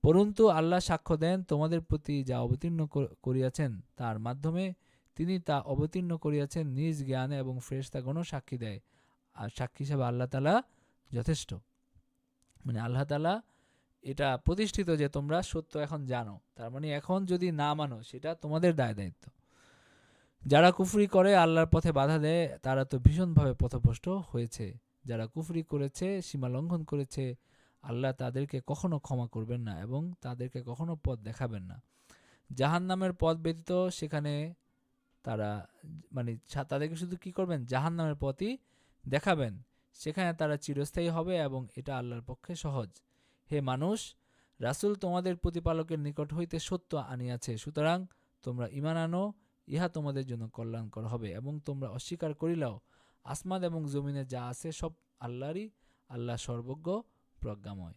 পরন্তু আল্লাহ সাক্ষ্য দেন তোমাদের প্রতি যা অবতীর্ণ করিয়াছেন তার মাধ্যমে, তিনি তা অবতীর্ণ করিয়াছেন নিজ জ্ঞানে এবং ফেরেশতাগণও সাক্ষী দেয়, আর সাক্ষী হিসাবে আল্লাহ তাআলা যথেষ্ট। মানে আল্লাহ তাআলা এটা প্রতিষ্ঠিত যে তোমরা সত্য এখন জানো, তার মানে এখন যদি না মানো সেটা তোমাদের দায় দায়িত্ব। যারা কুফরি করে আল্লাহর পথে বাধা দেয় তারা তো ভীষণভাবে পথভ্রষ্ট হয়েছে। যারা কুফরি করেছে, সীমা লঙ্ঘন করেছে, আল্লাহ তাদেরকে কখনো ক্ষমা করবেন না এবং তাদেরকে কখনো পথ দেখাবেন না। জাহান্নামের পথ ব্যতীত সেখানে তারা মানে তাদেরকে শুধু কি করবেন, জাহান্নামের পথই দেখাবেন, সেখানে তারা চিরস্থায়ী হবে এবং এটা আল্লাহর পক্ষে সহজ। হে মানুষ, রাসূল তোমাদের প্রতিপালকের নিকট হইতে সত্য আনিয়াছে, সুতরাং তোমরা ঈমান আনো, ইহা তোমাদের জন্য কল্যাণকর হবে। এবং তোমরা অস্বীকার করিলেও আসমান এবং জমিনে যা আছে সব আল্লাহরই, আল্লাহ সর্বজ্ঞ প্রজ্ঞাময়।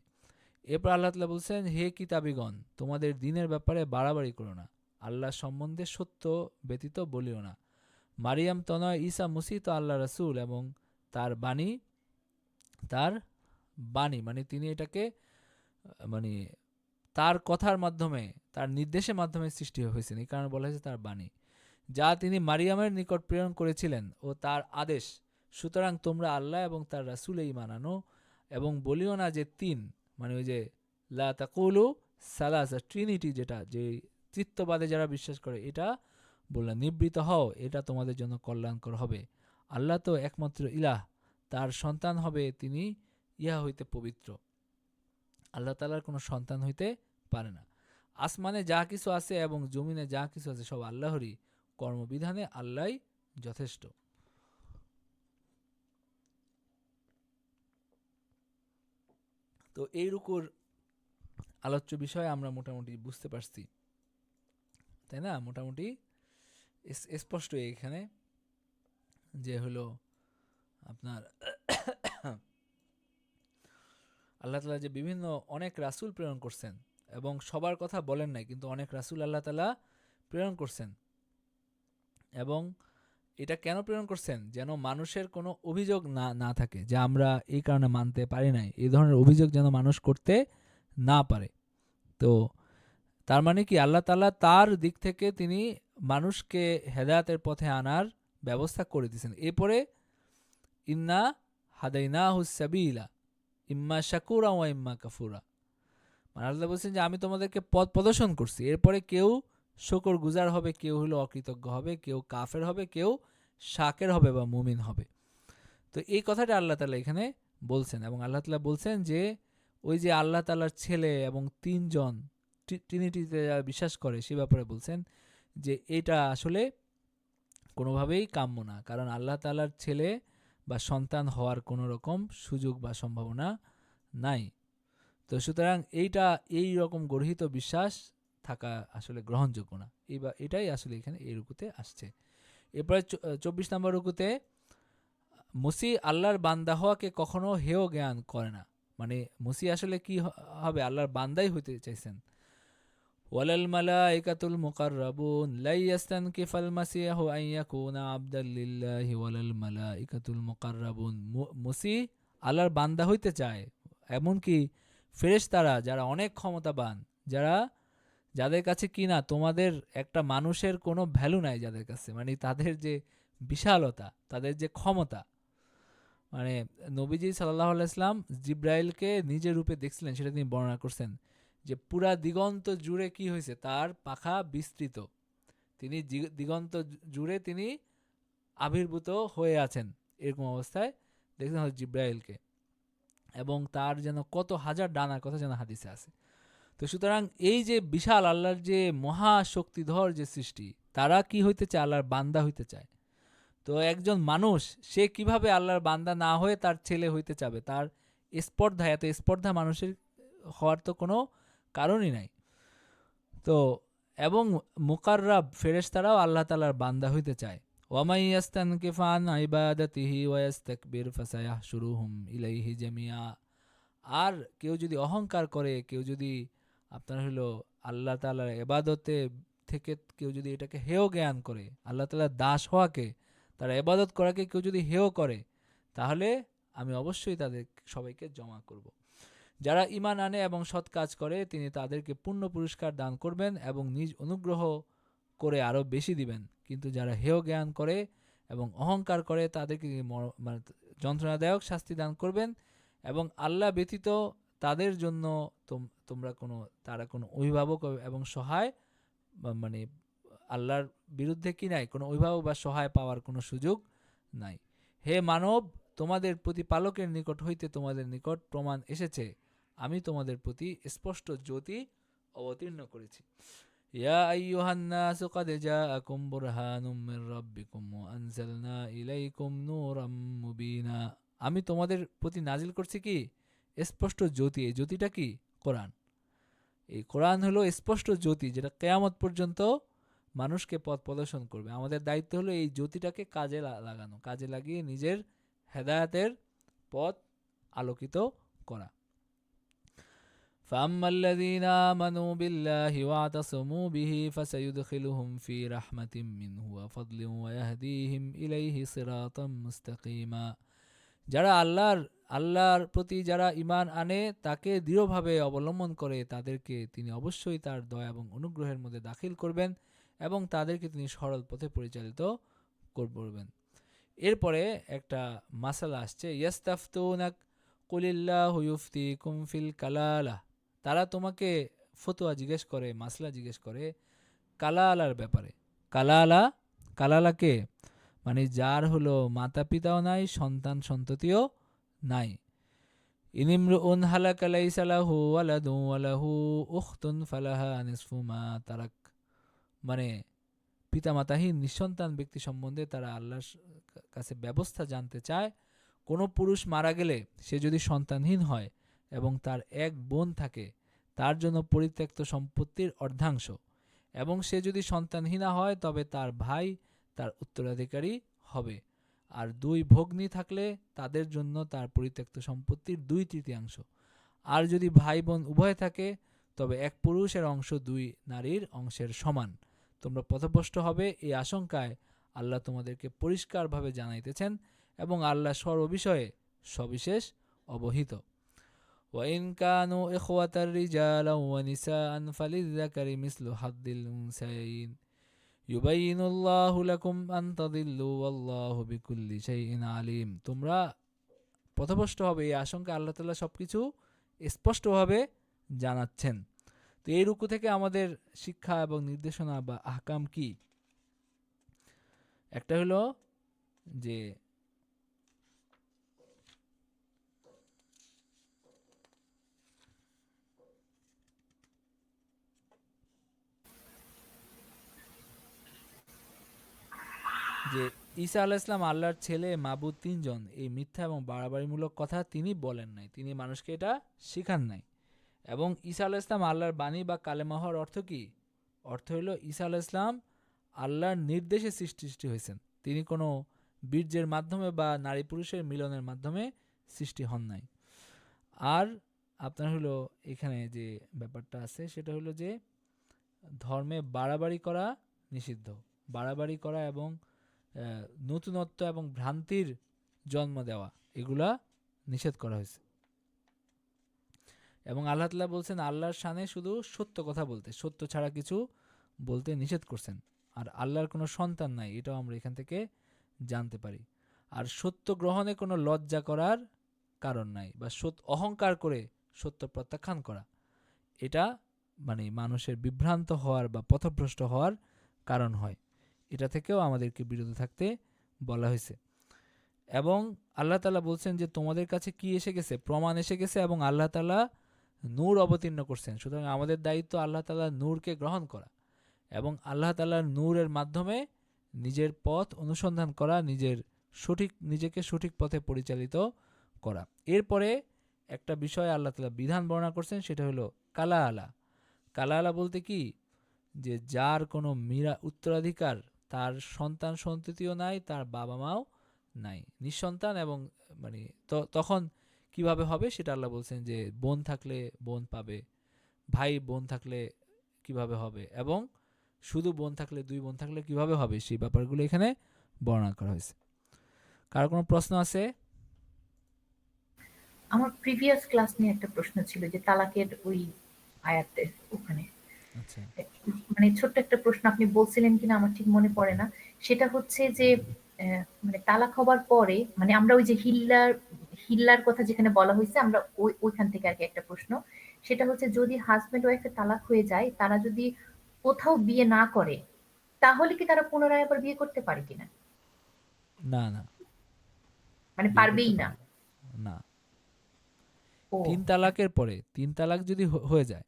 এরপর আল্লাহ তাআলা বলছেন, হে কিতাবীগণ, তোমাদের দ্বীনের ব্যাপারে বাড়াবাড়ি করো না, আল্লাহ সম্বন্ধে সত্য ব্যতীত বলিও না। মারিয়াম তনয় ঈসা মসীহ তো আল্লাহ রাসূল এবং তার বাণী মানে তিনি এটাকে মানে তার কথার মাধ্যমে, তার নির্দেশের মাধ্যমে সৃষ্টি হয়েছেন, এই কারণে বলা হয়েছে তার বাণী, যা তিনি মারিয়ামের নিকট প্রেরণ করেছিলেন ও তার আদেশ। সুতরাং তোমরা আল্লাহ এবং তার রাসূলে ঈমান আনো এবং বলিও না যে তিন, মানে ওই যে লা তাকুলু সালাসা, ট্রিনিটি, যেটা যে তৃত্ববাদে যারা বিশ্বাস করে, এটা বললেন নিবৃত হও, এটা তোমাদের জন্য কল্যাণকর হবে। আল্লাহ তো একমাত্র ইলাহ, তার সন্তান হবে তিনি ইহা হইতে পবিত্র। আল্লাহ তাআলার কোনো সন্তান হইতে পারে না। আসমানে যা কিছু আছে এবং জমিনে যা কিছু আছে সব আল্লাহরই, কর্মবিধানে আল্লাহই যথেষ্ট। তো এই রুকুর আলোচ্য বিষয় আমরা মোটামুটি বুঝতে পারছি, তাই না? মোটামুটি স্পষ্ট এখানে যে হলো আপনার আল্লাহ তাআলা যে বিভিন্ন অনেক রাসূল প্রেরণ করছেন এবং সবার কথা বলেন নাই, কিন্তু অনেক রাসূল আল্লাহ তাআলা প্রেরণ করছেন। এবং এটা কেন প্রেরণ করছেন? যেন মানুষের কোনো অভিযোগ না থাকে যে আমরা এই কারণে মানতে পারি নাই, এই ধরনের অভিযোগ যেন মানুষ করতে না পারে। তো তার মানে কি, আল্লাহ তাআলা তার দিক থেকে তিনি মানুষকে হেদায়েতের পথে আনার ব্যবস্থা করে দিয়েছেন। এরপরে ইন্না হাদাইনাহুস সাবিলা ইম্মা শাকুরা ওয়া ইম্মা কাফুরা, মানে আল্লাহ বলছেন যে আমি তোমাদেরকে পথ প্রদর্শন করছি, এরপরে কেউ শুকর গুজার হবে, কেউ হলো অকৃতজ্ঞ হবে, কেউ কাফের হবে, কেউ শাকের হবে বা মুমিন হবে। তো এই কথাটা আল্লাহ তাআলা এখানে বলছেন। এবং আল্লাহ তাআলা বলছেন যে ওই যে আল্লাহ তাআলার ছেলে এবং তিনজন ট্রিনিটিতে যারা বিশ্বাস করে সে ব্যাপারে বলছেন যে এটা আসলে কোনোভাবেই কাম্য না, কারণ আল্লাহ তাআলার ছেলে বা সন্তান হওয়ার কোনো রকম সুযোগ বা সম্ভাবনা নাই। তো সুতরাং এই রকম গর্হিত বিশ্বাস থাকা আসলে গ্রহণযোগ্য না। এটাই আসলে এখানে এই রুকুতে আসছে। এরপরে 24 নম্বর রুকুতে মসিহ আল্লাহর বান্দা হওয়াকে কখনো হেয় জ্ঞান করে না, মানে মসিহ আসলে কি হবে, আল্লাহর বান্দাই হইতে চাইছেন। ওয়ালাল মালাইকাতুল মুকাররাবুন লা ইয়াস্তানকিফাল মাসিহু আন ইয়াকুনা আবদাল লিল্লাহি ওয়ালাল মালাইকাতুল মুকাররাবুন, মসিহ আল্লাহর বান্দা হইতে চায়, এমনকি ফেরেশতারা যারা অনেক ক্ষমতাবান, যাদের কাছে কিনা তোমাদের একটা মানুষের কোনো ভ্যালু নাই, যাদের কাছে মানে তাদের যে বিশালতা, তাদের যে ক্ষমতা, মানে নবীজি সাল্লাল্লাহু আলাইহি ওয়াসাল্লাম জিব্রাইলকে নিজের রূপে দেখছিলেন, সেটা তিনি বর্ণনা করছেন যে পুরা দিগন্ত জুড়ে কি হয়েছে, তার পাখা বিস্তৃত, তিনি দিগন্ত জুড়ে তিনি আবির্ভূত হয়ে আছেন, এরকম অবস্থায় দেখছেন জিব্রাইলকে, এবং তার যেন কত হাজার ডানার কথা যেন হাদিসে আছে। তো সুতরাং এই যে বিশাল আল্লাহর যে মহাশক্তিধর যে সৃষ্টি, তারা কি হইতে চায়, আল্লাহর বান্দা হইতে চায়। তো একজন মানুষ সে কিভাবে আল্লাহর বান্দা না হয়ে তার ছেলে হইতে চাবে? তার এত স্পর্ধা মানুষের হওয়ার তো কোনো কারণই নাই। তো এবং মুকাররাব ফেরেশতারাও আল্লাহ তাআলার বান্দা হইতে চায়। ওয়ামাই ইয়াস্তানকিফ আন ইবাদাতিহি ওয়া ইয়াস্তাকবির ফাসায়াহশুরুহুম ইলাইহি জামিয়া। আর কেউ যদি অহংকার করে, কেউ যদি আপনার হলো আল্লাহ তাআলার ইবাদতে থেকে কেউ যদি এটাকে হেয় জ্ঞান করে, আল্লাহ তাআলার দাস হওয়াকে, তার ইবাদত করাকে কেউ যদি হেয় করে, তাহলে আমি অবশ্যই তাদের সবাইকে জমা করব। যারা ঈমান আনে এবং সৎ কাজ করে তিনি তাদেরকে পূর্ণ পুরস্কার দান করবেন এবং নিজ অনুগ্রহ করে আরও বেশি দিবেন। কিন্তু যারা হেয় জ্ঞান করে এবং অহংকার করে তাদেরকে মানে যন্ত্রণাদায়ক শাস্তি দান করবেন। এবং আল্লাহ ব্যতীত তাদের জন্য তারা কোনো অভিভাবক এবং সহায় মানে আল্লাহর বিরুদ্ধে কি নাই, কোনো অভিভাবক বা সহায় পাওয়ার কোনো সুযোগ নাই। হে মানব, তোমাদের প্রতিপালকের নিকট হইতে তোমাদের নিকট প্রমাণ এসেছে, আমি তোমাদের প্রতি স্পষ্ট জ্যোতি অবতীর্ণ করেছি। ইয়া আইয়ুহান নাসু ক্বাদ জাআকুম বুরহানুম মির রাব্বিকুম ওয়া আনজালনা ইলাইকুম নূরাম মুবিনা। আমি তোমাদের প্রতি নাজিল করছি কি স্পষ্ট জ্যোতি। এই জ্যোতিটা কি? কোরআন। এই কোরআন হলো স্পষ্ট জ্যোতি, যেটা কিয়ামত পর্যন্ত মানুষকে পথ প্রদর্শন করবে। আমাদের দায়িত্ব হলো এই জ্যোতিটাকে কাজে লাগানো, কাজে লাগিয়ে নিজের হেদায়েতের পথ আলোকিত করা। فأما الذين آمنوا بالله واعتصموا به فسيدخلهم في رحمة منه وفضل ويهديهم إليه صراطا مستقيما। যারা আল্লাহর প্রতি যারা ঈমান আনে, তাকে দৃঢ়ভাবে অবলম্বন করে, তাদেরকে তিনি অবশ্যই তার দয়া এবং অনুগ্রহের মধ্যে দাখিল করবেন এবং তাদেরকে তিনি সরল পথে পরিচালিত করবেন। এরপরে একটা মাসালা আসছে, ইয়াস্তাফতুনাক কুলিল্লাহু ইউফতিকুম ফিল কালালা। তারা তোমাকে ফতোয়া জিজ্ঞেস করে, মাসলা জিজ্ঞেস করে কালালার ব্যাপারে। কালালাকে মানে যার হলো মাতা পিতাও নাই, সন্তান সন্ততিও নাই। ইনিমরুন হালাকা লাইসা লাহু ওয়ালাদুন ওয়া লাহু উখতুন ফালাহা নিসফু মা তারাক। মানে পিতামাতাহীন নিঃসন্তান ব্যক্তি সম্বন্ধে তারা আল্লাহর কাছে ব্যবস্থা জানতে চায়। কোনো পুরুষ মারা গেলে সে যদি সন্তানহীন হয় এবং তার এক বোন থাকে, তার জন্য পরিত্যক্ত সম্পত্তির অর্ধাংশ, এবং সে যদি সন্তানহীনা হয় তবে তার ভাই তার উত্তরাধিকারী হবে। আর দুই ভগ্নী থাকলে তাদের জন্য তার পরিত্যক্ত সম্পত্তির 2/3। আর যদি ভাই বোন উভয় থাকে তবে এক পুরুষের অংশ 2 নারীর অংশের সমান। তোমরা পথভ্রষ্ট হবে এই আশঙ্কায় আল্লাহ তোমাদেরকে পরিষ্কারভাবে জানাইতেছেন এবং আল্লাহ সর্ববিষয়ে সবিশেষ অবহিত। وإن كانوا إخوة رجالا ونساء فللذكر مثل حظ الأنثيين يبين الله لكم أن تضلوا والله بكل شيء عليم। তোমরা পথভ্রষ্ট হবে এই আশঙ্কা আল্লাহ তাআলা সবকিছু স্পষ্টভাবে জানাচ্ছেন। তো এই রুকু থেকে আমাদের শিক্ষা এবং নির্দেশনা বা আহকাম কি? একটা হলো যে ঈসা আলাইহিস সালাম আল্লাহর ছেলে, মাবুদ 3 জন, এই মিথ্যা এবং বাড়াবাড়িমূলক কথা তিনি বলেন নাই, তিনি মানুষকে এটা শিখান নাই। এবং ঈসা আলাইহিস সালাম আল্লাহর বাণী বা কালেমা হওয়ার অর্থ কি? অর্থ হলো ঈসা আলাইহিস সালাম আল্লাহর নির্দেশে সৃষ্টি হয়েছেন। তিনি কোনো বীর্যের মাধ্যমে বা নারী পুরুষের মিলনের মাধ্যমে সৃষ্টি হন নাই। আর আপনার হলো এখানে যে ব্যাপারটা আছে সেটা হলো যে ধর্মে বাড়াবাড়ি করা নিষিদ্ধ। বাড়াবাড়ি করা এবং নতুনত্ব এবং ভ্রান্তির জন্ম দেওয়া, এগুলা নিষেধ করা হয়েছে। এবং আল্লাহ তাআলা বলছেন আল্লাহর শানে শুধু সত্য কথা বলতে, সত্য ছাড়া কিছু বলতে নিষেধ করছেন। আর আল্লাহর কোনো সন্তান নাই, এটাও আমরা এখান থেকে জানতে পারি। আর সত্য গ্রহণে কোনো লজ্জা করার কারণ নাই, বা অহংকার করে সত্য প্রত্যাখ্যান করা, এটা মানে মানুষের বিভ্রান্ত হওয়ার বা পথভ্রষ্ট হওয়ার কারণ হয়। এটা থেকেও আমাদেরকে বিরত থাকতে বলা হয়েছে। এবং আল্লাহ তাআলা বলছেন যে তোমাদের কাছে কি এসে গেছে? প্রমাণ এসে গেছে এবং আল্লাহ তাআলা নূর অবতীর্ণ করছেন। সুতরাং আমাদের দায়িত্ব আল্লাহ তাআলার নূরকে গ্রহণ করা এবং আল্লাহ তাআলার নূরের মাধ্যমে নিজের পথ অনুসন্ধান করা, নিজেকে সঠিক পথে পরিচালিত করা। এরপরে একটা বিষয় আল্লাহ তাআলা বিধান বর্ণনা করছেন, সেটা হলো কালা আলা। কালা আলা বলতে কি? যে যার কোনো উত্তরাধিকার, তার সন্তান সন্ততিও নাই, তার বাবা মাও নাই, নিঃসন্তান, এবং মানে তখন কিভাবে হবে সেটা আল্লাহ বলছেন যে বোন থাকলে বোন পাবে, ভাই বোন থাকলে কিভাবে হবে, এবং শুধু বোন থাকলে, দুই বোন থাকলে কিভাবে হবে, সেই ব্যাপারগুলো এখানে বর্ণনা করা হয়েছে। কার কোনো প্রশ্ন আছে? আমার প্রিভিয়াস ক্লাস নিয়ে একটা প্রশ্ন ছিল যে তালাকের ওই আয়াতের ওখানে আচ্ছা মানে ছোট্ট একটা প্রশ্ন আপনি বলছিলেন কিনা আমার ঠিক মনে পড়ে না। সেটা হচ্ছে যে মানে তালাক হবার পরে মানে আমরা ওই যে হিল্লার কথা যেখানে বলা হয়েছে আমরা ওইখান থেকে আর কি একটা প্রশ্ন। সেটা হচ্ছে যদি হাজবেন্ড ওয়াইফের তালাক হয়ে যায়, তারা যদি কোথাও বিয়ে না করে, তাহলে কি তারা পুনরায় আবার বিয়ে করতে পারে কিনা? না না, মানে বিয়ে করতে পারবেই না। পারবে না। ও তিন তালাকের পরে, তিন তালাক যদি হয়ে যায়,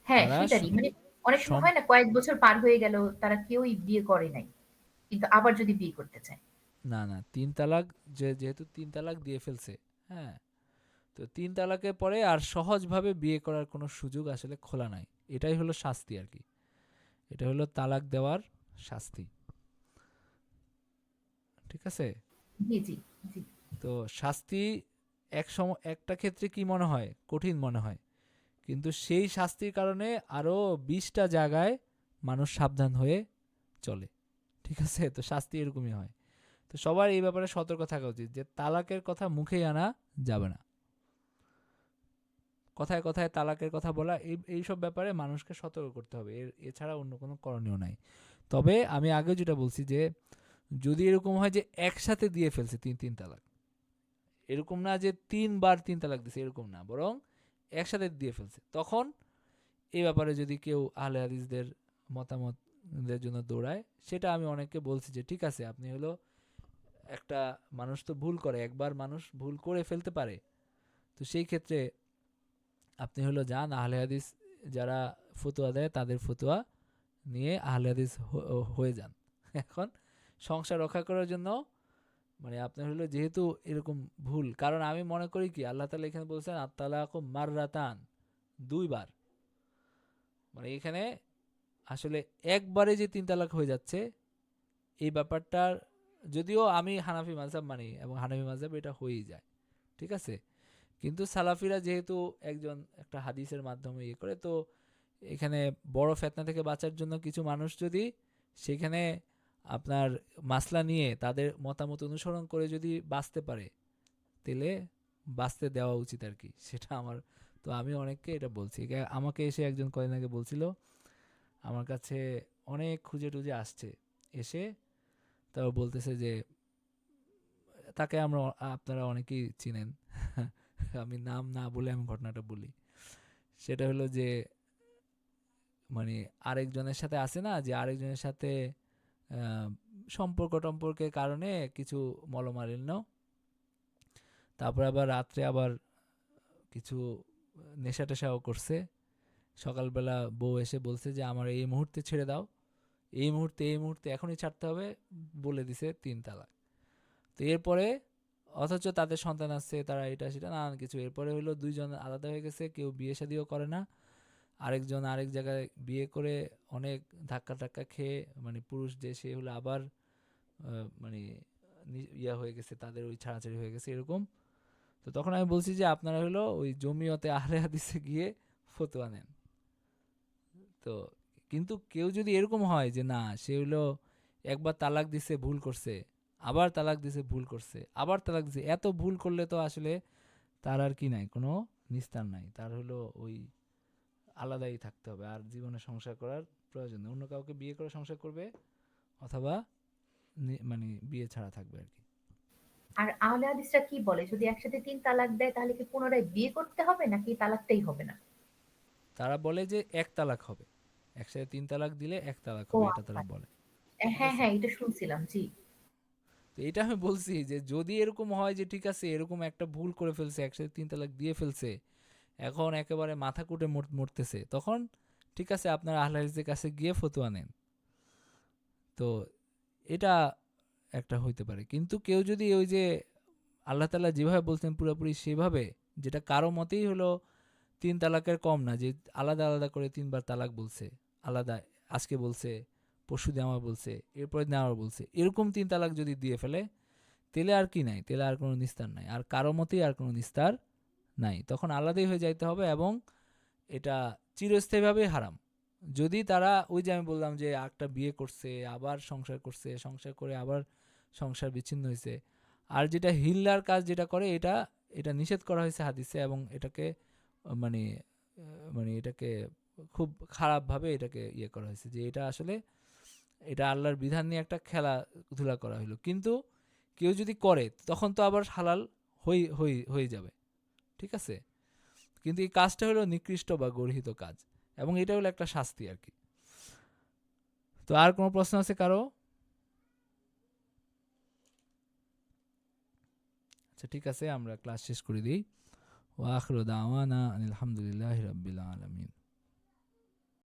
হ্যাঁ, তারা সেটারই। মানে অনেক সময় হয় না কয়েক বছর পার হয়ে গেল তারা কেউই বিয়ে করে নাই। কিন্তু আবার যদি বিয়ে করতে চায়। না না, তিন তালাক, যেহেতু তিন তালাক দিয়ে ফেলছে, হ্যাঁ, তো তিন তালাকের পরে আর সহজভাবে বিয়ে করার কোনো সুযোগ আসলে খোলা নাই। এটাই হলো শাস্তি আর কি, এটা হলো তালাক দেওয়ার শাস্তি। ঠিক আছে? জি, জি, জি। তো শাস্তি একটা ক্ষেত্রে কি মনে হয়, কঠিন মনে হয়, কিন্তু সেই শাস্তির কারণে আরো 20টা জায়গায় মানুষ সাবধান হয়ে চলে। ঠিক আছে? তো শাস্তি এরকমই হয়। তো সবার এই ব্যাপারে সতর্ক থাকা উচিত যে তালাকের কথা মুখেই আনা যাবে না। কথায় কথায় তালাকের কথা বলা, এইসব ব্যাপারে মানুষকে সতর্ক করতে হবে, এছাড়া অন্য কোনো করণীয় নাই। তবে আমি আগে যেটা বলছি যে যদি এরকম হয় যে একসাথে দিয়ে ফেলছে তিন তিন তালাক, এরকম না যে 3 বার 3 তালাক দিছে, এরকম না, বরং একসাথে দিয়ে ফেলছে, তখন এই ব্যাপারে যদি কেউ আহলে হাদিসদের মতামতের জন্য দৌড়ায়, সেটা আমি অনেককে বলছি যে ঠিক আছে, আপনি হলো একটা মানুষ তো ভুল করে, একবার মানুষ ভুল করে ফেলতে পারে, তো সেই ক্ষেত্রে আপনি হলো যান আহলে হাদিস যারা ফতোয়া দেয় তাদের ফতোয়া নিয়ে আহলে হাদিস হয়ে যান। এখন সংসার রক্ষা করার জন্য মানে আপনার হলো যেহেতু এরকম ভুল, কারণ আমি মনে করি কি আল্লাহ তাআলা এখানে বলছেন আত-তালাকু মাররাতান, 2 বার, মানে এখানে আসলে একবারে যে 3 তালাক হয়ে যাচ্ছে এই ব্যাপারটার, যদিও আমি হানাফি মাযহাব মানি এবং হানাফি মাযহাব এটা হয়েই যায়, ঠিক আছে, কিন্তু সালাফিরা যেহেতু একটা হাদিসের মাধ্যমে ইয়ে করে, তো এখানে বড় ফিতনা থেকে বাঁচার জন্য কিছু মানুষ যদি সেখানে আপনার মাসলা নিয়ে তাদের মতামত অনুসরণ করে যদি বাঁচতে পারে, তাহলে বাঁচতে দেওয়া উচিত আর কি, সেটা আমার। তো আমি অনেককে এটা বলছি, আমাকে এসে একজন কয়েকদিন আগে বলছিল, আমার কাছে অনেক খুঁজে টুজে আসছে, এসে তারপর বলতেছে যে তাকে আপনারা অনেকেই চিনেন, আমি নাম না বলে আমি ঘটনাটা বলি। সেটা হলো যে মানে আরেকজনের সাথে আছে না, যে আরেকজনের সাথে আহ, সম্পর্কের কারণে কিছু মলমালিন্য, তারপর আবার রাত্রে আবার কিছু নেশা টেশাও করছে, সকালবেলা বউ এসে বলছে যে আমার এই মুহূর্তে ছেড়ে দাও, এই মুহূর্তে এখনই ছাড়তে হবে, বলে দিছে 3 তালাক। তো এরপরে অথচ তাদের সন্তান আছে, তারা এটা সেটা নানান কিছু, এরপরে হলো দুইজন আলাদা হয়ে গেছে, কেউ বিয়ে শাদিও করে না, আরেকজন আরেক জায়গায় বিয়ে করে অনেক ধাক্কা টাক্কা খেয়ে মানে পুরুষ যে সে হলো আবার মানে ইয়া হয়ে গেছে, তাদের ওই ছাড়াছাড়ি হয়ে গেছে এরকম। তো তখন আমি বলছি যে আপনারা হলো ওই জমিয়তে আহলে হাদিসে গিয়ে ফতোয়া নেন। তো কিন্তু কেউ যদি এরকম হয় যে না সে হলো একবার তালাক দিছে ভুল করছে, আবার তালাক দিছে ভুল করছে, আবার তালাক দিছে, এত ভুল করলে তো আসলে তার আর কি নাই, কোনো নিস্তার নাই, তার হলো ওই আলাদাই থাকতে হবে, আর জীবনে সংসার করার প্রয়োজন নেই, অন্য কাউকে বিয়ে করে সংসার করবে, অথবা মানে বিয়ে ছাড়া থাকবে আর কি। আর আহলে হাদিসরা কি বলে যদি একসাথে ৩ তালাক দেয় তাহলে কি পুনরায় বিয়ে করতে হবে নাকি তালাকটাই হবে না? তারা বলে যে 1 তালাক হবে, একসাথে 3 তালাক দিলে 1 তালাক ও হবে, এটা আচ্ছা। তারা বলে। ঠিক হ্যাঁ, আছে, হ্যাঁ, এটা শুনছিলাম। জি। তো এটা আমি বলছি যে যদি এরকম হয় যে ঠিক আছে এরকম একটা ভুল করে ফেলছে, একসাথে 3 তালাক দিয়ে ফেলছে, এখন একেবারে মাথা কুটে মরতেছে, তখন ঠিক আছে আপনার আহলে হাদিসের কাছে গিয়ে ফতোয়া নেন। তো এটা একটা হইতে পারে, কিন্তু কেউ যদি ওই যে আল্লাহ তাআলা যেভাবে বলছেন পুরোপুরি সেভাবে, যেটা কারো মতেই হলো 3 তালাকের কম না, যে আলাদা আলাদা করে 3 বার তালাক বলছে, আলাদা আজকে বলছে, পরশুদিন আমার বলছে, এরপরের দিন আমার বলছে, এরকম 3 তালাক যদি দিয়ে ফেলে, তেলে আর কি নাই, তেলে আর কোনো নিস্তার নাই, আর কারো মতেই আর কোনো নিস্তার নাই। তখন আলাদাই হয়ে যাইতে হবে, এবং এটা চিরস্থায়ীভাবে হারাম। যদি তারা ওই যে আমি বললাম যে একটা বিয়ে করছে, আবার সংসার করছে, সংসার করে আবার সংসার বিচ্ছিন্ন হয়েছে, আর যেটা হিল্লার কাজ যেটা করে, এটা এটা নিষেধ করা হয়েছে হাদিসে, এবং এটাকে মানে মানে এটাকে খুব খারাপভাবে এটাকে ইয়ে করা হয়েছে, যে এটা আসলে এটা আল্লাহর বিধান নিয়ে একটা খেলাধুলা করা হলো। কিন্তু কেউ যদি করে তখন তো আবার হালাল হয়ে যাবে, ঠিক আছে? কিন্তু এই কাজটা হলো নিকৃষ্ট বা গর্হিত কাজ, এবং এটা হলো একটা শাস্তি আর কি। তো আর কোনো প্রশ্ন আছে কারো? আচ্ছা, ঠিক আছে, আমরা ক্লাস শেষ করে দিই। ওয়া আখিরু দাওয়ানা আনিল হামদুলিল্লাহি রাব্বিল আলামিন।